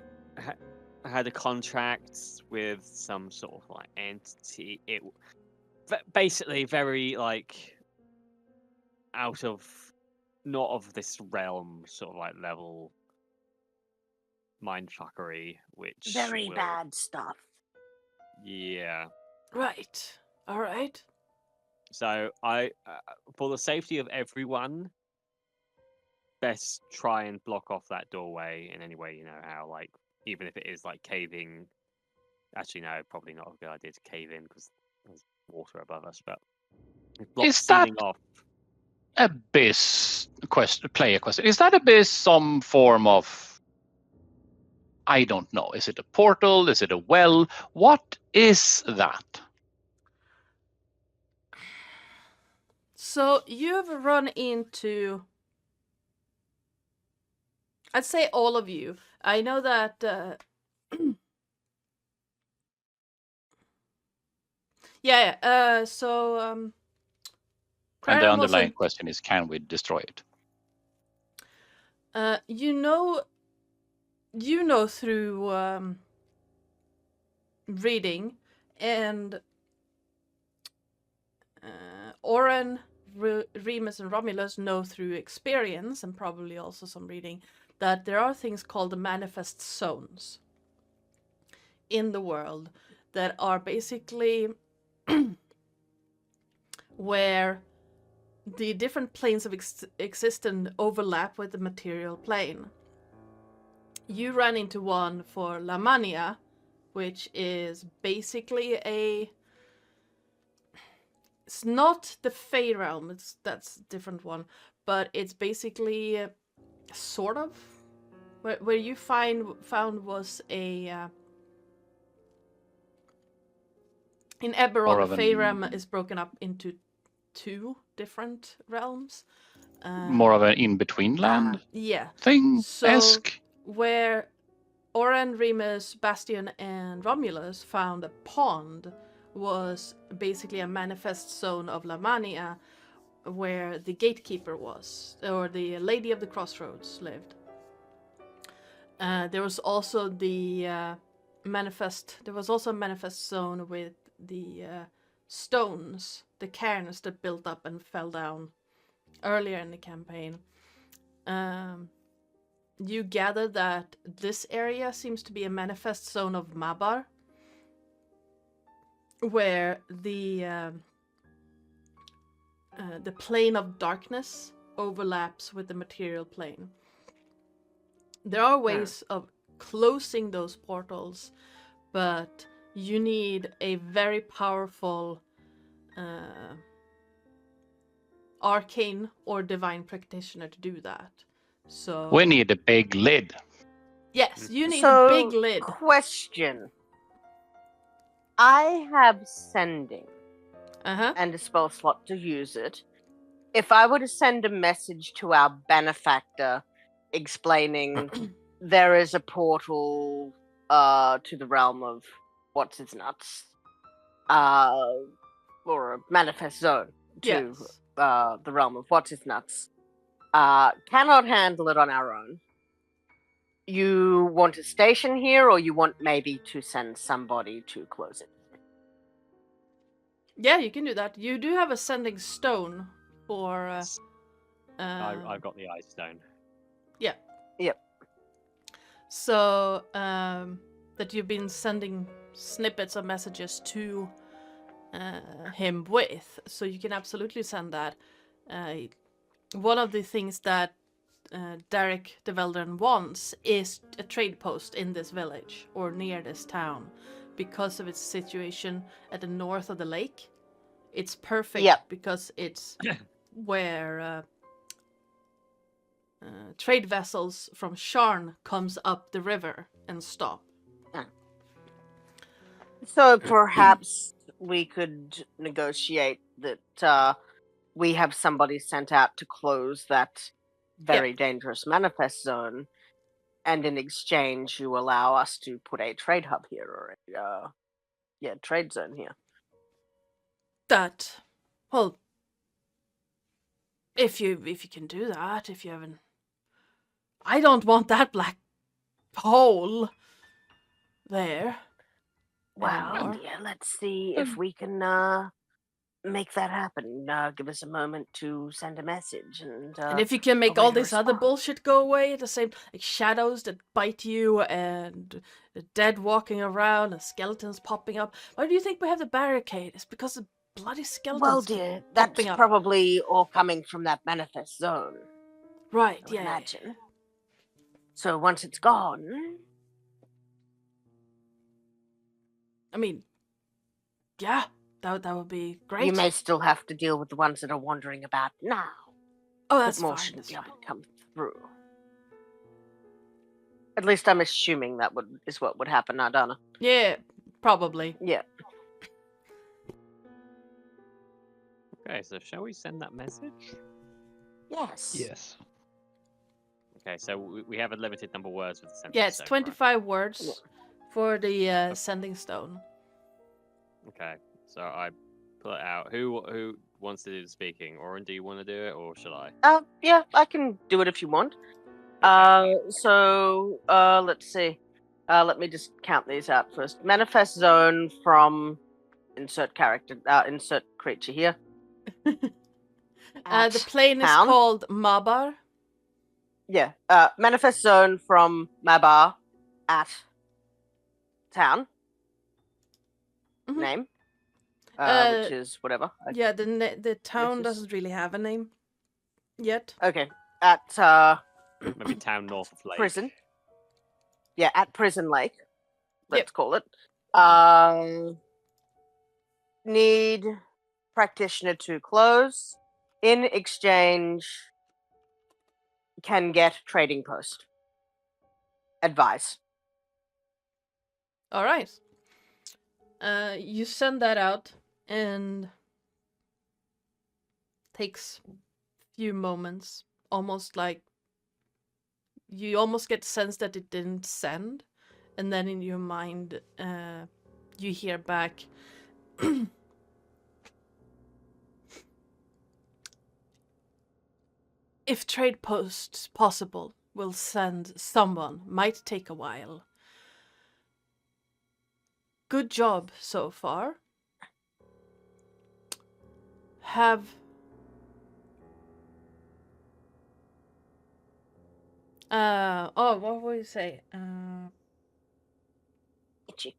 had a contract with some sort of like entity. It basically very like out of not of this realm sort of like level mindfuckery, which Very will- bad stuff. Yeah. Right. All right. So I, for the safety of everyone, best try and block off that doorway in any way you know how. Like even if it is like caving. Actually, no, probably not a good idea to cave in because there's water above us. But block Is the ceiling that- off. Abyss player question. Is that abyss some form of, I don't know, is it a portal? Is it a well? What is that? So you've run into, I'd say all of you. I know that so And the Craren underlying wasn't- question is, can we destroy it? you know through reading, and Oren, Remus, and Romulus know through experience and probably also some reading that there are things called the manifest zones in the world that are basically where the different planes of existence overlap with the material plane. You ran into one for Lamania, which is basically it's not the Fey realm, that's a different one, but it's basically sort of where you found was a in More Eberron, of the Fey an- realm is broken up into 2 different realms. More of an in-between land Yeah. thing? So Esque? where Oren, Remus, Bastion, and Romulus found a pond was basically a manifest zone of Lamania where the gatekeeper was, or the Lady of the Crossroads lived. There was also a manifest zone with the stones, the cairns that built up and fell down earlier in the campaign. You gather that this area seems to be a manifest zone of Mabar, where the plane of darkness overlaps with the material plane. There are ways of closing those portals, but you need a very powerful arcane or divine practitioner to do that. So We need a big lid. yes, you need So, a big lid. Question. I have sending Uh-huh. and a spell slot to use it. If I were to send a message to our benefactor explaining there is a portal to the realm of what's its nuts, or a manifest zone to Yes. the realm of what's his nuts, cannot handle it on our own. You want to station here, or you want maybe to send somebody to close it? Yeah, you can do that. You do have a sending stone for. I've got the ice stone. Yeah. Yep. So that you've been sending snippets of messages to him with, so you can absolutely send that. One of the things that Derek de Veldern wants is a trade post in this village or near this town because of its situation at the north of the lake. It's perfect because it's where trade vessels from Sharn comes up the river and stop. So perhaps we could negotiate that we have somebody sent out to close that very dangerous manifest zone, and in exchange you allow us to put a trade hub here, or a trade zone here. That, well, if you can do that, if you haven't, I don't want that black hole there. Well, anymore. yeah, let's see if we can make that happen. Give us a moment to send a message, And if you can make await all a this other response. bullshit go away at the same, like shadows that bite you and the dead walking around and skeletons popping up. Why do you think we have the barricade? It's because of bloody skeletons. Well, dear, that's popping up. probably all coming from that manifest zone, Right, I would yeah. imagine. So once it's gone, I mean, yeah, that would be great. you may still have to deal with the ones that are wandering about now. Oh, that's but more fine. shouldn't That's be able fine. to come through. At least I'm assuming that is what would happen, Ardana. Yeah, probably. Yeah. Okay, so shall we send that message? Yes. Yes. Okay, so we have a limited number of words with the sending Yeah, it's stone, 25 words Yeah. for the sending stone. Right? Okay, so I pull it out. Who wants to do the speaking? Oren, do you want to do it, or should I? Yeah, I can do it if you want. So let's see. Let me just count these out first. Manifest zone from insert creature here. The plane is town. called Mabar. Yeah. Manifest zone from Mabar at town. Mhm. Name. Which is whatever. Yeah, the town This is- doesn't really have a name yet. Okay. At Maybe town north of Lake. prison. Yeah, at Prison Lake. Let's Yep. call it. Need practitioner to close. In exchange, can get trading post. Advice. All right. You send that out, and takes few moments, almost like you almost get the sense that it didn't send, and then in your mind, you hear back. If trade posts possible, we'll send someone. Might take a while. Good job so far. What would you say? Itchy.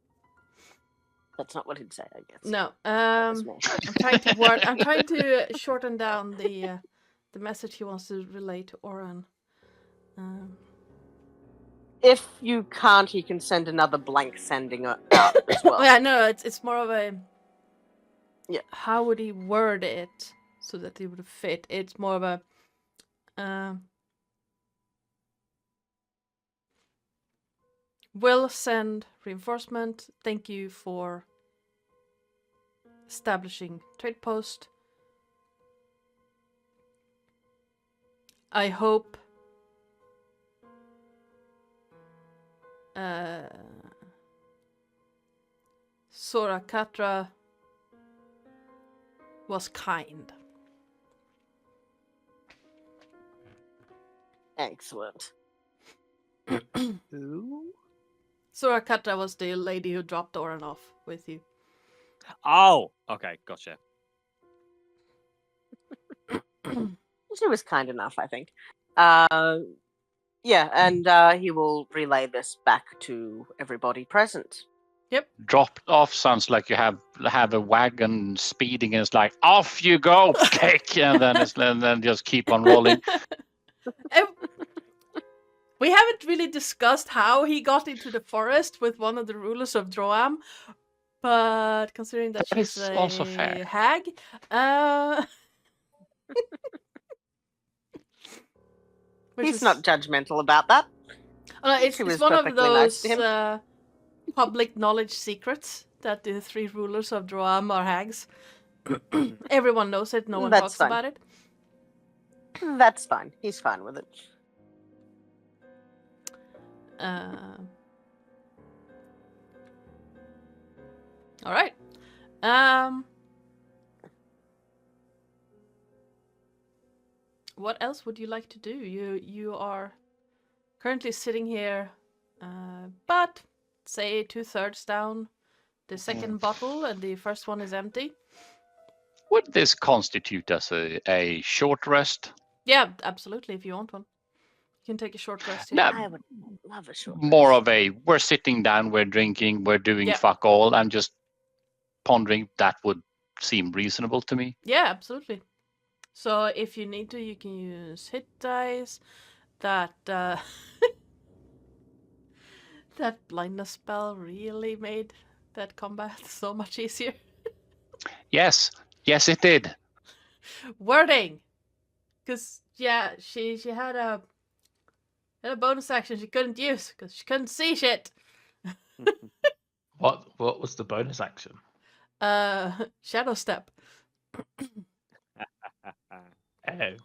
That's not what he'd say, I guess. No. That's me. I'm trying to shorten down the message he wants to relay to Oren. If you can't, he can send another blank sending out as well. Yeah, no, it's more of a. Yeah. How would he word it so that it would fit? It's more of a. Will send reinforcement. Thank you for establishing trade post. I hope Sorakatra was kind. Excellent. Who? Surakata was the lady who dropped Oren off with you. Oh, okay, gotcha. She was kind enough, I think. Yeah, and he will relay this back to everybody present. Dropped off sounds like you have a wagon speeding and it's like off you go, kick, and then just keep on rolling. We haven't really discussed how he got into the forest with one of the rulers of Droam, but considering that That she's is also fair. a hag, He's not judgmental about that. It's She was one of perfectly nice those to him. public knowledge secrets that the 3 rulers of Droam are hags. Everyone knows it, no one That's talks fine. about it. That's fine. He's fine with it. All right. What else would you like to do? You are currently sitting here, but say 2/3 down the second bottle, and the first one is empty. Would this constitute as a short rest? Yeah, absolutely. If you want one, you can take a short rest here. No, I would love a short more rest. of a we're sitting down, we're drinking, we're doing Yeah. fuck all, and just pondering. That would seem reasonable to me. Yeah, absolutely. So if you need to, you can use hit dice. That that blindness spell really made that combat so much easier. Yes, it did. Wording, because yeah, she had a bonus action she couldn't use because she couldn't see shit. What was the bonus action? Shadow step. Oh.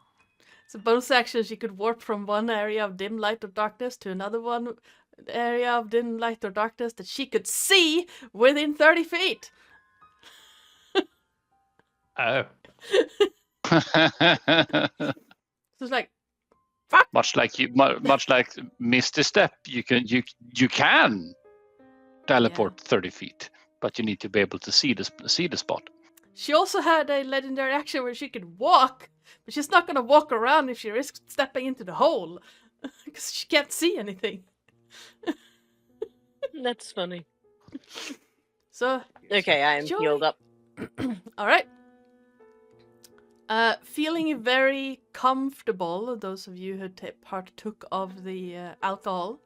It's a bonus action. She could warp from one area of dim light or darkness to another one area of dim light or darkness that she could see within 30 feet. Oh. So it's like, fuck. much like Mr. Step, you can teleport 30 feet, but you need to be able to see the spot. She also had a legendary action where she could walk, but she's not gonna walk around if she risks stepping into the hole because she can't see anything. That's funny. So Okay, I am Joy. healed up. all right. Feeling very comfortable, those of you who partook of the alcohol.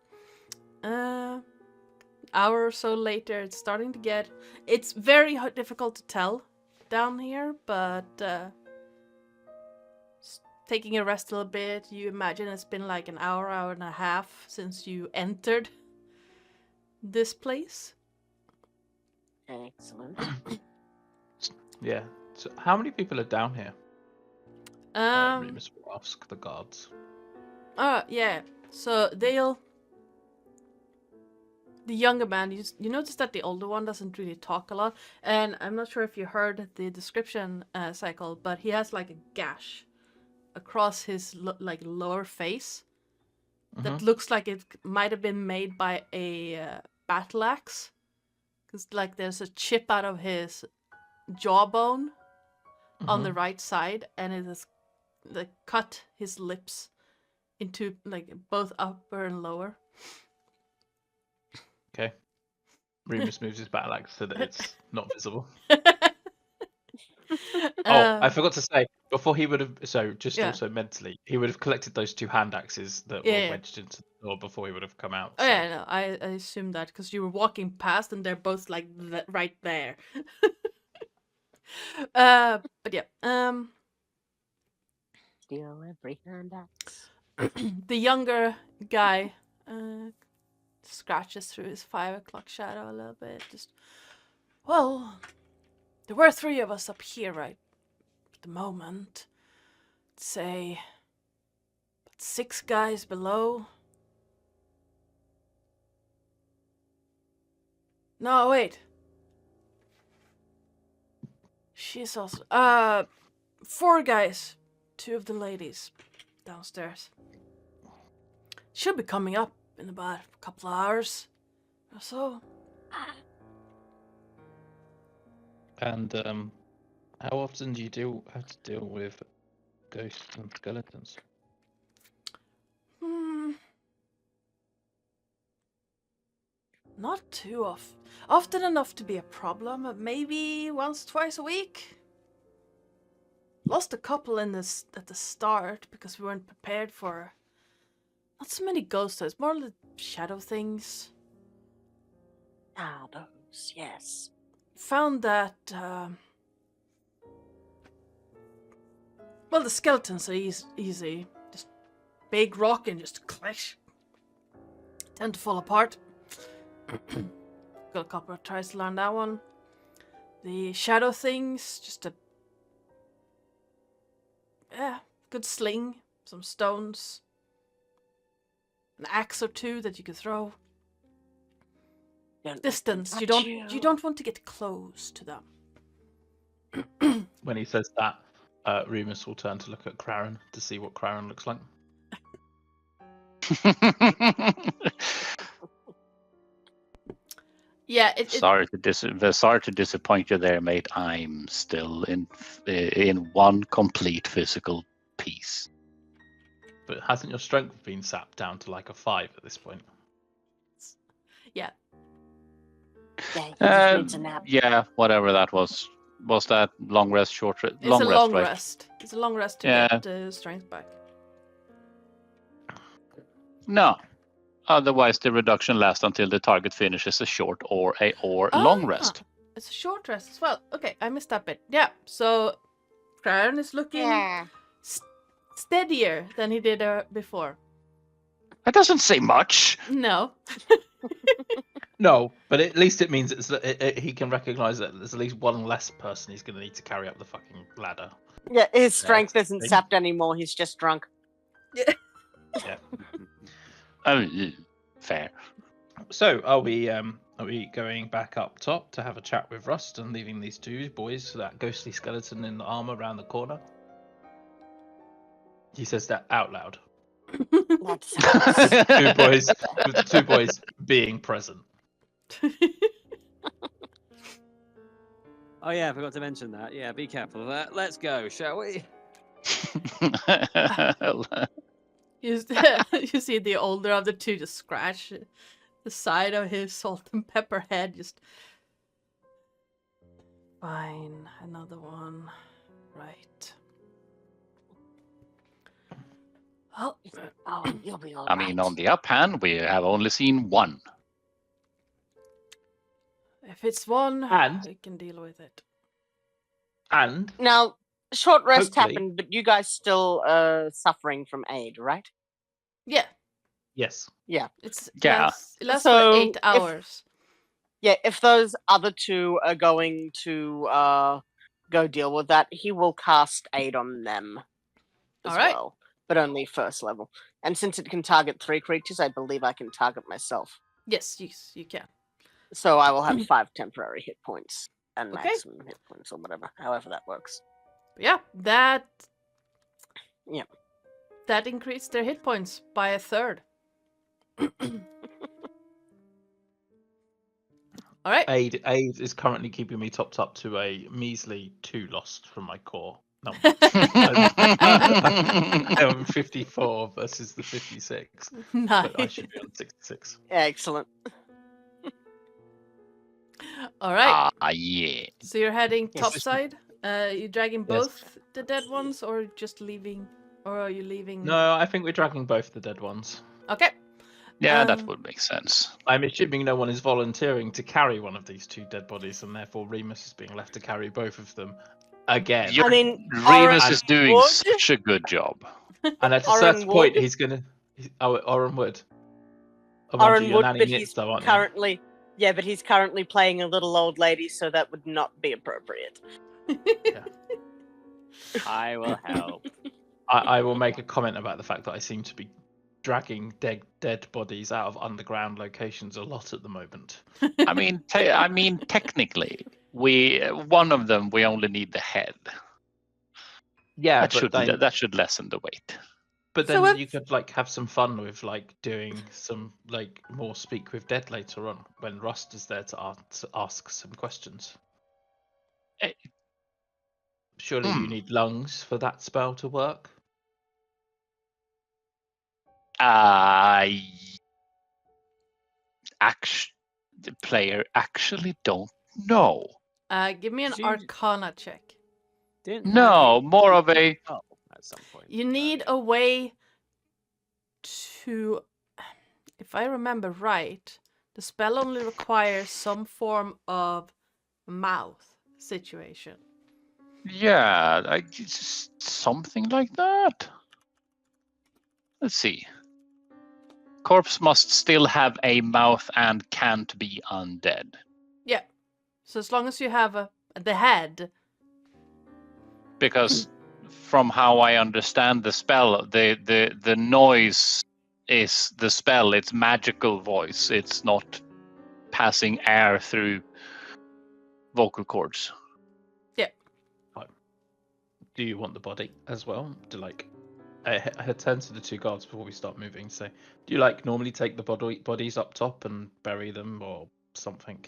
Hour or so later, it's starting to get. It's very difficult to tell down here, but taking a rest a little bit. You imagine it's been like an hour and a half since you entered this place. Excellent. Yeah. So how many people are down here? Remus will ask the guards. Yeah. So the younger man, you notice that the older one doesn't really talk a lot, and I'm not sure if you heard the description, Psycole, but he has like a gash across his lower face that looks like it might have been made by a battle axe, because like there's a chip out of his jawbone on the right side, and it has like cut his lips into like both upper and lower. Okay. Remus moves his battle axe so that it's not visible. I forgot to say, before he would have, also mentally, he would have collected those 2 hand axes that were wedged into the door before he would have come out. Oh yeah, no, I assumed that because you were walking past and they're both like right there. But yeah, Steal every hand axe. the younger guy scratches through his 5 o'clock shadow a little bit. Just, well, there were 3 of us up here right at the moment. I'd say 6 guys below. No, wait. She's also 4 guys. 2 of the ladies downstairs. Should be coming up in about a couple of hours or so. And how often do you have to deal with ghosts and skeletons? Not too often. Often enough to be a problem, but maybe once, twice a week. Lost a couple at the start because we weren't prepared for not so many ghosts. It's more the shadow things. Shadows, yes. Found that well, the skeletons are easy. Just big rock and just clash. Tend to fall apart. Got a couple of tries to learn that one. The shadow things, just a good sling, some stones, an axe or two that you can throw. Distance. You don't want to get close to them. When he says that, Remus will turn to look at Craren to see what Craren looks like. Yeah, sorry to disappoint you there, mate. I'm still in one complete physical piece. But hasn't your strength been sapped down to like a 5 at this point? Yeah. Yeah, he just needs a nap. Yeah, whatever that was. Was that long rest, short rest? It's a long right? rest. It's a long rest to get strength back. No. Otherwise, the reduction lasts until the target finishes a short or long rest. It's a short rest as well. Okay, I missed that bit. Yeah, so Craren is looking steadier than he did before. That doesn't say much. No. No, but at least it means he can recognise that there's at least one less person he's going to need to carry up the fucking ladder. Yeah, his strength isn't sapped anymore. He's just drunk. Yeah. Yeah. Fair. So, are we going back up top to have a chat with Rust and leaving these two boys to that ghostly skeleton in the armor around the corner? He says that out loud. two boys being present. Oh yeah, I forgot to mention that. Yeah, be careful of that. Let's go, shall we? You see the older of the two just scratch the side of his salt and pepper head. Just fine, another one, right? Oh, you'll be all I right. mean, on the up hand, we have only seen one. If it's one, I can deal with it. And Now, short rest hopefully- happened, but you guys still suffering from aid, right? Yeah, yes, it's Yeah. lasts So, for 8 if- hours. Yeah, if those other two are going to go deal with that, he will cast aid on them as Alright. well, but only first level. And since it can target 3 creatures, I believe I can target myself. Yes, you can. So I will have 5 temporary hit points and Okay. maximum hit points or whatever, however that works. But yeah, that. Yeah. That increased their hit points by 1/3. All right. aid is currently keeping me topped up to a measly 2 lost from my core. No, I'm 54 versus the 56, Nice. but I should be on 66. Excellent. All right. Yeah. So you're heading Yes. topside. You dragging both the dead ones, or just leaving, or are you leaving? No, I think we're dragging both the dead ones. Okay. Yeah, Um, that would make sense. I'm assuming no one is volunteering to carry one of these 2 dead bodies, and therefore Remus is being left to carry both of them again. You're- I mean, Remus Oren is doing would. such a good job. And at a Oren certain point, would. he's gonna. Oren would. Oh, mind you, Oren you're would, nanny but Nitz he's though, aren't you? currently but he's currently playing a little old lady, so that would not be appropriate. I will help. I will make a comment about the fact that I seem to be dragging dead bodies out of underground locations a lot at the moment. I mean, technically, one of them we only need the head. Yeah, That should lessen the weight. But So then if- you could like have some fun with like doing some like more speak with dead later on when Rust is there to ask some questions. Eh, Surely you Hmm. need lungs for that spell to work. I the player actually don't know. Give me an Did you- Arcana check. Didn't No, Maggie more of a oh, at some point. You need a way to, if I remember right, the spell only requires some form of mouth situation. yeah, it's something like that. Let's see. Corpse must still have a mouth and can't be undead. Yeah. So as long as you have the head. Because from how I understand the spell, the noise is the spell. It's magical voice. It's not passing air through vocal cords. Do you want the body as well? To like, I turn to the two guards before we start moving. So, do you like normally take the bodies up top and bury them or something?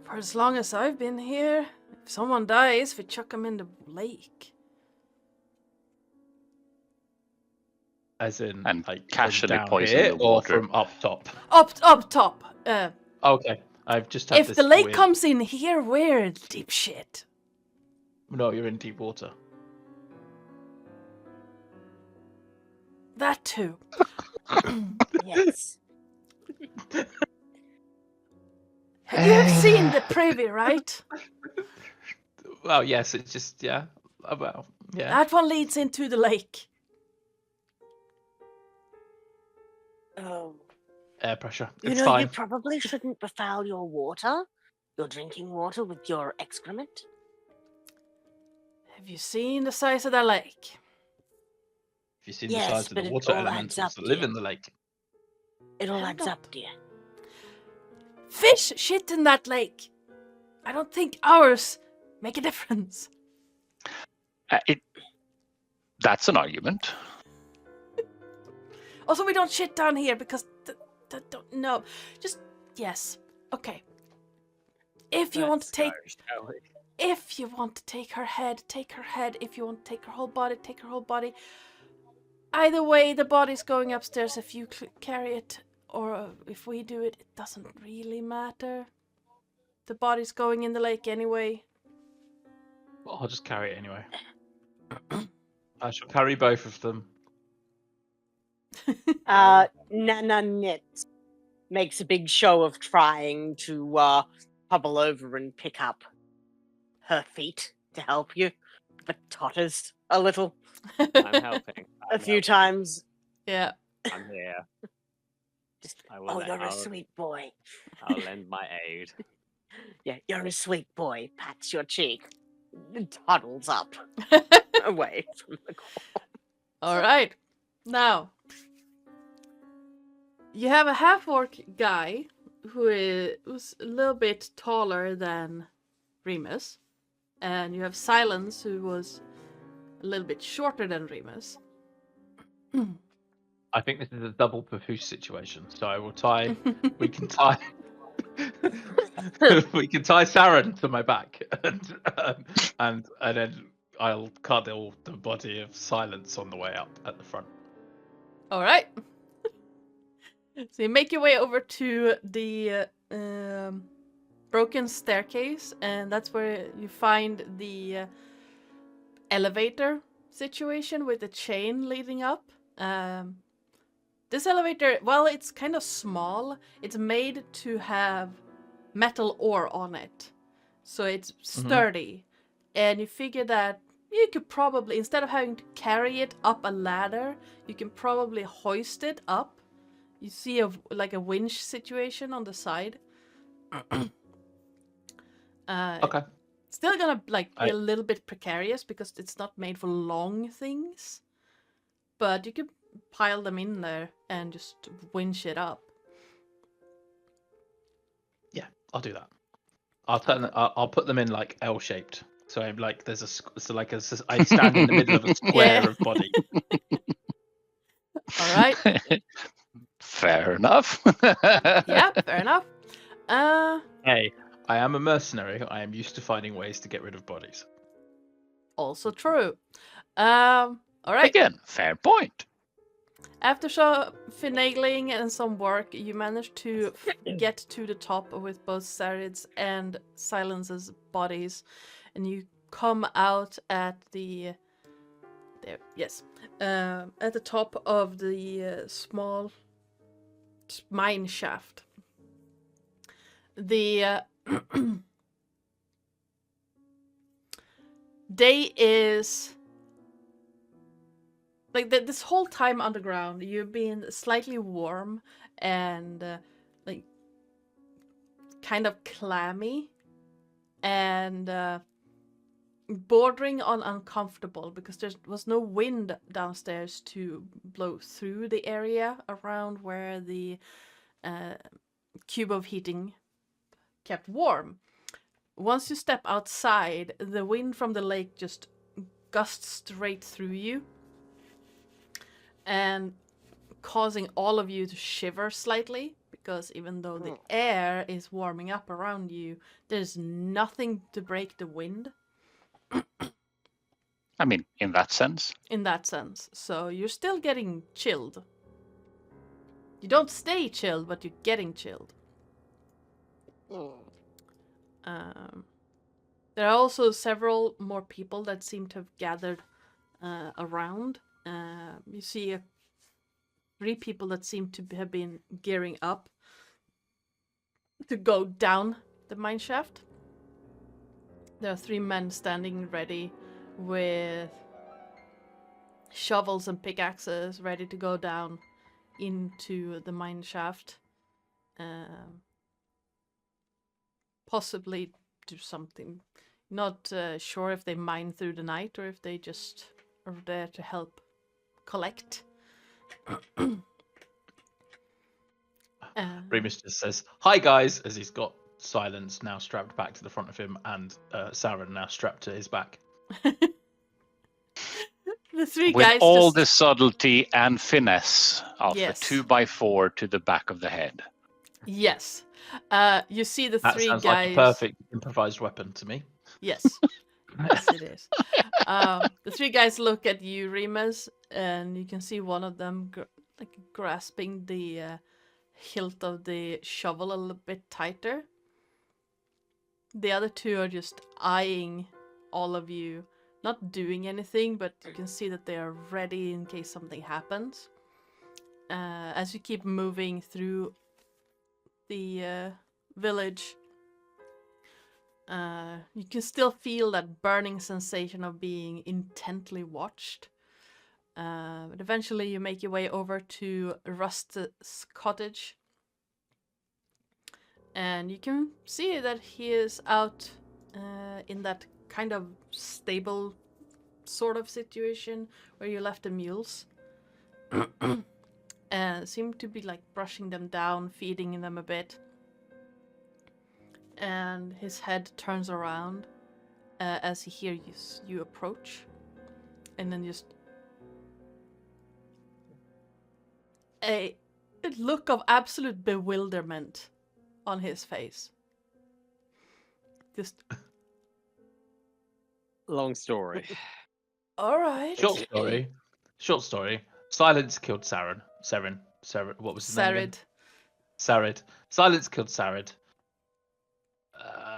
For as long as I've been here, if someone dies, we chuck them in the lake. As in, And like casually from down poison here the or water. from up top? Up top. Okay, I've just had If this the lake weird- comes in here, we're in deep shit. No, you're in deep water. That too. Yes. You have seen the privy, right? Well, yes, it's just yeah. Well, yeah. That one leads into the lake. Oh. Air pressure. You It's know, fine. you probably shouldn't befoul your water, your drinking water, with your excrement. Have you seen the size of that lake? If you've seen Yes, the size of but the it water all adds elementals up, that live dear. in the lake. It all I adds don't- up, dear. Fish shit in that lake. I don't think ours make a difference. That's an argument. Also, we don't shit down here because no. Just yes. Okay. If you want to take, Shall we? if you want to take her head, take her head. If you want to take her whole body, take her whole body. Either way, the body's going upstairs. If you carry it or if we do it, it doesn't really matter. The body's going in the lake anyway. Well, I'll just carry it anyway. I shall carry both of them. Nana Knit makes a big show of trying to hobble over and pick up her feet to help you, but totters a little I'm helping. a few times. Yeah. I'm here. Just, I will oh, let- you're a I'll- sweet boy. I'll lend my aid. Yeah, you're a sweet boy. Pats your cheek, toddles up away from the corpse. All right. Now, you have a half-orc guy who's a little bit taller than Remus, and you have Silence, who was a little bit shorter than Remus. I think this is a double papoose situation. So I will tie. We can tie. We can tie Saren to my back, and then I'll cuddle the body of Silence on the way up at the front. All right. So you make your way over to the broken staircase, and that's where you find the elevator situation with the chain leading up. This elevator, well, it's kind of small. It's made to have metal ore on it, so it's sturdy. And you figure that you could probably, instead of having to carry it up a ladder, you can probably hoist it up. You see like a winch situation on the side. Okay. Still gonna like be a little bit precarious because it's not made for long things, but you could pile them in there and just winch it up. Yeah, I'll do that. I'll put them in like L-shaped So I'm like, there's I stand in the middle of a square Yeah. of bodies. All right. Fair enough. Yeah, fair enough. Hey, I am a mercenary. I am used to finding ways to get rid of bodies. Also true. All right. Again, fair point. After some finagling and some work, you manage to get to the top with both Sarid's and Silence's bodies, and you come out at the at the top of the small mine shaft. The day is like this whole time underground. You've been slightly warm and like kind of clammy and bordering on uncomfortable because there was no wind downstairs to blow through the area around where the cube of heating kept warm. Once you step outside, the wind from the lake just gusts straight through you and causing all of you to shiver slightly, because even though the air is warming up around you, there's nothing to break the wind. I mean, in that sense. In that sense. So you're still getting chilled. You don't stay chilled, but you're getting chilled. There are also several more people that seem to have gathered around. You see 3 people that seem to have been gearing up to go down the mine shaft. There are 3 men standing ready with shovels and pickaxes ready to go down into the mine shaft. Possibly do something. Not sure if they mine through the night or if they just are there to help collect. Remus just says, "Hi guys," as he's got Silence now strapped back to the front of him and Saren now strapped to his back. The 3 With guys all just... the subtlety and finesse of Yes. the 2x4 to the back of the head. Yes. You see the That 3 sounds guys... like a perfect improvised weapon to me. Yes. Yes, it is. The 3 guys look at you, Remus, and you can see one of them grasping the hilt of the shovel a little bit tighter. The other 2 are just eyeing all of you, not doing anything, but you can see that they are ready in case something happens. As you keep moving through the village, you can still feel that burning sensation of being intently watched. But eventually you make your way over to Rust's cottage. And you can see that he is out in that kind of stable sort of situation where you left the mules. And seem to be like brushing them down, feeding them a bit. And his head turns around as he hears you approach. And then just a look of absolute bewilderment on his face. Just... Long story. Alright. Short story. Silence killed Saren. What was his name again? Sarid. Silence killed Sarid.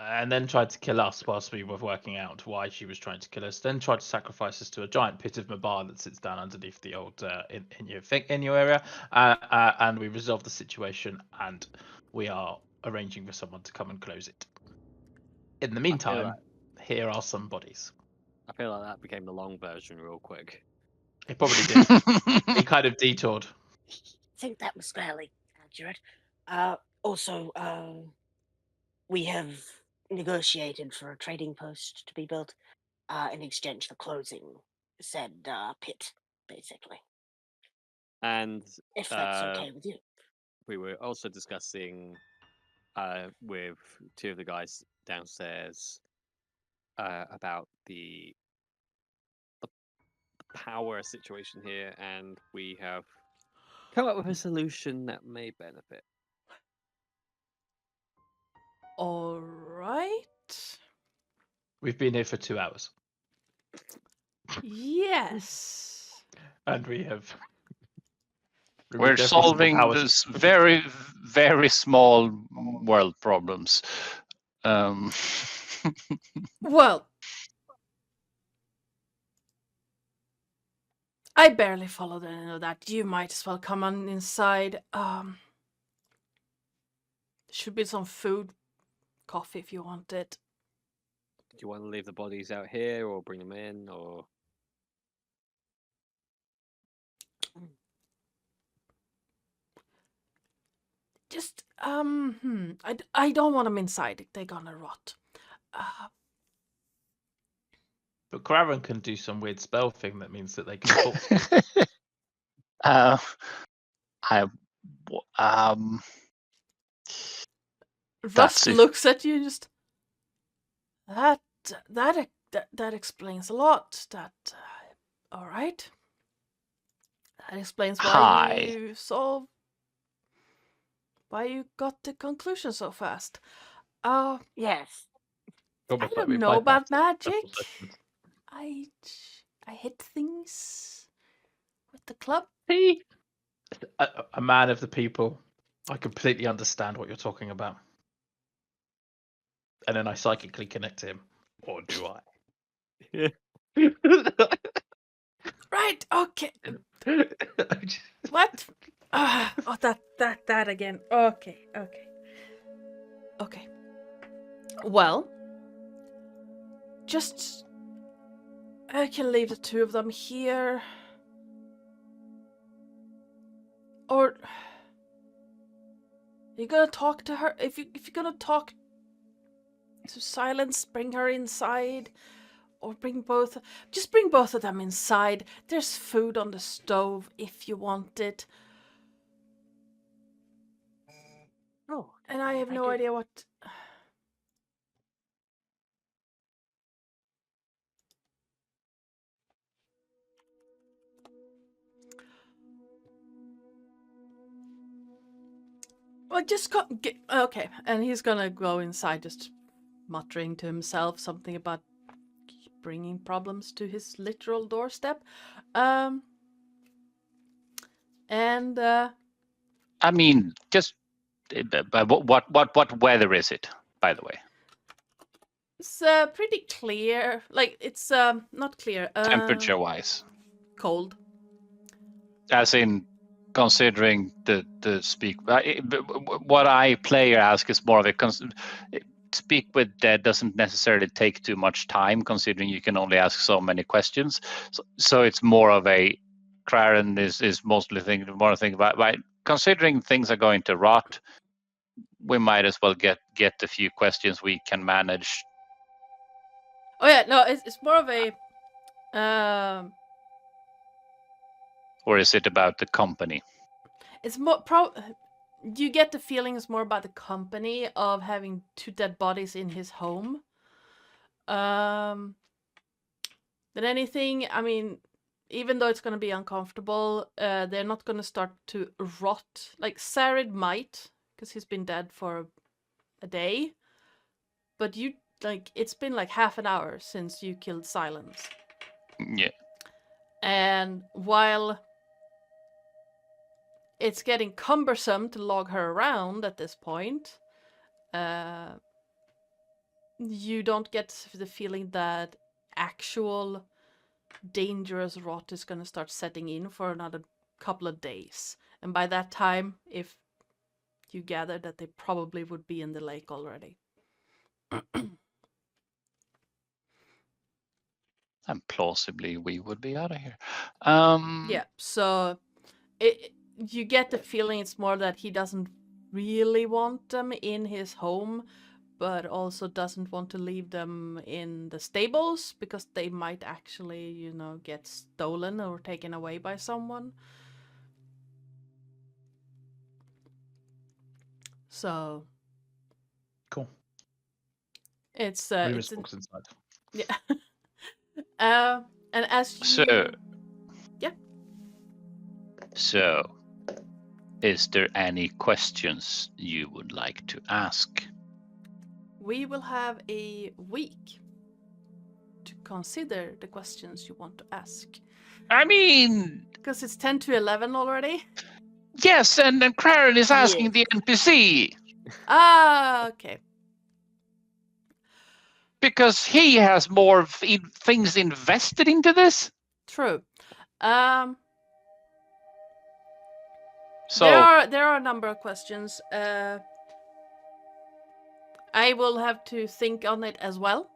And then tried to kill us whilst we were working out why she was trying to kill us. Then tried to sacrifice us to a giant pit of Mabar that sits down underneath the old in your area. And we resolved the situation, and we are arranging for someone to come and close it. In the meantime, here are some bodies. I feel like that became the long version real quick. It probably did. It kind of detoured. I think that was fairly accurate. Also, we have negotiated for a trading post to be built in exchange for closing said pit, basically. And if that's okay with you. We were also discussing with 2 of the guys downstairs about the power situation here, and we have come up with a solution that may benefit. All right. We've been here for 2 hours, Yes. and we have. We're removed every single solving power this very, very small world problems. Well, I barely followed any of that. You might as well come on inside. Should be some food, coffee if you want it. Do you want to leave the bodies out here, or bring them in, or? Just I don't want them inside. They're gonna rot. But Kraven can do some weird spell thing that means that they can talk. Rust it. looks at you and just that explains a lot. That all right. That explains why why you got the conclusion so fast. Yes. I don't know about magic. I hit things with the club. A man of the people. I completely understand what you're talking about. And then I psychically connect to him. Or do I? Right, okay. What? Oh, that again. Okay. Well, just I can leave the two of them here. Or you're gonna talk to her? If you're gonna talk to Silence, bring her inside. Or bring both of them inside. There's food on the stove if you want it. Oh, And I have no idea what... Well, just okay, and he's gonna go inside, just muttering to himself something about bringing problems to his literal doorstep. And I mean, just what weather is it, by the way? it's pretty clear. Like it's not clear. Temperature-wise, Cold. as in considering the speak. What I player ask is more of a speak with dead doesn't necessarily take too much time, considering you can only ask so many questions. So it's more of a Craren is mostly thinking about right. Considering things are going to rot, we might as well get a few questions we can manage. Oh yeah, no, it's more of a Or is it about the company? it's more you get the feeling it's more about the company of having two dead bodies in his home. Than anything. I mean, even though it's going to be uncomfortable, they're not going to start to rot. Like Sarid might, because he's been dead for a day. But it's been like half an hour since you killed Silence. Yeah. And while it's getting cumbersome to log her around at this point, you don't get the feeling that actual dangerous rot is going to start setting in for another couple of days. And by that time, if you gather that they probably would be in the lake already. And plausibly we would be out of here. Yeah, so you get the feeling it's more that he doesn't really want them in his home, but also doesn't want to leave them in the stables because they might actually, get stolen or taken away by someone. So Cool. it's Remus walks inside. Yeah. And as you... So- Yeah. So, is there any questions you would like to ask? We will have a week to consider the questions you want to ask. I mean, Because it's 10 to 11 already. yes, and then Craren is asking Yes. the NPC Ah, okay. because he has more things invested into this. True. So There are a number of questions. I will have to think on it as well.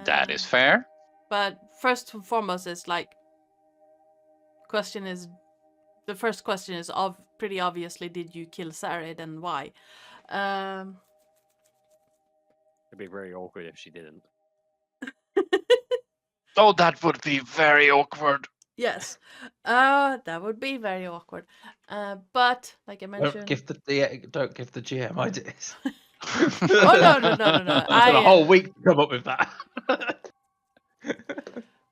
that is fair. But first and foremost, it's like the first question is pretty obviously, did you kill Sarid and why? It'd be very awkward if she didn't. Oh, that would be very awkward. Yes, that would be very awkward. But like I mentioned, Don't give the GM ideas. oh no. I've got a whole week to come up with that.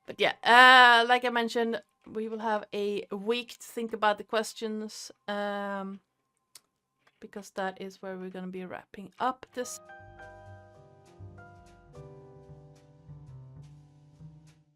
But yeah, like I mentioned, we will have a week to think about the questions, because that is where we're going to be wrapping up this